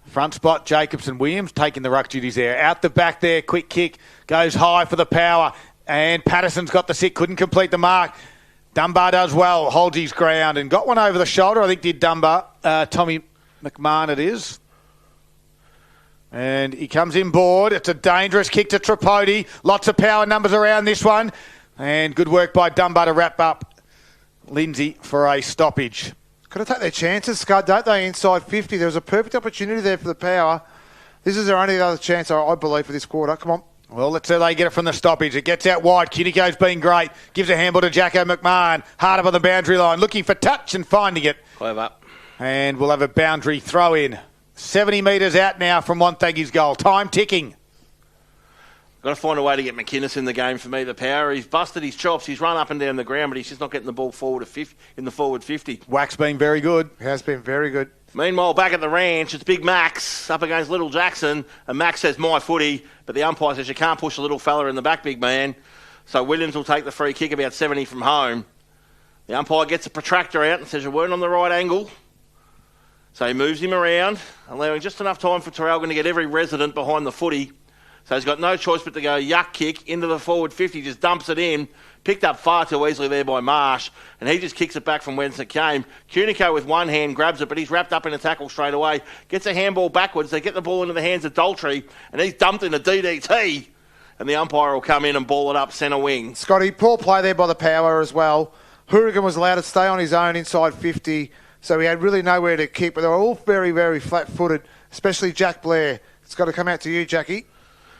[SPEAKER 1] Front spot, Jacobson Williams taking the ruck duties there. Out the back there, quick kick. Goes high for the power. And Patterson's got the sick, couldn't complete the mark. Dunbar does well, holds his ground and got one over the shoulder. I think did Dunbar. Tommy McMahon it is. And he comes inboard. It's a dangerous kick to Tripodi. Lots of power numbers around this one. And good work by Dunbar to wrap up Lindsay for a stoppage.
[SPEAKER 3] Got to take their chances, Scud, don't they, inside 50? There was a perfect opportunity there for the power. This is their only other chance, I believe, for this quarter. Come on.
[SPEAKER 1] Well, let's see they get it from the stoppage. It gets out wide. Cunico's been great. Gives a handball to Jacko McMahon. Hard up on the boundary line. Looking for touch and finding it.
[SPEAKER 2] Clever.
[SPEAKER 1] And we'll have a boundary throw in. 70 metres out now from Wonthaggi's goal. Time ticking.
[SPEAKER 2] Got to find a way to get McInnes in the game for me, the power. He's busted his chops. He's run up and down the ground, but he's just not getting the ball forward in the forward 50.
[SPEAKER 1] Wack's been very good.
[SPEAKER 3] Has been very good.
[SPEAKER 2] Meanwhile, back at the ranch, it's Big Max up against Little Jackson, and Max says, my footy, but the umpire says you can't push a little fella in the back, big man. So Williams will take the free kick about 70 from home. The umpire gets a protractor out and says you weren't on the right angle. So he moves him around, allowing just enough time for Traralgon to get every resident behind the footy. So he's got no choice but to go yuck kick into the forward 50, just dumps it in. Picked up far too easily there by Marsh, and he just kicks it back from whence it came. Cunico with one hand grabs it, but he's wrapped up in a tackle straight away. Gets a handball backwards. They get the ball into the hands of Daltrey, and he's dumped in a DDT. And the umpire will come in and ball it up centre wing.
[SPEAKER 3] Scotty, poor play there by the power as well. Hourigan was allowed to stay on his own inside 50, so he had really nowhere to kick, but they were all very, very flat-footed, especially Jack Blair. It's got to come out to you, Jackie.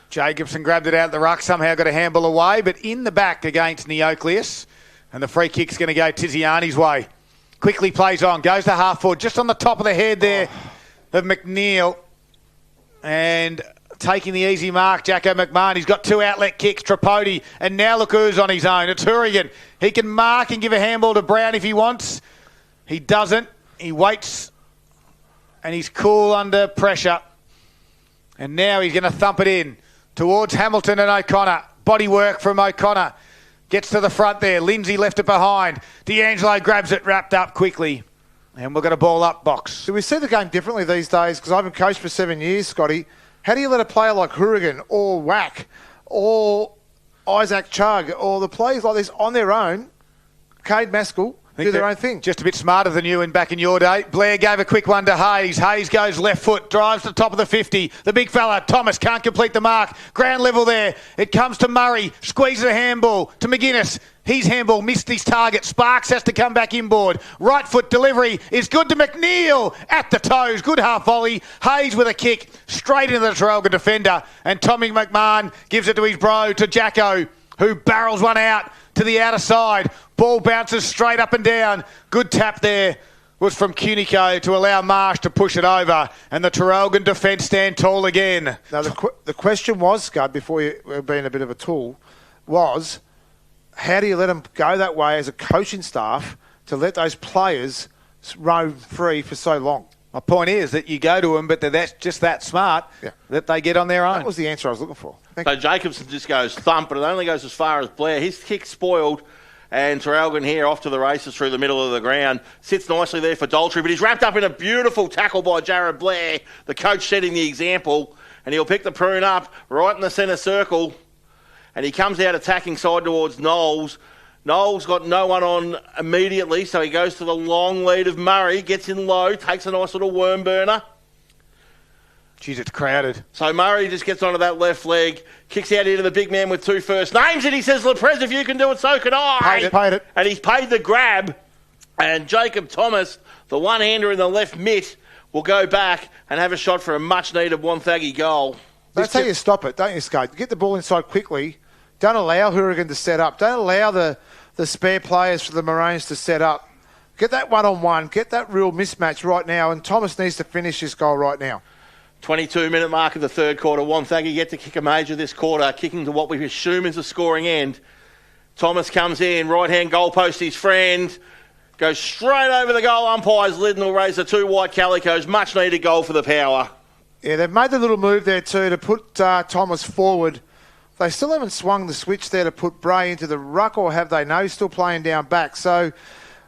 [SPEAKER 1] Jacobson grabbed it out of the ruck, somehow got a handball away, but in the back against Neocleus. And the free kick's going to go Tiziani's way. Quickly plays on, goes to half forward, just on the top of the head there of McNeil. And taking the easy mark, Jacko McMahon. He's got two outlet kicks, Tripodi, and now look who's on his own. It's Hourigan. He can mark and give a handball to Brown if he wants. He doesn't. He waits, and he's cool under pressure. And now he's going to thump it in towards Hamilton and O'Connor. Body work from O'Connor. Gets to the front there. Lindsay left it behind. D'Angelo grabs it, wrapped up quickly. And we're going to ball up box.
[SPEAKER 3] Do we see the game differently these days? Because I haven't coached for 7 years, Scotty. How do you let a player like Hourigan or Wack or Isaac Chug or the players like this on their own, Cade Maskell, do their own thing?
[SPEAKER 1] Just a bit smarter than you and back in your day. Blair gave a quick one to Hayes. Hayes goes left foot, drives to the top of the 50. The big fella, Thomas, can't complete the mark. Ground level there. It comes to Murray. Squeezes a handball to McGuinness. His handball missed his target. Sparks has to come back inboard. Right foot delivery is good to McNeil at the toes. Good half volley. Hayes with a kick straight into the Traralgon defender. And Tommy McMahon gives it to his bro, to Jacko, who barrels one out to the outer side. Ball bounces straight up and down. Good tap there was from Cunico to allow Marsh to push it over. And the Traralgon defence stand tall again.
[SPEAKER 3] Now, the question was, Scud, before you were being a bit of a tool, was how do you let them go that way as a coaching staff to let those players roam free for so long?
[SPEAKER 1] My point is that you go to them, but they're just that smart that they get on their own.
[SPEAKER 3] That was the answer I was looking for.
[SPEAKER 2] So Jacobson just goes thump, but it only goes as far as Blair. His kick's spoiled, and Traralgon here off to the races through the middle of the ground. Sits nicely there for Daltrey, but he's wrapped up in a beautiful tackle by Jared Blair, the coach setting the example, and he'll pick the prune up right in the centre circle, and he comes out attacking side towards Knowles. Knowles got no one on immediately, so he goes to the long lead of Murray, gets in low, takes a nice little worm burner.
[SPEAKER 1] Jeez, it's crowded.
[SPEAKER 2] So Murray just gets onto that left leg, kicks out into the big man with two first names, and he says, LePrez, if you can do it, so can I.
[SPEAKER 3] Paid it.
[SPEAKER 2] And he's paid the grab. And Jacob Thomas, the one-hander in the left mitt, will go back and have a shot for a much-needed Wonthaggi goal.
[SPEAKER 3] That's how you stop it, don't you, Scott? Get the ball inside quickly. Don't allow Hourigan to set up. Don't allow the spare players for the Maroons to set up. Get that one-on-one. Get that real mismatch right now. And Thomas needs to finish this goal right now.
[SPEAKER 2] 22-minute mark of the third quarter. Wonthaggi get to kick a major this quarter, kicking to what we assume is a scoring end. Thomas comes in, right-hand goalpost, his friend. Goes straight over the goal umpire's lid and will raise the two white calicos. Much-needed goal for the Power.
[SPEAKER 3] Yeah, they've made the little move there too to put Thomas forward. They still haven't swung the switch there to put Bray into the ruck, or have they? No, he's still playing down back. So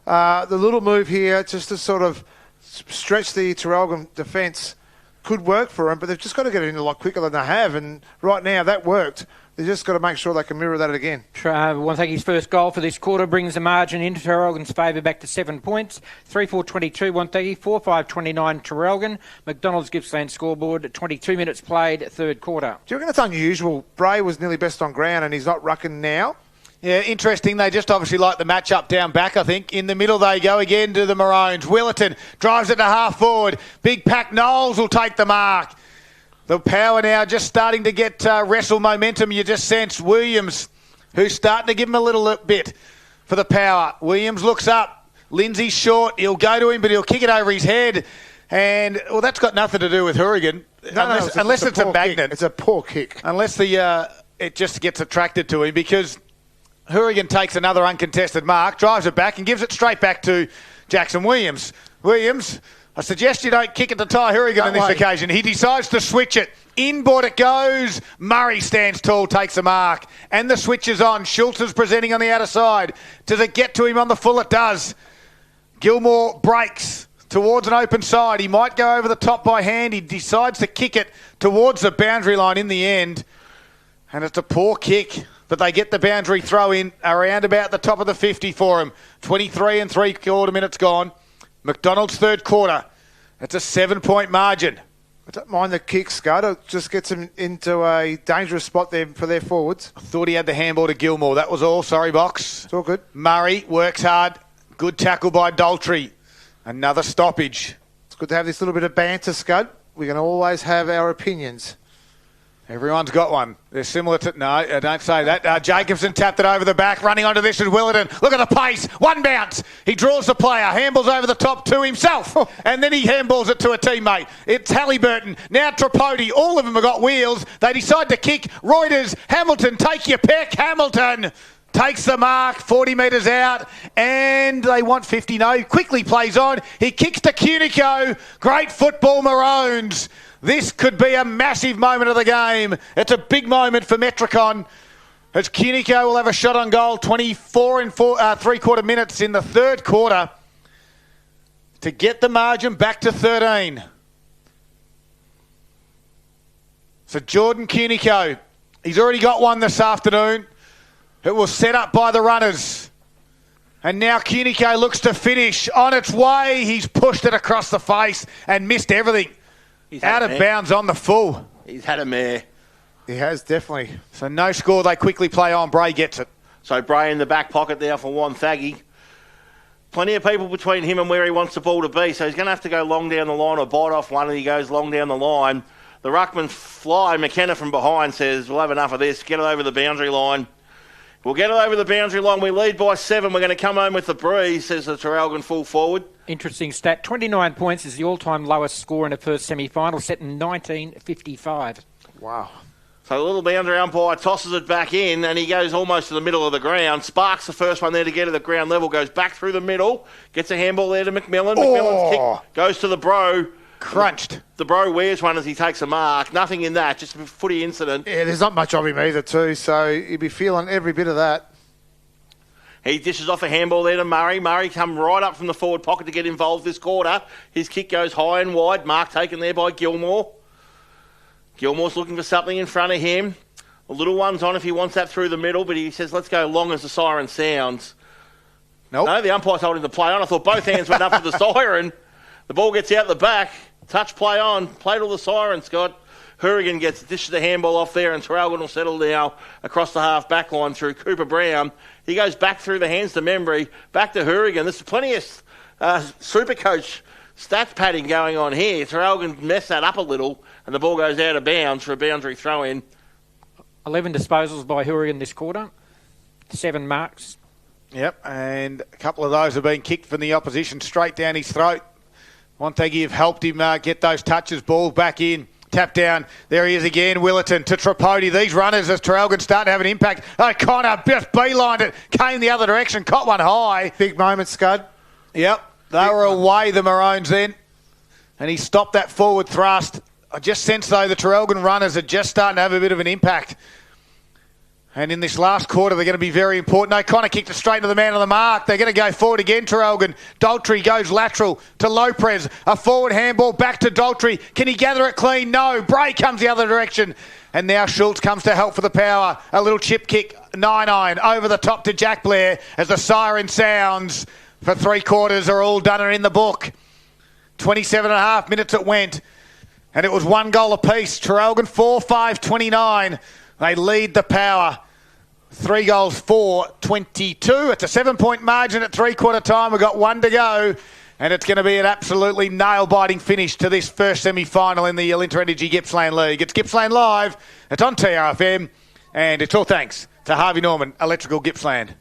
[SPEAKER 3] the little move here just to sort of stretch the Traralgon defence could work for them, but they've just got to get it in a lot quicker than they have. And right now, that worked. They've just got to make sure they can mirror that again.
[SPEAKER 4] Wonthaggi's first goal for this quarter brings the margin into Traralgon's favour back to 7 points. 3-4-22 Wonthaggi, 4-5-29 Traralgon. McDonald's Gippsland scoreboard, 22 minutes played, third quarter.
[SPEAKER 3] Do you reckon it's unusual? Bray was nearly best on ground and he's not rucking now?
[SPEAKER 1] Yeah, interesting. They just obviously like the match-up down back, I think. In the middle they go again to the Maroons. Willerton drives it to half forward. Big Pack Knowles will take the mark. The power now just starting to get wrestle momentum. You just sense Williams, who's starting to give him a little bit for the power. Williams looks up. Lindsay's short. He'll go to him, but he'll kick it over his head. And, well, that's got nothing to do with Hourigan. Unless it's a magnet.
[SPEAKER 3] Kick. It's a poor kick.
[SPEAKER 1] Unless it just gets attracted to him, because Hourigan takes another uncontested mark, drives it back and gives it straight back to Jackson Williams. Williams, I suggest you don't kick it to Ty Hourigan on this occasion. He decides to switch it. Inboard it goes. Murray stands tall, takes a mark. And the switch is on. Schultz is presenting on the outer side. Does it get to him on the full? It does. Gilmore breaks towards an open side. He might go over the top by hand. He decides to kick it towards the boundary line in the end. And it's a poor kick. But they get the boundary throw in around about the top of the 50 for him. 23 and 3/4 minutes gone. McDonald's third quarter. It's a 7-point margin.
[SPEAKER 3] I don't mind the kick, Scud. It just gets them into a dangerous spot there for their forwards.
[SPEAKER 1] I thought he had the handball to Gilmore. That was all. Sorry, Box.
[SPEAKER 3] It's all good.
[SPEAKER 1] Murray works hard. Good tackle by Daltrey. Another stoppage.
[SPEAKER 3] It's good to have this little bit of banter, Scud. We can always have our opinions.
[SPEAKER 1] Everyone's got one. They're similar to... No, don't say that. Jacobson tapped it over the back. Running onto this is Willerton. Look at the pace. One bounce. He draws the player. Handballs over the top to himself. And then he handballs it to a teammate. It's Halliburton. Now Tripodi. All of them have got wheels. They decide to kick. Reuters. Hamilton. Take your pick. Hamilton takes the mark. 40 metres out. And they want 50. No. Quickly plays on. He kicks to Cunico. Great football, Maroons. This could be a massive moment of the game. It's a big moment for Metricon, as Cunico will have a shot on goal. 24 and 3/4 minutes in the third quarter to get the margin back to 13. So Jordan Cunico, he's already got one this afternoon. It was set up by the runners. And now Cunico looks to finish. On its way, he's pushed it across the face and missed everything. Out of bounds on the full.
[SPEAKER 2] He's had a mare.
[SPEAKER 3] He has, definitely.
[SPEAKER 1] So no score, they quickly play on. Bray gets it.
[SPEAKER 2] So Bray in the back pocket there for Wonthaggi. Plenty of people between him and where he wants the ball to be, so he's going to have to go long down the line or bite off one, and he goes long down the line. The ruckman fly. McKenna from behind says, we'll have enough of this. Get it over the boundary line. We'll get it over the boundary line. We lead by 7. We're going to come home with the breeze, says the Traralgon full forward.
[SPEAKER 4] Interesting stat. 29 points is the all-time lowest score in the first semi-final, set in 1955.
[SPEAKER 3] Wow.
[SPEAKER 2] So the little boundary umpire tosses it back in, and he goes almost to the middle of the ground. Sparks the first one there to get to the ground level, goes back through the middle, gets a handball there to McMillan. McMillan's kick goes to the Bro.
[SPEAKER 1] Crunched.
[SPEAKER 2] The Bro wears one as he takes a mark. Nothing in that, just a footy incident.
[SPEAKER 3] Yeah, there's not much of him either too, so you'd be feeling every bit of that.
[SPEAKER 2] He dishes off a handball there to Murray. Murray come right up from the forward pocket to get involved this quarter. His kick goes high and wide. Mark taken there by Gilmore. Gilmore's looking for something in front of him. A little one's on if he wants that through the middle, but he says, let's go long as the siren sounds.
[SPEAKER 1] Nope.
[SPEAKER 2] No, the umpire's holding the play on. I thought both hands went up for the siren. The ball gets out the back. Touch play on. Play till the siren, Scott. Hourigan dishes the handball off there, and Traralgon will settle now across the half back line through Cooper Brown. He goes back through the hands to Membry, back to Hourigan. There's plenty of super coach stats padding going on here. Traralgon messed that up a little, and the ball goes out of bounds for a boundary throw in.
[SPEAKER 4] 11 disposals by Hourigan this quarter. 7 marks.
[SPEAKER 1] Yep, and a couple of those have been kicked from the opposition straight down his throat. Wonthaggi have helped him get those touches. Ball back in. Tap down. There he is again. Willerton to Tripodi. These runners as Traralgon start to have an impact. O'Connor just beelined it. Came the other direction. Caught one high.
[SPEAKER 3] Big moment, Scud.
[SPEAKER 1] Yep. They were away, the Maroons then. And he stopped that forward thrust. I just sense, though, the Traralgon runners are just starting to have a bit of an impact. And in this last quarter, they're going to be very important. O'Connor kicked it straight to the man on the mark. They're going to go forward again, Traralgon. Daltrey goes lateral to Lopez. A forward handball back to Daltrey. Can he gather it clean? No. Bray comes the other direction. And now Schultz comes to help for the power. A little chip kick, 9-9, over the top to Jack Blair as the siren sounds for 3 quarters are all done and in the book. 27 and a half minutes it went. And it was 1 goal apiece. Traralgon 4-5-29. They lead the power. 3 goals, 4-22. It's a 7-point margin at 3-quarter time. We've got 1 to go. And it's going to be an absolutely nail-biting finish to this first semi-final in the Alinta Energy Gippsland League. It's Gippsland Live. It's on TRFM. And it's all thanks to Harvey Norman Electrical Gippsland.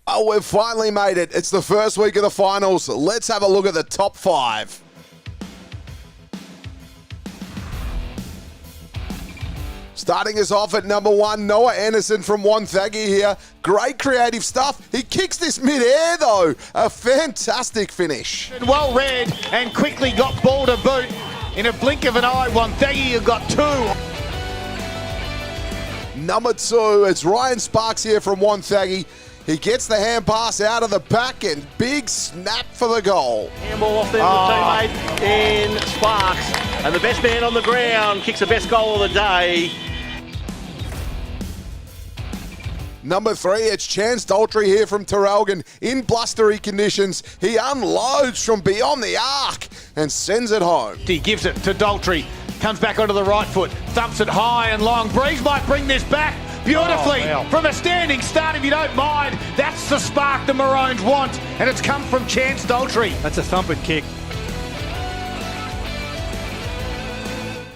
[SPEAKER 5] Oh, we've finally made it. It's the first week of the finals. Let's have a look at the top 5. Starting us off at number 1, Noah Anderson from Wonthaggi here. Great creative stuff. He kicks this mid-air though. A fantastic finish.
[SPEAKER 1] Well read and quickly got ball to boot. In a blink of an eye, Wonthaggi have got 2.
[SPEAKER 5] Number 2, it's Ryan Sparks here from Wonthaggi. He gets the hand pass out of the back and big snap for the goal.
[SPEAKER 2] Handball off there to the teammate in Sparks. And the best man on the ground kicks the best goal of the day.
[SPEAKER 5] Number 3, it's Chance Daltrey here from Traralgon. In blustery conditions, he unloads from beyond the arc and sends it home.
[SPEAKER 1] He gives it to Daltrey. Comes back onto the right foot. Thumps it high and long. Breeze might bring this back beautifully from a standing start, if you don't mind. That's the spark the Maroons want. And it's come from Chance Daltrey.
[SPEAKER 6] That's a thumping kick.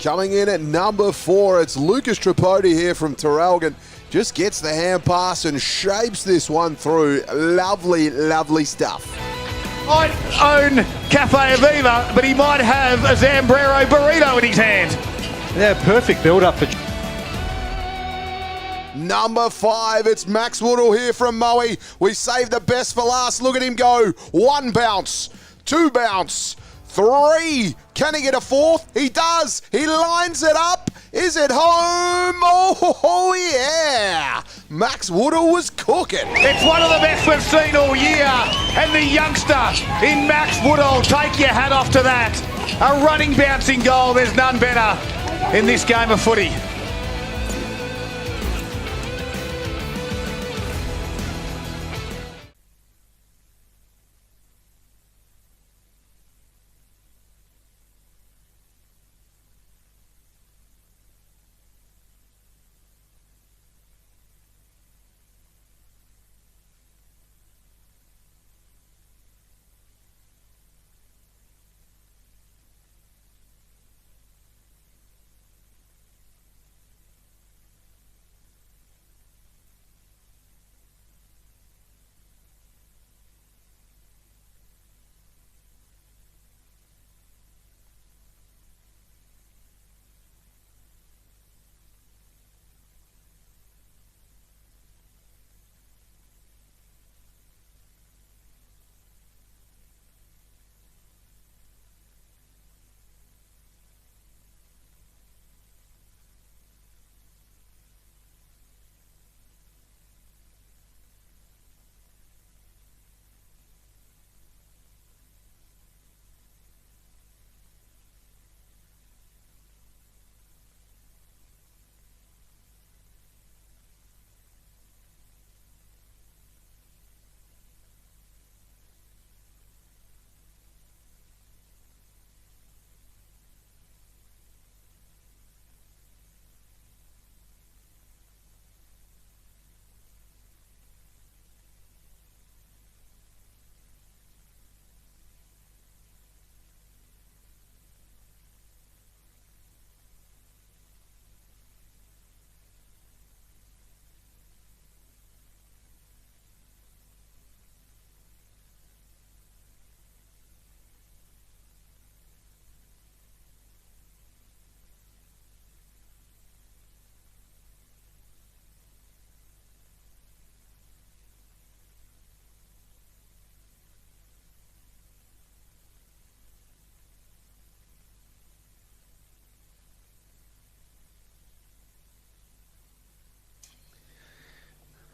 [SPEAKER 5] Coming in at number 4, it's Lucas Tripodi here from Traralgon. Just gets the hand pass and shapes this one through. Lovely, lovely stuff.
[SPEAKER 1] Might own Cafe Aviva, but he might have a Zambrero burrito in his hand.
[SPEAKER 6] Yeah, perfect build-up for...
[SPEAKER 5] Number 5, it's Max Woodall here from Moe. We saved the best for last. Look at him go. 1 bounce, 2 bounce, 3. Can he get a 4th? He does. He lines it up. Is it home? Oh yeah. Max Woodall was cooking.
[SPEAKER 1] It's one of the best we've seen all year. And the youngster in Max Woodall, take your hat off to that. A running, bouncing goal. There's none better in this game of footy.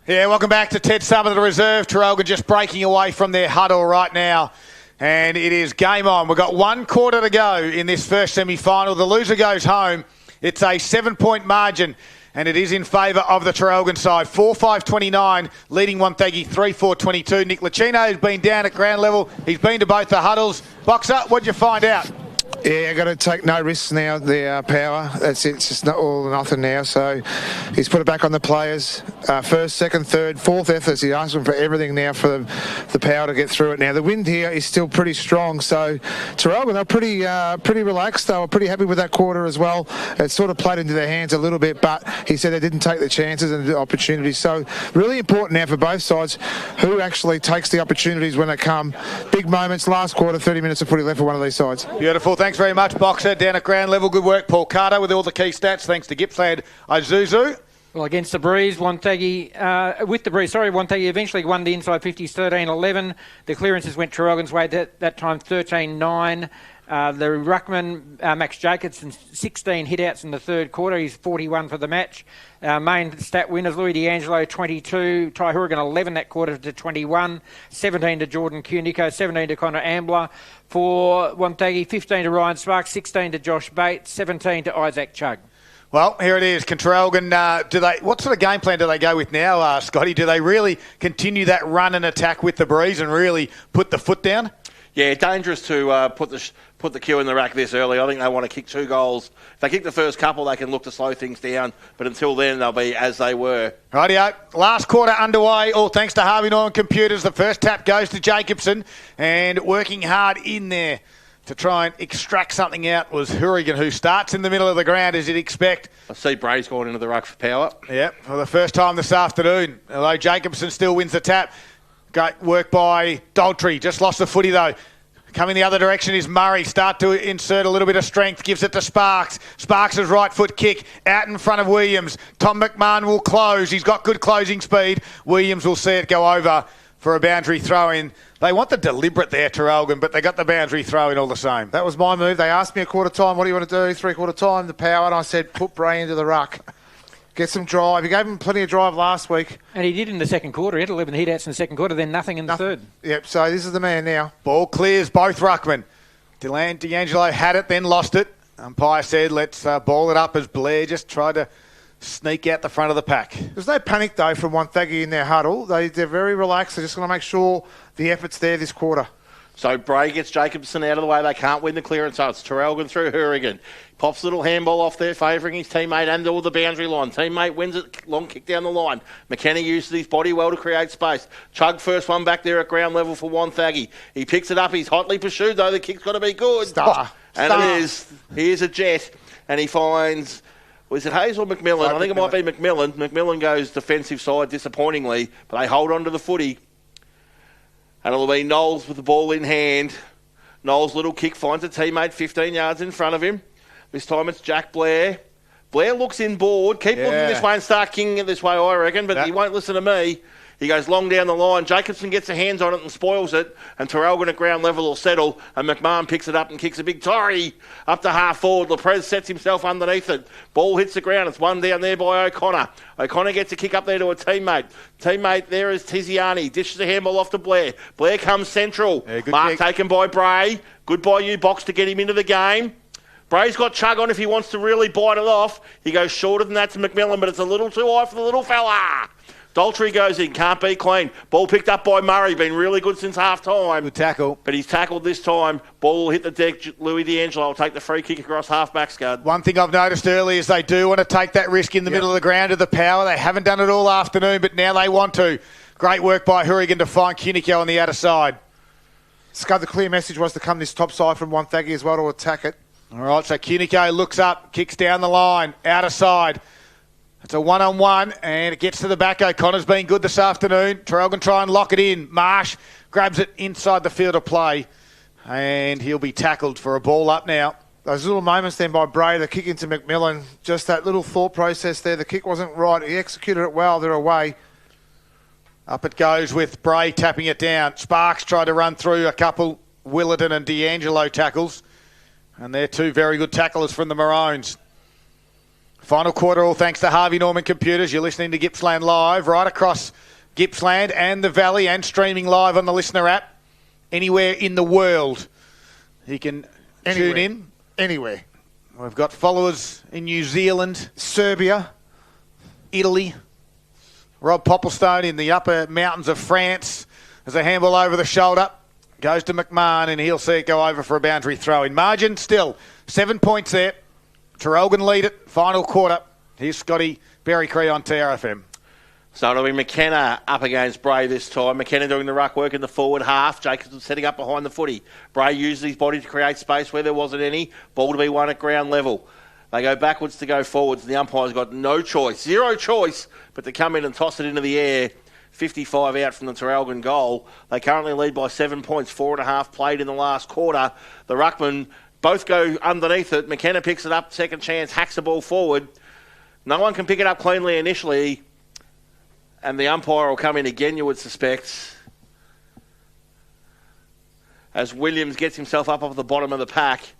[SPEAKER 1] Yeah, welcome back to Ted Summerton Reserve. Traralgon just breaking away from their huddle right now. And it is game on. We've got 1 quarter to go in this first semi-final. The loser goes home. It's a 7-point margin, and it is in favour of the Traralgon side. 4-5-29, leading Wonthaggi 3-4-22. Nick Lucchino has been down at ground level. He's been to both the huddles. Boxer, what'd you find out?
[SPEAKER 3] Yeah, I've got to take no risks now, the power. That's it. It's just not all or nothing now. So he's put it back on the players. First, second, third, fourth efforts. He's asking for everything now for the power to get through it. Now, the wind here is still pretty strong. So Traralgon are pretty relaxed. They were pretty happy with that quarter as well. It sort of played into their hands a little bit, but he said they didn't take the chances and the opportunities. So really important now for both sides who actually takes the opportunities when they come. Big moments, last quarter, 30 minutes of footy left for one of these sides.
[SPEAKER 1] Beautiful. Thanks very much, Boxer. Down at ground level. Good work, Paul Carter, with all the key stats. Thanks to Gippsland. Isuzu.
[SPEAKER 4] Well, against the breeze, Wonthaggi eventually won the inside 50s 13-11. The clearances went Traralgon's way that time 13-9. The ruckman, Max Jacobson, 16 hit-outs in the third quarter. He's 41 for the match. Main stat winners, Louis D'Angelo, 22. Ty Horrigan, 11 that quarter to 21. 17 to Jordan Cunico. 17 to Connor Ambler. For Wonthaggi, 15 to Ryan Sparks. 16 to Josh Bates. 17 to Isaac Chugg.
[SPEAKER 1] Well, here it is. Can Traralgon, what sort of game plan do they go with now, Scotty? Do they really continue that run and attack with the breeze and really put the foot down?
[SPEAKER 2] Yeah, dangerous to put the cue in the rack this early. I think they want to kick 2 goals. If they kick the first couple, they can look to slow things down. But until then, they'll be as they were.
[SPEAKER 1] Rightio. Last quarter underway, all thanks to Harvey Norman Computers. The first tap goes to Jacobson, and working hard in there to try and extract something out was Horrigan, who starts in the middle of the ground as you'd expect.
[SPEAKER 2] I see Bray's gone into the ruck for power.
[SPEAKER 1] Yep, for the first time this afternoon. Although Jacobson still wins the tap. Great work by Daltrey. Just lost the footy though. Coming the other direction is Murray. Start to insert a little bit of strength. Gives it to Sparks. Sparks' right foot kick out in front of Williams. Tom McMahon will close. He's got good closing speed. Williams will see it go over for a boundary throw-in. They want the deliberate there, Traralgon, but they got the boundary throw-in all the same.
[SPEAKER 3] That was my move. They asked me a quarter time, what do you want to do? 3/4 time, the power, and I said, put Bray into the ruck. Get some drive. He gave him plenty of drive last week.
[SPEAKER 4] And he did in the second quarter. He had 11 hit-outs in the second quarter, then nothing in the third.
[SPEAKER 3] Yep, so this is the man now.
[SPEAKER 1] Ball clears both ruckmen. D'Angelo had it, then lost it. Umpire said, let's ball it up as Blair just tried to sneak out the front of the pack.
[SPEAKER 3] There's no panic, though, from Wonthaggi in their huddle. They're very relaxed. They're just going to make sure the effort's there this quarter.
[SPEAKER 2] So Bray gets Jacobson out of the way. They can't win the clearance, so it's Traralgon through Horrigan. Pops a little handball off there, favouring his teammate under the boundary line. Teammate wins it, long kick down the line. McKenna uses his body well to create space. Chugg first one back there at ground level for Wonthaggi. He picks it up. He's hotly pursued, though. The kick's got to be good. And it is. He is a jet, and he finds... Was it Hayes or McMillan? I think it might be McMillan. McMillan goes defensive side disappointingly, but they hold on to the footy. And it'll be Knowles with the ball in hand. Knowles' little kick finds a teammate 15 yards in front of him. This time it's Jack Blair. Blair looks inboard. Keep looking this way and start kicking it this way, I reckon, but he won't listen to me. He goes long down the line. Jacobson gets the hands on it and spoils it, and Traralgon at ground level will settle, and McMahon picks it up and kicks a big torry up to half forward. Leprez sets himself underneath it. Ball hits the ground. It's one down there by O'Connor. O'Connor gets a kick up there to a teammate. Teammate there is Tiziani. Dishes a handball off to Blair. Blair comes central. Mark taken by Bray. Good by you, Box, to get him into the game. Bray's got Chugg on if he wants to really bite it off. He goes shorter than that to McMillan, but it's a little too high for the little fella. Daltrey goes in, can't be clean. Ball picked up by Murray, been really good since half-time.
[SPEAKER 1] Good tackle.
[SPEAKER 2] But he's tackled this time. Ball will hit the deck. Louis D'Angelo will take the free kick across half-back, Scud.
[SPEAKER 1] One thing I've noticed early is they do want to take that risk in the middle of the ground to the power. They haven't done it all afternoon, but now they want to. Great work by Horrigan to find Cunico on the outer side.
[SPEAKER 3] Scud, the clear message was to come this top side from Wonthaggi as well to attack it.
[SPEAKER 1] All right, so Cunico looks up, kicks down the line, outer side. It's a one-on-one, and it gets to the back. O'Connor's been good this afternoon. Traralgon try and lock it in. Marsh grabs it inside the field of play, and he'll be tackled for a ball up now.
[SPEAKER 3] Those little moments then by Bray, the kick into McMillan, just that little thought process there. The kick wasn't right. He executed it well. They're away.
[SPEAKER 1] Up it goes with Bray tapping it down. Sparks tried to run through a couple Willerton and D'Angelo tackles, and they're two very good tacklers from the Maroons. Final quarter, all thanks to Harvey Norman Computers. You're listening to Gippsland Live right across Gippsland and the Valley, and streaming live on the Listener app. Anywhere in the world you can tune in.
[SPEAKER 3] Anywhere.
[SPEAKER 1] We've got followers in New Zealand,
[SPEAKER 3] Serbia,
[SPEAKER 1] Italy. Rob Popplestone in the upper mountains of France. There's a handball over the shoulder. Goes to McMahon, and he'll see it go over for a boundary throw. In margin, still 7 points there. Traralgon lead it. Final quarter. Here's Scotty Berry-Cree on TRFM.
[SPEAKER 2] So it'll be McKenna up against Bray this time. McKenna doing the ruck work in the forward half. Jacobson setting up behind the footy. Bray used his body to create space where there wasn't any. Ball to be won at ground level. They go backwards to go forwards. The umpire's got no choice, zero choice, but to come in and toss it into the air. 55 out from the Traralgon goal. They currently lead by 7 points, 4.5 played in the last quarter. The ruckman both go underneath it. McKenna picks it up, second chance, hacks the ball forward. No one can pick it up cleanly initially, and the umpire will come in again, you would suspect, as Williams gets himself up off the bottom of the pack.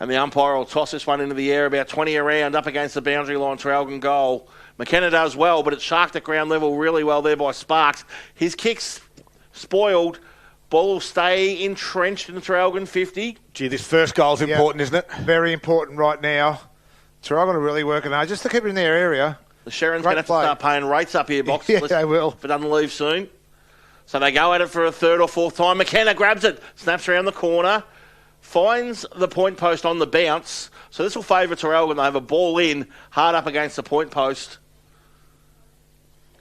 [SPEAKER 2] And the umpire will toss this one into the air about 20 around up against the boundary line, Traralgon goal. McKenna does well, but it's sharked at ground level really well there by Sparks. His kick's spoiled. Ball will stay entrenched in the Traralgon 50.
[SPEAKER 1] Gee, this first goal's important, isn't it?
[SPEAKER 3] Very important right now. Traralgon are really working hard just to keep it in their area.
[SPEAKER 2] The Sherrans going to have to start paying rates up here, Box.
[SPEAKER 3] Yeah, they will.
[SPEAKER 2] If it doesn't leave soon. So they go at it for a third or fourth time. McKenna grabs it, snaps around the corner, finds the point post on the bounce. So this will favour Traralgon. They have a ball in, hard up against the point post.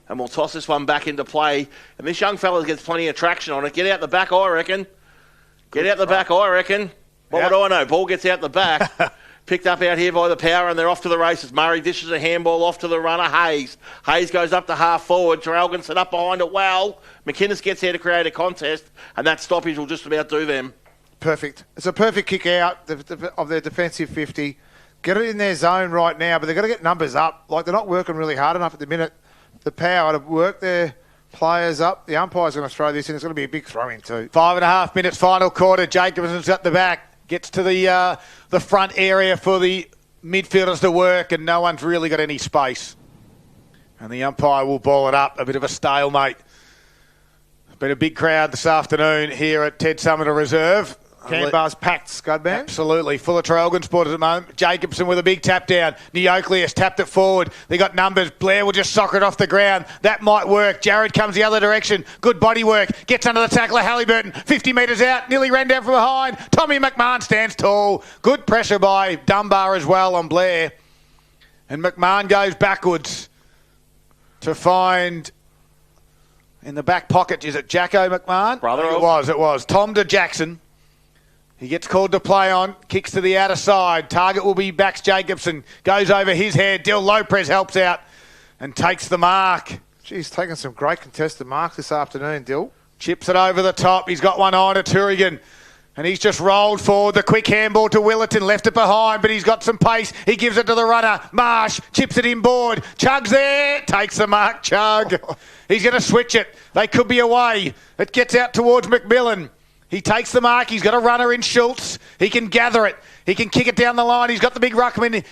[SPEAKER 2] And we'll toss this one back into play. And this young fella gets plenty of traction on it. Get out the back, I reckon. Get out the back, I reckon. What do I know? Ball gets out the back. Picked up out here by the power, and they're off to the races. Murray dishes a handball off to the runner, Hayes. Hayes goes up to half forward. Traralgon set up behind it well. McInnes gets here to create a contest, and that stoppage will just about do them.
[SPEAKER 3] Perfect. It's a perfect kick out of their defensive 50. Get it in their zone right now, but they've got to get numbers up. Like, they're not working really hard enough at the minute. The power to work their players up. The umpire's going to throw this in. It's going to be a big throw-in too.
[SPEAKER 1] 5.5 minutes, final quarter. Jacobson's at the back. Gets to the front area for the midfielders to work, and no one's really got any space. And the umpire will ball it up. A bit of a stalemate. Been a big crowd this afternoon here at Ted Summerton Reserve.
[SPEAKER 3] Canberra's packed, Scudman.
[SPEAKER 1] Absolutely. Full of Traralgon supporters at the moment. Jacobson with a big tap down. Neocleus tapped it forward. They got numbers. Blair will just soccer it off the ground. That might work. Jared comes the other direction. Good body work. Gets under the tackler. Halliburton 50 metres out. Nearly ran down from behind. Tommy McMahon stands tall. Good pressure by Dunbar as well on Blair. And McMahon goes backwards to find... in the back pocket, is it Jacko McMahon?
[SPEAKER 2] Brother.
[SPEAKER 1] It was. Tom to Jackson. He gets called to play on, kicks to the outer side. Target will be Bax Jacobson. Goes over his head. Dill Lopez helps out and takes the mark.
[SPEAKER 3] He's taking some great contested marks this afternoon, Dill.
[SPEAKER 1] Chips it over the top. He's got one on to Turigan. And he's just rolled forward. The quick handball to Willerton. Left it behind, but he's got some pace. He gives it to the runner. Marsh chips it inboard. Chug's there. Takes the mark, Chug. He's going to switch it. They could be away. It gets out towards McMillan. He takes the mark. He's got a runner in Schultz. He can gather it. He can kick it down the line. He's got the big ruckman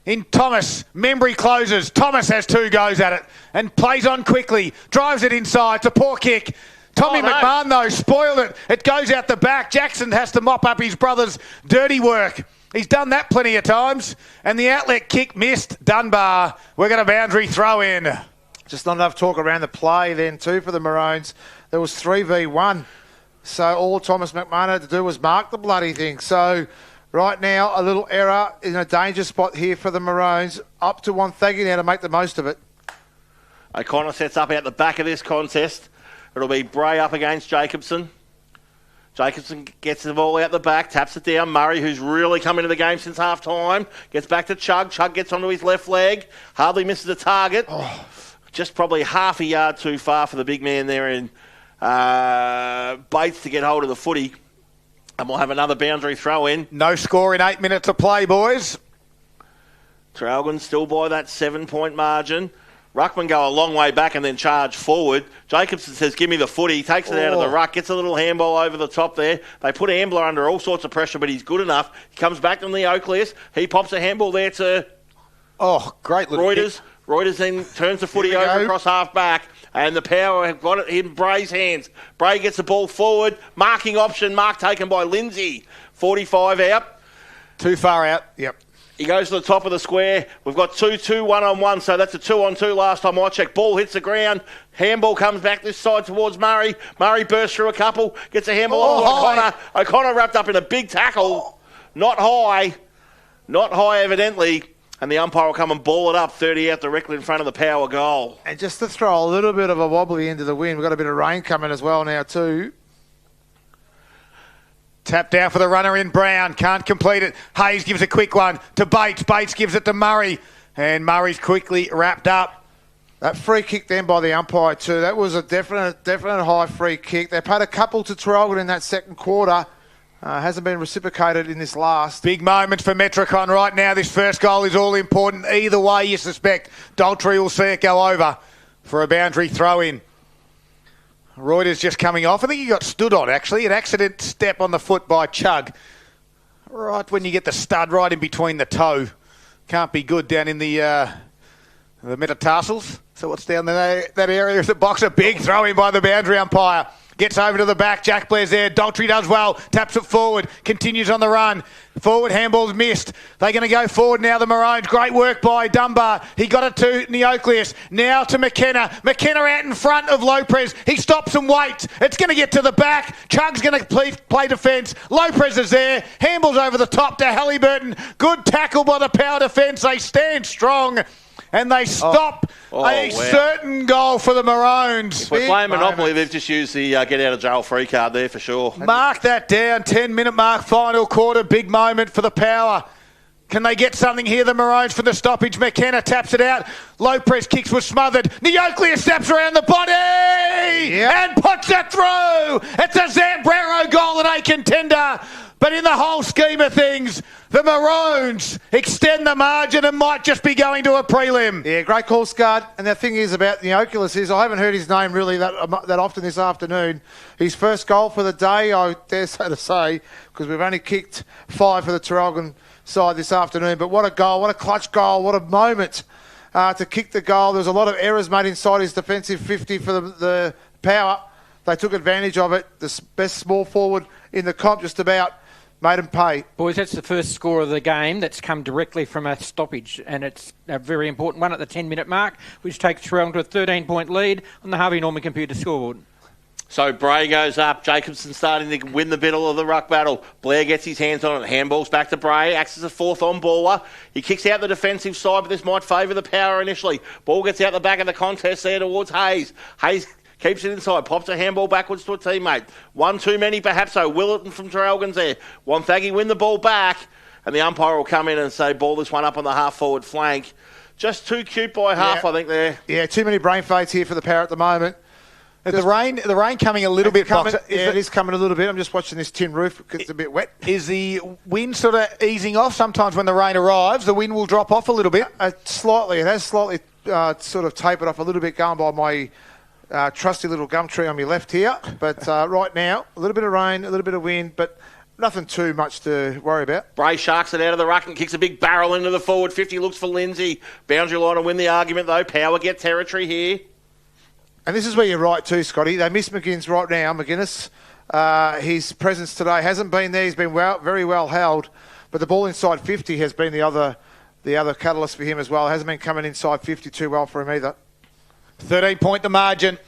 [SPEAKER 1] in Thomas. Membry closes. Thomas has two goes at it and plays on quickly. Drives it inside. It's a poor kick. Tommy McMahon, though, spoiled it. It goes out the back. Jackson has to mop up his brother's dirty work. He's done that plenty of times. And the outlet kick missed. Dunbar. We're going to boundary throw in.
[SPEAKER 3] Just not enough talk around the play then, too, for the Maroons. There was 3v1. So all Thomas McMahon had to do was mark the bloody thing. So right now, a little error in a danger spot here for the Maroons. Up to Wonthaggi now to make the most of it.
[SPEAKER 2] O'Connor sets up out the back of this contest. It'll be Bray up against Jacobson. Jacobson gets the ball out the back, taps it down. Murray, who's really come into the game since half-time, gets back to Chug. Chug gets onto his left leg. Hardly misses the target. Just probably half a yard too far for the big man there in Bates to get hold of the footy. And we'll have another boundary throw in.
[SPEAKER 1] No score in 8 minutes of play, boys.
[SPEAKER 2] Traralgon still by that 7-point margin. Ruckman go a long way back and then charge forward. Jacobson says, give me the footy. He takes it out of the ruck, gets a little handball over the top there. They put Ambler under all sorts of pressure, but he's good enough. He comes back to Neocleus. He pops a handball there to
[SPEAKER 1] Oh, great little kick.
[SPEAKER 2] Reuters then turns the footy over across half back, and the Power have got it in Bray's hands. Bray gets the ball forward, marking option, mark taken by Lindsay. 45 out.
[SPEAKER 1] Too far out. Yep.
[SPEAKER 2] He goes to the top of the square. We've got 2-2, 1-on-1, so that's a 2-on-2 last time I checked. Ball hits the ground. Handball comes back this side towards Murray. Murray bursts through a couple, gets a handball off O'Connor. O'Connor wrapped up in a big tackle. Not high evidently. And the umpire will come and ball it up 30 out directly in front of the Power goal.
[SPEAKER 3] And just to throw a little bit of a wobbly into the wind, we've got a bit of rain coming as well now too.
[SPEAKER 1] Tap down for the runner in Brown. Can't complete it. Hayes gives a quick one to Bates. Bates gives it to Murray. And Murray's quickly wrapped up.
[SPEAKER 3] That free kick then by the umpire too. That was a definite high free kick. They paid a couple to Traralgon in that second quarter. Hasn't been reciprocated in this last.
[SPEAKER 1] Big moments for Metricon right now. This first goal is all important. Either way, you suspect Daltrey will see it go over for a boundary throw-in. Reuters just coming off. I think he got stood on, actually. An accident step on the foot by Chug. Right when you get the stud right in between the toe. Can't be good down in the metatarsals. So what's down there? That area of the box. A big throw-in by the boundary umpire. Gets over to the back. Jack Blair's there. Daltrey does well. Taps it forward. Continues on the run. Forward handball's missed. They're going to go forward now, the Maroons. Great work by Dunbar. He got it to Neocleus. Now to McKenna. McKenna out in front of Lopez. He stops and waits. It's going to get to the back. Chug's going to play defence. Lopez is there. Handballs over the top to Halliburton. Good tackle by the Power defence. They stand strong. And they stop certain goal for the Maroons.
[SPEAKER 2] If we're playing Monopoly, they've just used the get-out-of-jail-free card there for sure.
[SPEAKER 1] Mark that down. 10-minute mark, final quarter. Big moment for the Power. Can they get something here, the Maroons, for the stoppage? McKenna taps it out. Lopez kicks was smothered. Neocleus steps around the body and puts it through. It's a Zambrero goal and a contender. But in the whole scheme of things, the Maroons extend the margin and might just be going to a prelim.
[SPEAKER 3] Yeah, great call, Scud. And the thing is about Neocleus is I haven't heard his name really that often this afternoon. His first goal for the day, I dare so to say, because we've only kicked 5 for the Traralgon side this afternoon. But what a goal, what a clutch goal, what a moment to kick the goal. There was a lot of errors made inside his defensive 50 for the Power. They took advantage of it. The best small forward in the comp just about made him pay.
[SPEAKER 4] Boys, that's the first score of the game that's come directly from a stoppage, and it's a very important one at the 10-minute mark, which takes Traralgon to a 13-point lead on the Harvey Norman computer scoreboard.
[SPEAKER 2] So Bray goes up. Jacobson starting to win the middle of the ruck battle. Blair gets his hands on it. Handballs back to Bray. Acts as a fourth on baller. He kicks out the defensive side, but this might favour the Power initially. Ball gets out the back of the contest there towards Hayes. Hayes keeps it inside, pops a handball backwards to a teammate. One too many perhaps, so Willerton from Traralgon's there. Wonthaggi win the ball back, and the umpire will come in and say, ball this one up on the half-forward flank. Just too cute by half, I think, there.
[SPEAKER 3] Yeah, too many brain fades here for the Power at the moment.
[SPEAKER 1] The rain coming a little bit.
[SPEAKER 3] It is coming a little bit. I'm just watching this tin roof. It's a bit wet.
[SPEAKER 1] Is the wind sort of easing off? Sometimes when the rain arrives, the wind will drop off a little bit.
[SPEAKER 3] Slightly. It has slightly sort of tapered off a little bit going by my trusty little gum tree on my left here. But right now, a little bit of rain, a little bit of wind, but nothing too much to worry about.
[SPEAKER 2] Bray sharks it out of the ruck and kicks a big barrel into the forward 50. Looks for Lindsay. Boundary line to win the argument, though. Power get territory here.
[SPEAKER 3] And this is where you're right too, Scotty. They miss McGuinness right now. McGuinness, his presence today hasn't been there. He's been very well held. But the ball inside 50 has been the other catalyst for him as well. It hasn't been coming inside 50 too well for him either.
[SPEAKER 1] 13-point the margin.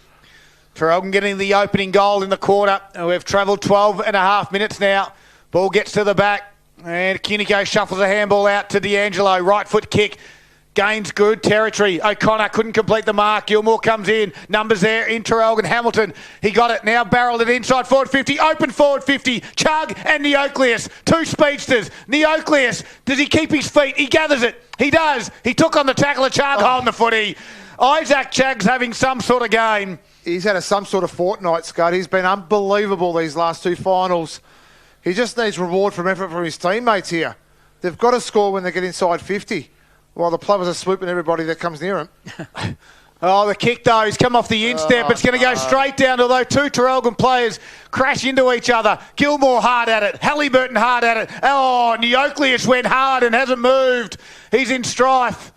[SPEAKER 1] Traralgon getting the opening goal in the quarter. We've travelled 12 and a half minutes now. Ball gets to the back. And Kinnico shuffles a handball out to D'Angelo. Right foot kick. Gains good territory. O'Connor couldn't complete the mark. Gilmore comes in. Numbers there in Traralgon. Hamilton, he got it. Now barreled it inside forward 50. Open forward 50. Chug and Neocleus. Two speedsters. Neocleus, does he keep his feet? He gathers it. He does. He took on the tackle of Chug holding the footy. Isaac Chug's having some sort of game.
[SPEAKER 3] He's had some sort of fortnight, Scott. He's been unbelievable these last two finals. He just needs reward from effort from his teammates here. They've got to score when they get inside 50. While the plovers are swooping everybody that comes near him.
[SPEAKER 1] Oh, the kick, though. He's come off the instep. It's going to go straight down, although two Traralgon players crash into each other. Gilmore hard at it. Halliburton hard at it. Oh, Neocleus went hard and hasn't moved. He's in strife.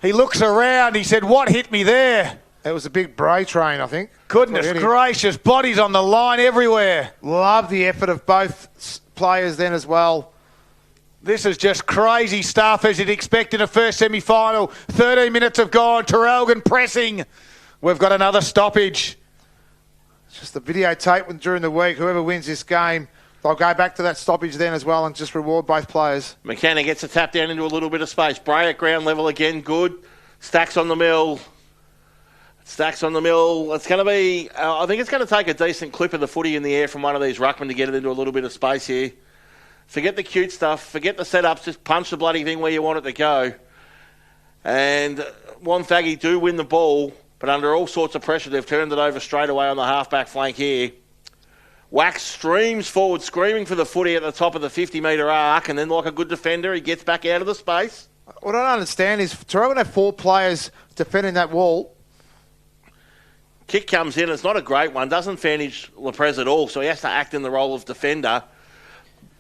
[SPEAKER 1] He looks around. He said, what hit me there?
[SPEAKER 3] It was a big Bray train, I think.
[SPEAKER 1] Goodness gracious. Bodies on the line everywhere.
[SPEAKER 3] Love the effort of both players then as well.
[SPEAKER 1] This is just crazy stuff as you'd expect in a first semi-final. 13 minutes have gone. Traralgon pressing. We've got another stoppage.
[SPEAKER 3] It's just the videotape during the week. Whoever wins this game, they'll go back to that stoppage then as well and just reward both players.
[SPEAKER 2] McKenna gets a tap down into a little bit of space. Bray at ground level again. Good. Stacks on the mill. Stacks on the mill. It's going to be... I think it's going to take a decent clip of the footy in the air from one of these ruckmen to get it into a little bit of space here. Forget the cute stuff. Forget the setups. Just punch the bloody thing where you want it to go. And Wonthaggi do win the ball, but under all sorts of pressure, they've turned it over straight away on the half-back flank here. Wax streams forward, screaming for the footy at the top of the 50-metre arc, and then like a good defender, he gets back out of the space.
[SPEAKER 3] What I don't understand is Traralgon have 4 players defending that wall.
[SPEAKER 2] Kick comes in. It's not a great one. Doesn't advantage Leprez at all, so he has to act in the role of defender.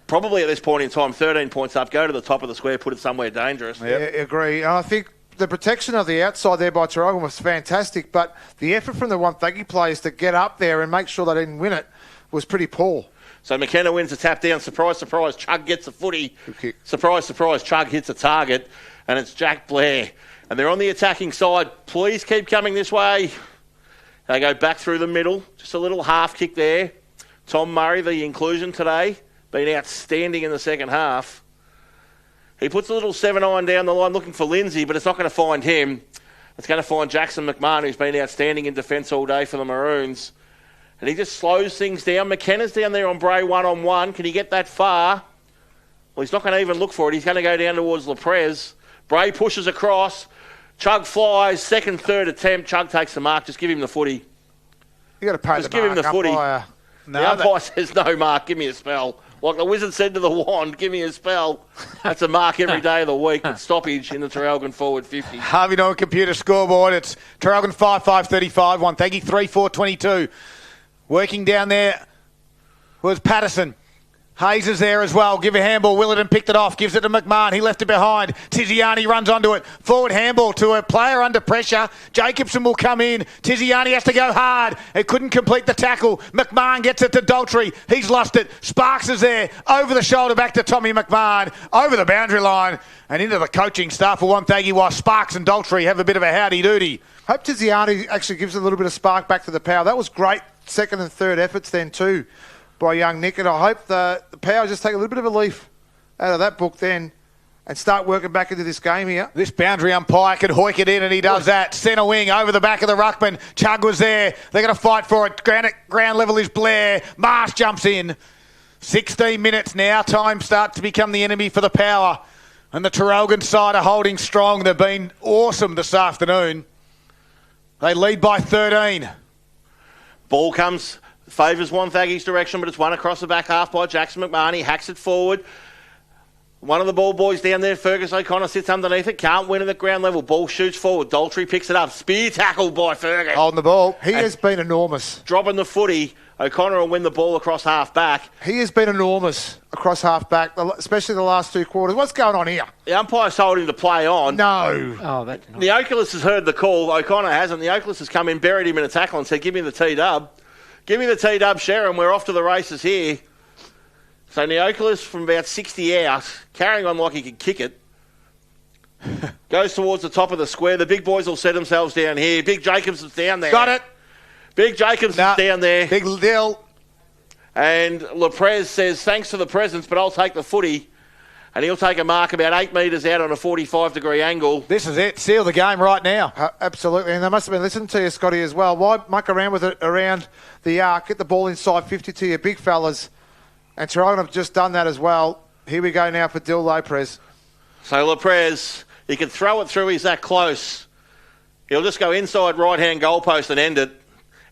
[SPEAKER 2] Probably at this point in time, 13 points up, go to the top of the square, put it somewhere dangerous.
[SPEAKER 3] Yeah, agree. And I think the protection of the outside there by Traralgon was fantastic, but the effort from the Wonthaggi players to get up there and make sure they didn't win it was pretty poor.
[SPEAKER 2] So McKenna wins the tap down. Surprise, surprise, Chug gets the footy. Surprise, surprise, Chug hits a target, and it's Jack Blair. And they're on the attacking side. Please keep coming this way. They go back through the middle. Just a little half kick there. Tom Murray, the inclusion today, been outstanding in the second half. He puts a little 7-iron down the line looking for Lindsay, but it's not going to find him. It's going to find Jackson McMahon, who's been outstanding in defence all day for the Maroons. And he just slows things down. McKenna's down there on Bray one-on-one. Can he get that far? Well, he's not going to even look for it. He's going to go down towards Leprez. Bray pushes across. Chug flies. Second, third attempt. Chug takes the mark. Just give him the footy.
[SPEAKER 3] You got to pay
[SPEAKER 2] just
[SPEAKER 3] the
[SPEAKER 2] give
[SPEAKER 3] mark.
[SPEAKER 2] Him the footy.
[SPEAKER 3] Umpire.
[SPEAKER 2] The umpire says, no, Mark, give me a spell. Like the wizard said to the wand, give me a spell. That's a mark every day of the week. It's stoppage in the Traralgon forward 50.
[SPEAKER 1] Harvey Norman computer scoreboard. It's Traralgon 5-5-35. Wonthaggi 3-4-22. Working down there was Patterson. Hayes is there as well. Give a handball. Willerton picked it off. Gives it to McMahon. He left it behind. Tiziani runs onto it. Forward handball to a player under pressure. Jacobson will come in. Tiziani has to go hard. It couldn't complete the tackle. McMahon gets it to Daltrey. He's lost it. Sparks is there. Over the shoulder back to Tommy McMahon. Over the boundary line and into the coaching staff for Wonthaggi while Sparks and Daltrey have a bit of a howdy-doody.
[SPEAKER 3] Hope Tiziani actually gives a little bit of spark back to the power. That was great second and third efforts then too by young Nick, and I hope the power just take a little bit of a leaf out of that book then and start working back into this game here.
[SPEAKER 1] This boundary umpire can hoik it in, and he does that. Centre wing over the back of the ruckman. Chug was there. They're going to fight for it. Ground level is Blair. Marsh jumps in. 16 minutes now. Time starts to become the enemy for the power. And the Traralgon side are holding strong. They've been awesome this afternoon. They lead by 13.
[SPEAKER 2] Ball comes, favours Wonthaggi's direction, but it's won across the back half by Jackson McMahon. He hacks it forward. One of the ball boys down there, Fergus O'Connor, sits underneath it. Can't win it at ground level. Ball shoots forward. Daltrey picks it up. Spear tackle by Fergus.
[SPEAKER 3] Holding the ball. He has been enormous.
[SPEAKER 2] Dropping the footy. O'Connor will win the ball across half back.
[SPEAKER 3] He has been enormous across half back, especially the last 2 quarters. What's going on here?
[SPEAKER 2] The umpire's told him to play on.
[SPEAKER 3] No.
[SPEAKER 4] Oh, that's not...
[SPEAKER 2] The Oculus has heard the call. O'Connor hasn't. The Oculus has come in, buried him in a tackle and said, give me the T-dub. Give me the T-dub, Sharon. We're off to the races here. So Neoculus from about 60 out, carrying on like he could kick it, goes towards the top of the square. The big boys will set themselves down here. Big Jacobson's down there.
[SPEAKER 1] Got it.
[SPEAKER 2] Big Jacobson's down there.
[SPEAKER 1] Big deal.
[SPEAKER 2] And Leprez says, thanks for the presents, but I'll take the footy. And he'll take a mark about 8 metres out on a 45-degree angle.
[SPEAKER 1] This is it. Seal the game right now.
[SPEAKER 3] Absolutely. And they must have been listening to you, Scotty, as well. Why muck around with it around the arc? Get the ball inside 50 to your big fellas. And Traralgon have just done that as well. Here we go now for Dill Leprez.
[SPEAKER 2] So Leprez, he can throw it through. He's that close. He'll just go inside right-hand goalpost and end it.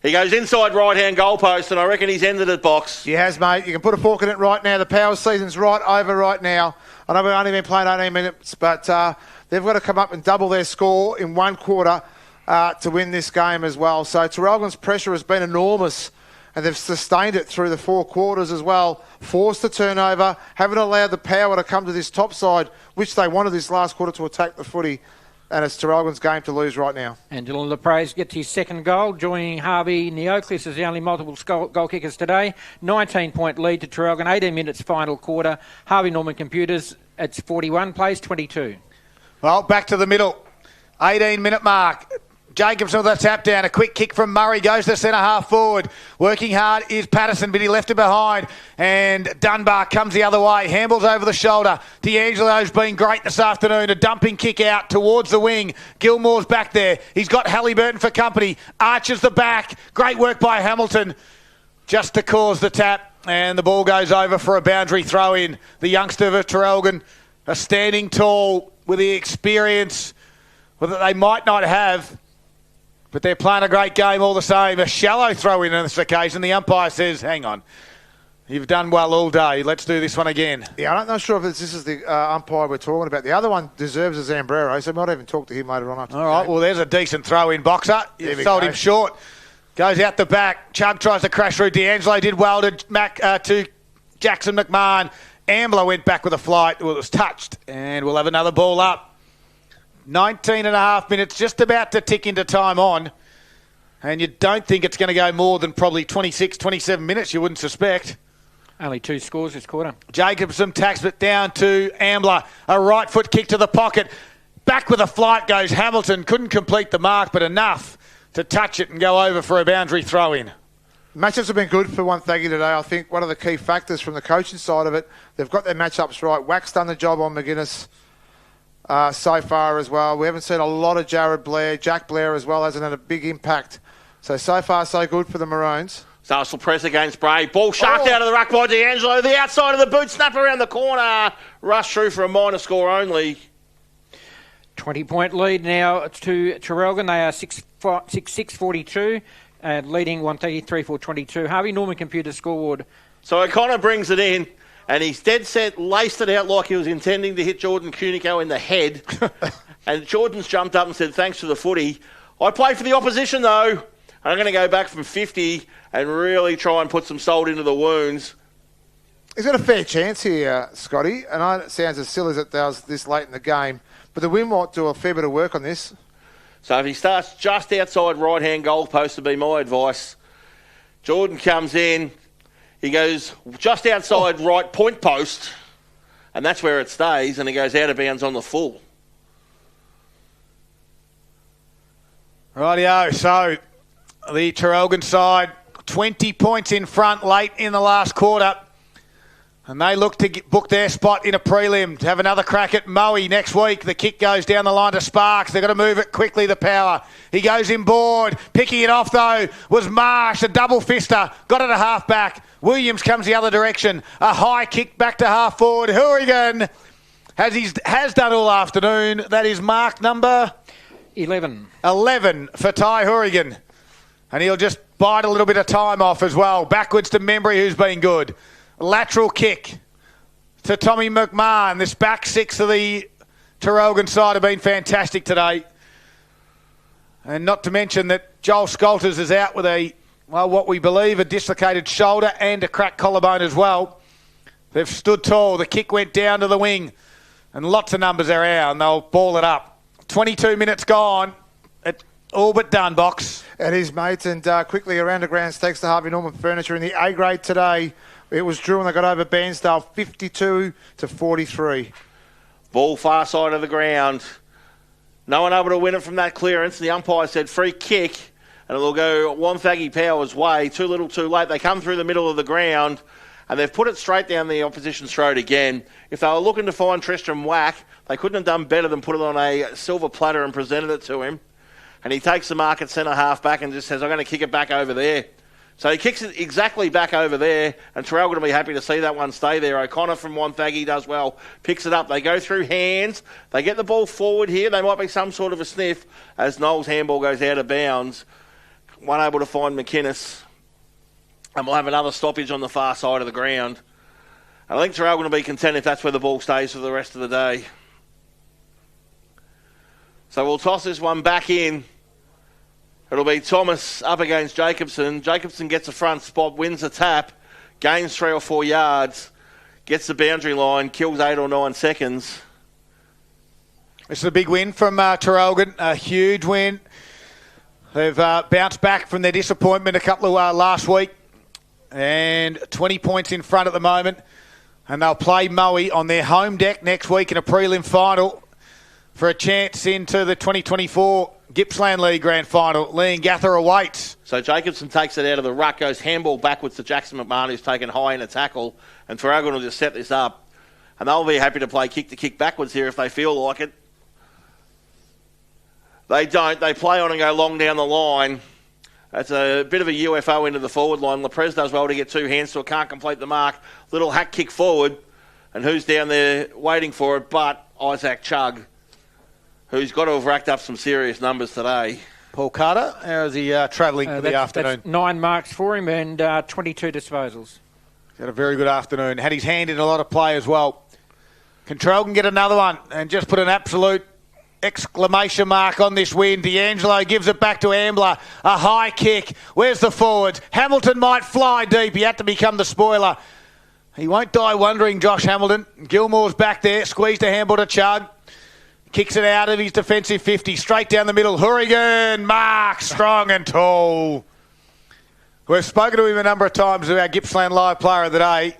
[SPEAKER 2] He goes inside right-hand goalpost, and I reckon he's ended it, Box.
[SPEAKER 3] He has, mate. You can put a fork in it right now. The power season's right over right now. I know we've only been playing 18 minutes, but they've got to come up and double their score in 1 quarter to win this game as well. So Traralgon's pressure has been enormous, and they've sustained it through the 4 quarters as well. Forced the turnover, haven't allowed the power to come to this top side, which they wanted this last quarter to attack the footy. and it's Traralgon's game to lose right now.
[SPEAKER 4] And Dylan LaPraise gets his second goal, joining Harvey Neoclis as the only multiple goal kickers today. 19-point lead to Traralgon, 18 minutes final quarter. Harvey Norman Computers, it's 41, plays 22.
[SPEAKER 1] Well, back to the middle. 18-minute mark. Jacobson with a tap down. A quick kick from Murray. Goes to centre half forward. Working hard is Patterson, but he left it behind. And Dunbar comes the other way. Handles over the shoulder. D'Angelo's been great this afternoon. A dumping kick out towards the wing. Gilmore's back there. He's got Halliburton for company. Arches the back. Great work by Hamilton just to cause the tap. And the ball goes over for a boundary throw in. The youngster of Traralgon are standing tall with the experience that they might not have. But they're playing a great game all the same. A shallow throw in on this occasion. The umpire says, hang on, you've done well all day. Let's do this one again.
[SPEAKER 3] Yeah, I'm not sure if this is the umpire we're talking about. The other one deserves a Zambrero, so we might even talk to him later on. After
[SPEAKER 1] all right, well, there's a decent throw in, Boxer. You sold him short. Goes out the back. Chug tries to crash through. D'Angelo did well to Jackson McMahon. Ambler went back with a flight. Well, it was touched. And we'll have another ball up. 19 and a half minutes, just about to tick into time on. And you don't think it's going to go more than probably 26, 27 minutes, you wouldn't suspect.
[SPEAKER 4] Only 2 scores this quarter.
[SPEAKER 1] Jacobson tacks it down to Ambler. A right foot kick to the pocket. Back with a flight goes Hamilton. Couldn't complete the mark, but enough to touch it and go over for a boundary throw in.
[SPEAKER 3] Matchups have been good for Wonthaggi today. I think one of the key factors from the coaching side of it, they've got their matchups right. Wack's done the job on McGuinness so far as well. We haven't seen a lot of Jared Blair. Jack Blair as well hasn't had a big impact. So far, so good for the Maroons.
[SPEAKER 2] Sarsfield press against Bray. Ball sharked out of the ruck by D'Angelo. The outside of the boot, snap around the corner. Rush through for a minor score only.
[SPEAKER 4] 20-point lead now to Traralgon. They are 6-42 and leading Wonthaggi 3-4-22. Harvey Norman Computer scoreboard.
[SPEAKER 2] So O'Connor brings it in. And he's dead set, laced it out like he was intending to hit Jordan Cunico in the head. And Jordan's jumped up and said, thanks for the footy. I play for the opposition, though. I'm going to go back from 50 and really try and put some salt into the wounds.
[SPEAKER 3] He's got a fair chance here, Scotty. And I know it sounds as silly as it does this late in the game. But the wind might do a fair bit of work on this.
[SPEAKER 2] So if he starts just outside right-hand goal post, would be my advice. Jordan comes in. He goes just outside right point post, and that's where it stays, and he goes out of bounds on the full.
[SPEAKER 1] Rightio, so the Traralgon side, 20 points in front late in the last quarter. And they look to book their spot in a prelim to have another crack at Moe next week. The kick goes down the line to Sparks. They've got to move it quickly, the power. He goes inboard. Picking it off, though, was Marsh, a double fister. Got it a half back. Williams comes the other direction. A high kick back to half forward. Hourigan has done all afternoon. That is mark number
[SPEAKER 4] 11
[SPEAKER 1] for Ty Hourigan. And he'll just bite a little bit of time off as well. Backwards to Membry, who's been good. Lateral kick to Tommy McMahon. This back six of the Traralgon side have been fantastic today. And not to mention that Joel Scolters is out with what we believe, a dislocated shoulder and a cracked collarbone as well. They've stood tall. The kick went down to the wing. And lots of numbers are out, and they'll ball it up. 22 minutes gone. All but done, Box.
[SPEAKER 3] It is, mate. And quickly around the grounds, thanks to Harvey Norman Furniture in the A grade today. It was Drew and they got over Bairnsdale 52-43.
[SPEAKER 2] Ball far side of the ground. No one able to win it from that clearance. The umpire said free kick, and it'll go Wonthaggi Power's way. Too little, too late. They come through the middle of the ground, and they've put it straight down the opposition's throat again. If they were looking to find Tristram Wack, they couldn't have done better than put it on a silver platter and presented it to him. And he takes the mark at centre half back and just says, I'm going to kick it back over there. So he kicks it exactly back over there, and Traralgon will be happy to see that one stay there. O'Connor from Wonthaggi does well, picks it up. They go through hands. They get the ball forward here. They might be some sort of a sniff as Noel's handball goes out of bounds. One able to find McInnes. And we'll have another stoppage on the far side of the ground. And I think Traralgon will be content if that's where the ball stays for the rest of the day. So we'll toss this one back in. It'll be Thomas up against Jacobson. Jacobson gets a front spot, wins the tap, gains 3 or 4 yards, gets the boundary line, kills 8 or 9 seconds.
[SPEAKER 1] This is a big win from Traralgon, a huge win. They've bounced back from their disappointment a couple of last week and 20 points in front at the moment. And they'll play Moe on their home deck next week in a prelim final for a chance into the 2024 Gippsland League Grand Final. Lee and Gather awaits.
[SPEAKER 2] So Jacobson takes it out of the ruck, goes handball backwards to Jackson McMahon, who's taken high in a tackle, and Traralgon will just set this up. And they'll be happy to play kick backwards here if they feel like it. They don't. They play on and go long down the line. That's a bit of a UFO into the forward line. Leprez does well to get two hands, so it can't complete the mark. Little hack kick forward. And who's down there waiting for it but Isaac Chugg, who's got to have racked up some serious numbers today.
[SPEAKER 1] Paul Carter, how's he travelling for the afternoon?
[SPEAKER 4] That's 9 marks for him and 22 disposals.
[SPEAKER 1] He's had a very good afternoon. Had his hand in a lot of play as well. Can Traralgon get another one and just put an absolute exclamation mark on this win? D'Angelo gives it back to Ambler. A high kick. Where's the forwards? Hamilton might fly deep. He had to become the spoiler. He won't die wondering, Josh Hamilton. Gilmore's back there. Squeezed a handball to Chugg. Kicks it out of his defensive 50. Straight down the middle. Hourigan. Mark. Strong and tall. We've spoken to him a number of times about Gippsland Live Player of the Day.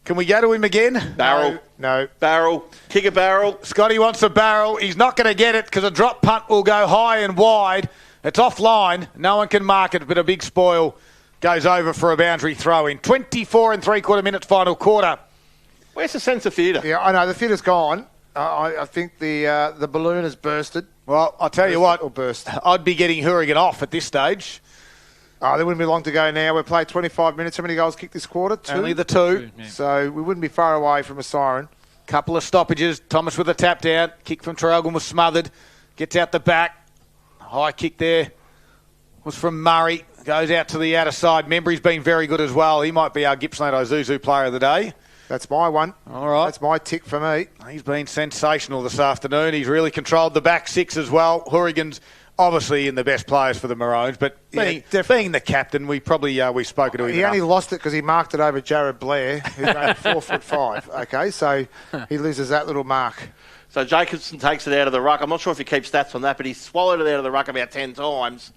[SPEAKER 1] Can we go to him again?
[SPEAKER 2] Barrel.
[SPEAKER 1] No.
[SPEAKER 2] Barrel. Kick a barrel.
[SPEAKER 1] Scotty wants a barrel. He's not going to get it because a drop punt will go high and wide. It's offline. No one can mark it, but a big spoil goes over for a boundary throw in. 24 and 3/4 minutes final quarter.
[SPEAKER 2] Where's the sense of theatre?
[SPEAKER 3] Yeah, I know. The theatre's gone. I think the balloon has bursted.
[SPEAKER 1] Well, I'll tell you what.
[SPEAKER 3] Or burst.
[SPEAKER 1] I'd be getting Hourigan off at this stage.
[SPEAKER 3] Oh, there wouldn't be long to go now. We've played 25 minutes. How many goals kicked this quarter? 2?
[SPEAKER 1] Only the 2.
[SPEAKER 4] Yeah.
[SPEAKER 3] So we wouldn't be far away from a siren.
[SPEAKER 1] Couple of stoppages. Thomas with a tap down. Kick from Traralgon was smothered. Gets out the back. High kick there was from Murray. Goes out to the outer side. Membry's been very good as well. He might be our Gippsland Isuzu player of the day.
[SPEAKER 3] That's my one.
[SPEAKER 1] All right.
[SPEAKER 3] That's my tick for me.
[SPEAKER 1] He's been sensational this afternoon. He's really controlled the back six as well. Hourigan's obviously in the best players for the Maroons, but being the captain, we probably we've spoken to him.
[SPEAKER 3] He only lost it because he marked it over Jared Blair, who's only 4'5". Okay, so he loses that little mark.
[SPEAKER 2] So Jacobson takes it out of the ruck. I'm not sure if he keeps stats on that, but he's swallowed it out of the ruck about 10 times.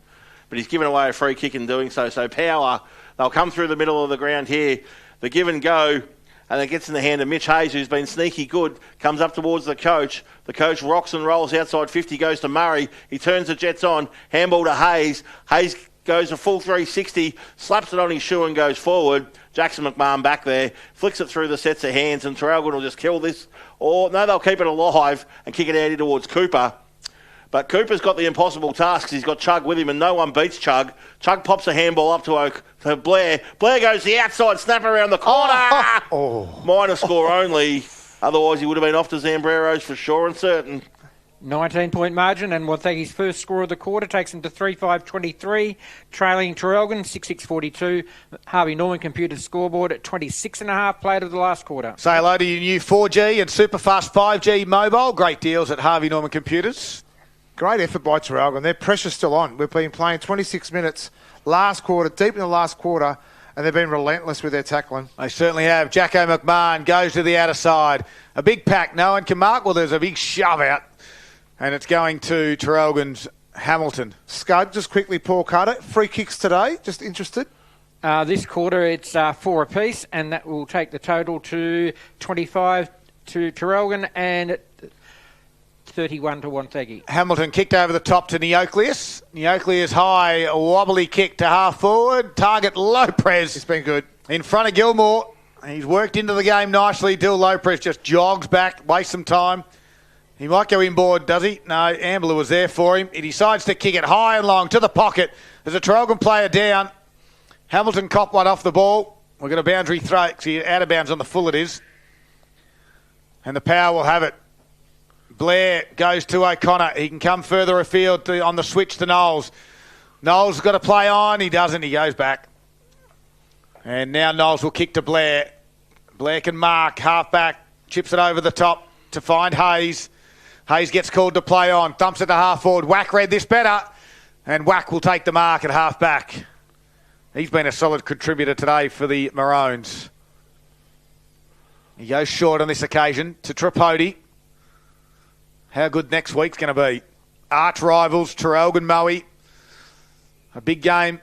[SPEAKER 2] But he's given away a free kick in doing so. So Power, they'll come through the middle of the ground here. The give and go, and it gets in the hand of Mitch Hayes, who's been sneaky good, comes up towards the coach. The coach rocks and rolls outside 50, goes to Murray. He turns the Jets on, handball to Hayes. Hayes goes a full 360, slaps it on his shoe and goes forward. Jackson McMahon back there, flicks it through the sets of hands, and Traralgon will just kill this. Or, no, they'll keep it alive and kick it out here towards Cooper. But Cooper's got the impossible task. He's got Chugg with him, and no one beats Chugg. Chugg pops a handball up to Blair. Blair goes the outside, snap around the corner. Minor score only. Otherwise, he would have been off to Zambreros for sure and certain.
[SPEAKER 4] 19-point margin, and Wonthaggi's first score of the quarter takes him to 3-5-23, trailing Traralgon 6-6-42. Harvey Norman computed scoreboard at 26.5 played of the last quarter.
[SPEAKER 1] Say hello to your new 4G and Superfast 5G mobile. Great deals at Harvey Norman Computers.
[SPEAKER 3] Great effort by Traralgon. Their pressure's still on. We've been playing 26 minutes last quarter, deep in the last quarter, and they've been relentless with their tackling.
[SPEAKER 1] They certainly have. Jacko McMahon goes to the outer side. A big pack. No one can mark. Well, there's a big shove out. And it's going to Traralgon's Hamilton.
[SPEAKER 3] Scud, just quickly, Paul Carter. Free kicks today. Just interested.
[SPEAKER 4] This quarter, it's 4 apiece, and that will take the total to 25 to Traralgon and 31 to Wonthaggi.
[SPEAKER 1] Hamilton kicked over the top to Neocleus. Neocleus high, a wobbly kick to half forward. Target Lopez.
[SPEAKER 3] It's been good.
[SPEAKER 1] In front of Gilmore. He's worked into the game nicely. Dill Lopez just jogs back, wastes some time. He might go inboard, does he? No, Ambler was there for him. He decides to kick it high and long to the pocket. There's a Traralgon player down. Hamilton copped one off the ball. We've got a boundary throw. See, out of bounds on the full it is. And the Power will have it. Blair goes to O'Connor. He can come further afield on the switch to Knowles. Knowles got to play on. He doesn't. He goes back. And now Knowles will kick to Blair. Blair can mark. Half back. Chips it over the top to find Hayes. Hayes gets called to play on. Thumps it to half forward. Wack read this better. And Wack will take the mark at half back. He's been a solid contributor today for the Maroons. He goes short on this occasion to Tripodi. how good next week's going to be. Arch rivals, Traralgon, Moe. A big game.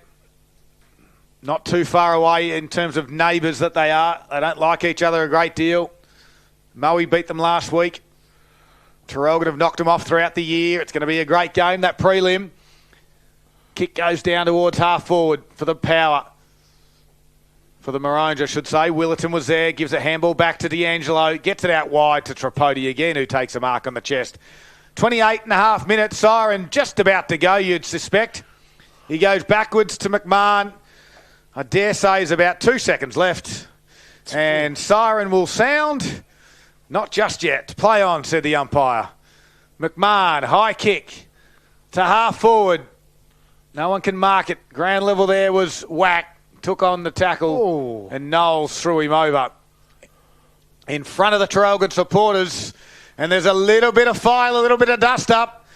[SPEAKER 1] Not too far away in terms of neighbours that they are. They don't like each other a great deal. Moe beat them last week. Traralgon have knocked them off throughout the year. It's going to be a great game, that prelim. Kick goes down towards half forward for the power. For the Maroons, I should say. Willerton was there, gives a handball back to D'Angelo, gets it out wide to Tripodi again, who takes a mark on the chest. 28 and a half minutes, Siren just about to go, you'd suspect. He goes backwards to McMahon. I dare say there's about 2 seconds left. And Siren will sound. Not just yet. Play on, said the umpire. McMahon, high kick to half forward. No one can mark it. Ground level there was whack. Took on the tackle. And Knowles threw him over. In front of the Traralgon supporters. And there's a little bit of fire, a little bit of dust up.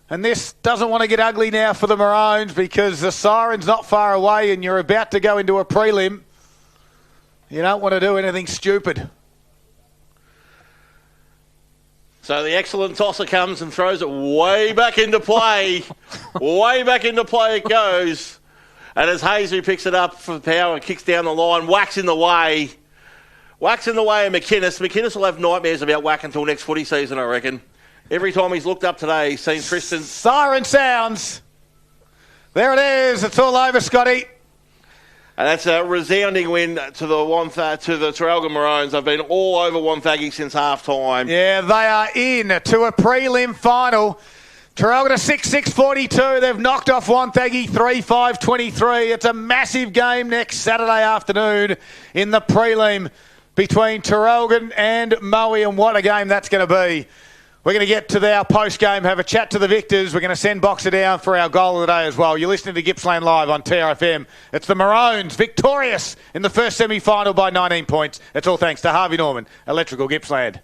[SPEAKER 1] And this doesn't want to get ugly now for the Maroons because the Siren's not far away and you're about to go into a prelim. You don't want to do anything stupid.
[SPEAKER 2] So the excellent tosser comes and throws it way back into play. Way back into play it goes. And as Hazu picks it up for the power and kicks down the line, whacks in the way. Whacks in the way of McInnes. McInnes will have nightmares about whack until next footy season, I reckon. Every time he's looked up today, he's seen Tristan.
[SPEAKER 1] Siren sounds. There it is. It's all over, Scotty.
[SPEAKER 2] And that's a resounding win to the Traralgon Maroons. They've been all over Wonthaggi since half-time.
[SPEAKER 1] Yeah, they are in to a prelim final. Traralgon are 6-6-42. They've knocked off Wonthaggi 3-5-23. It's a massive game next Saturday afternoon in the prelim between Traralgon and Moe, and what a game that's going to be. We're going to get to our post-game, have a chat to the victors. We're going to send Boxer down for our goal of the day as well. You're listening to Gippsland Live on TRFM. It's the Maroons victorious in the first semi-final by 19 points. It's all thanks to Harvey Norman, Electrical Gippsland.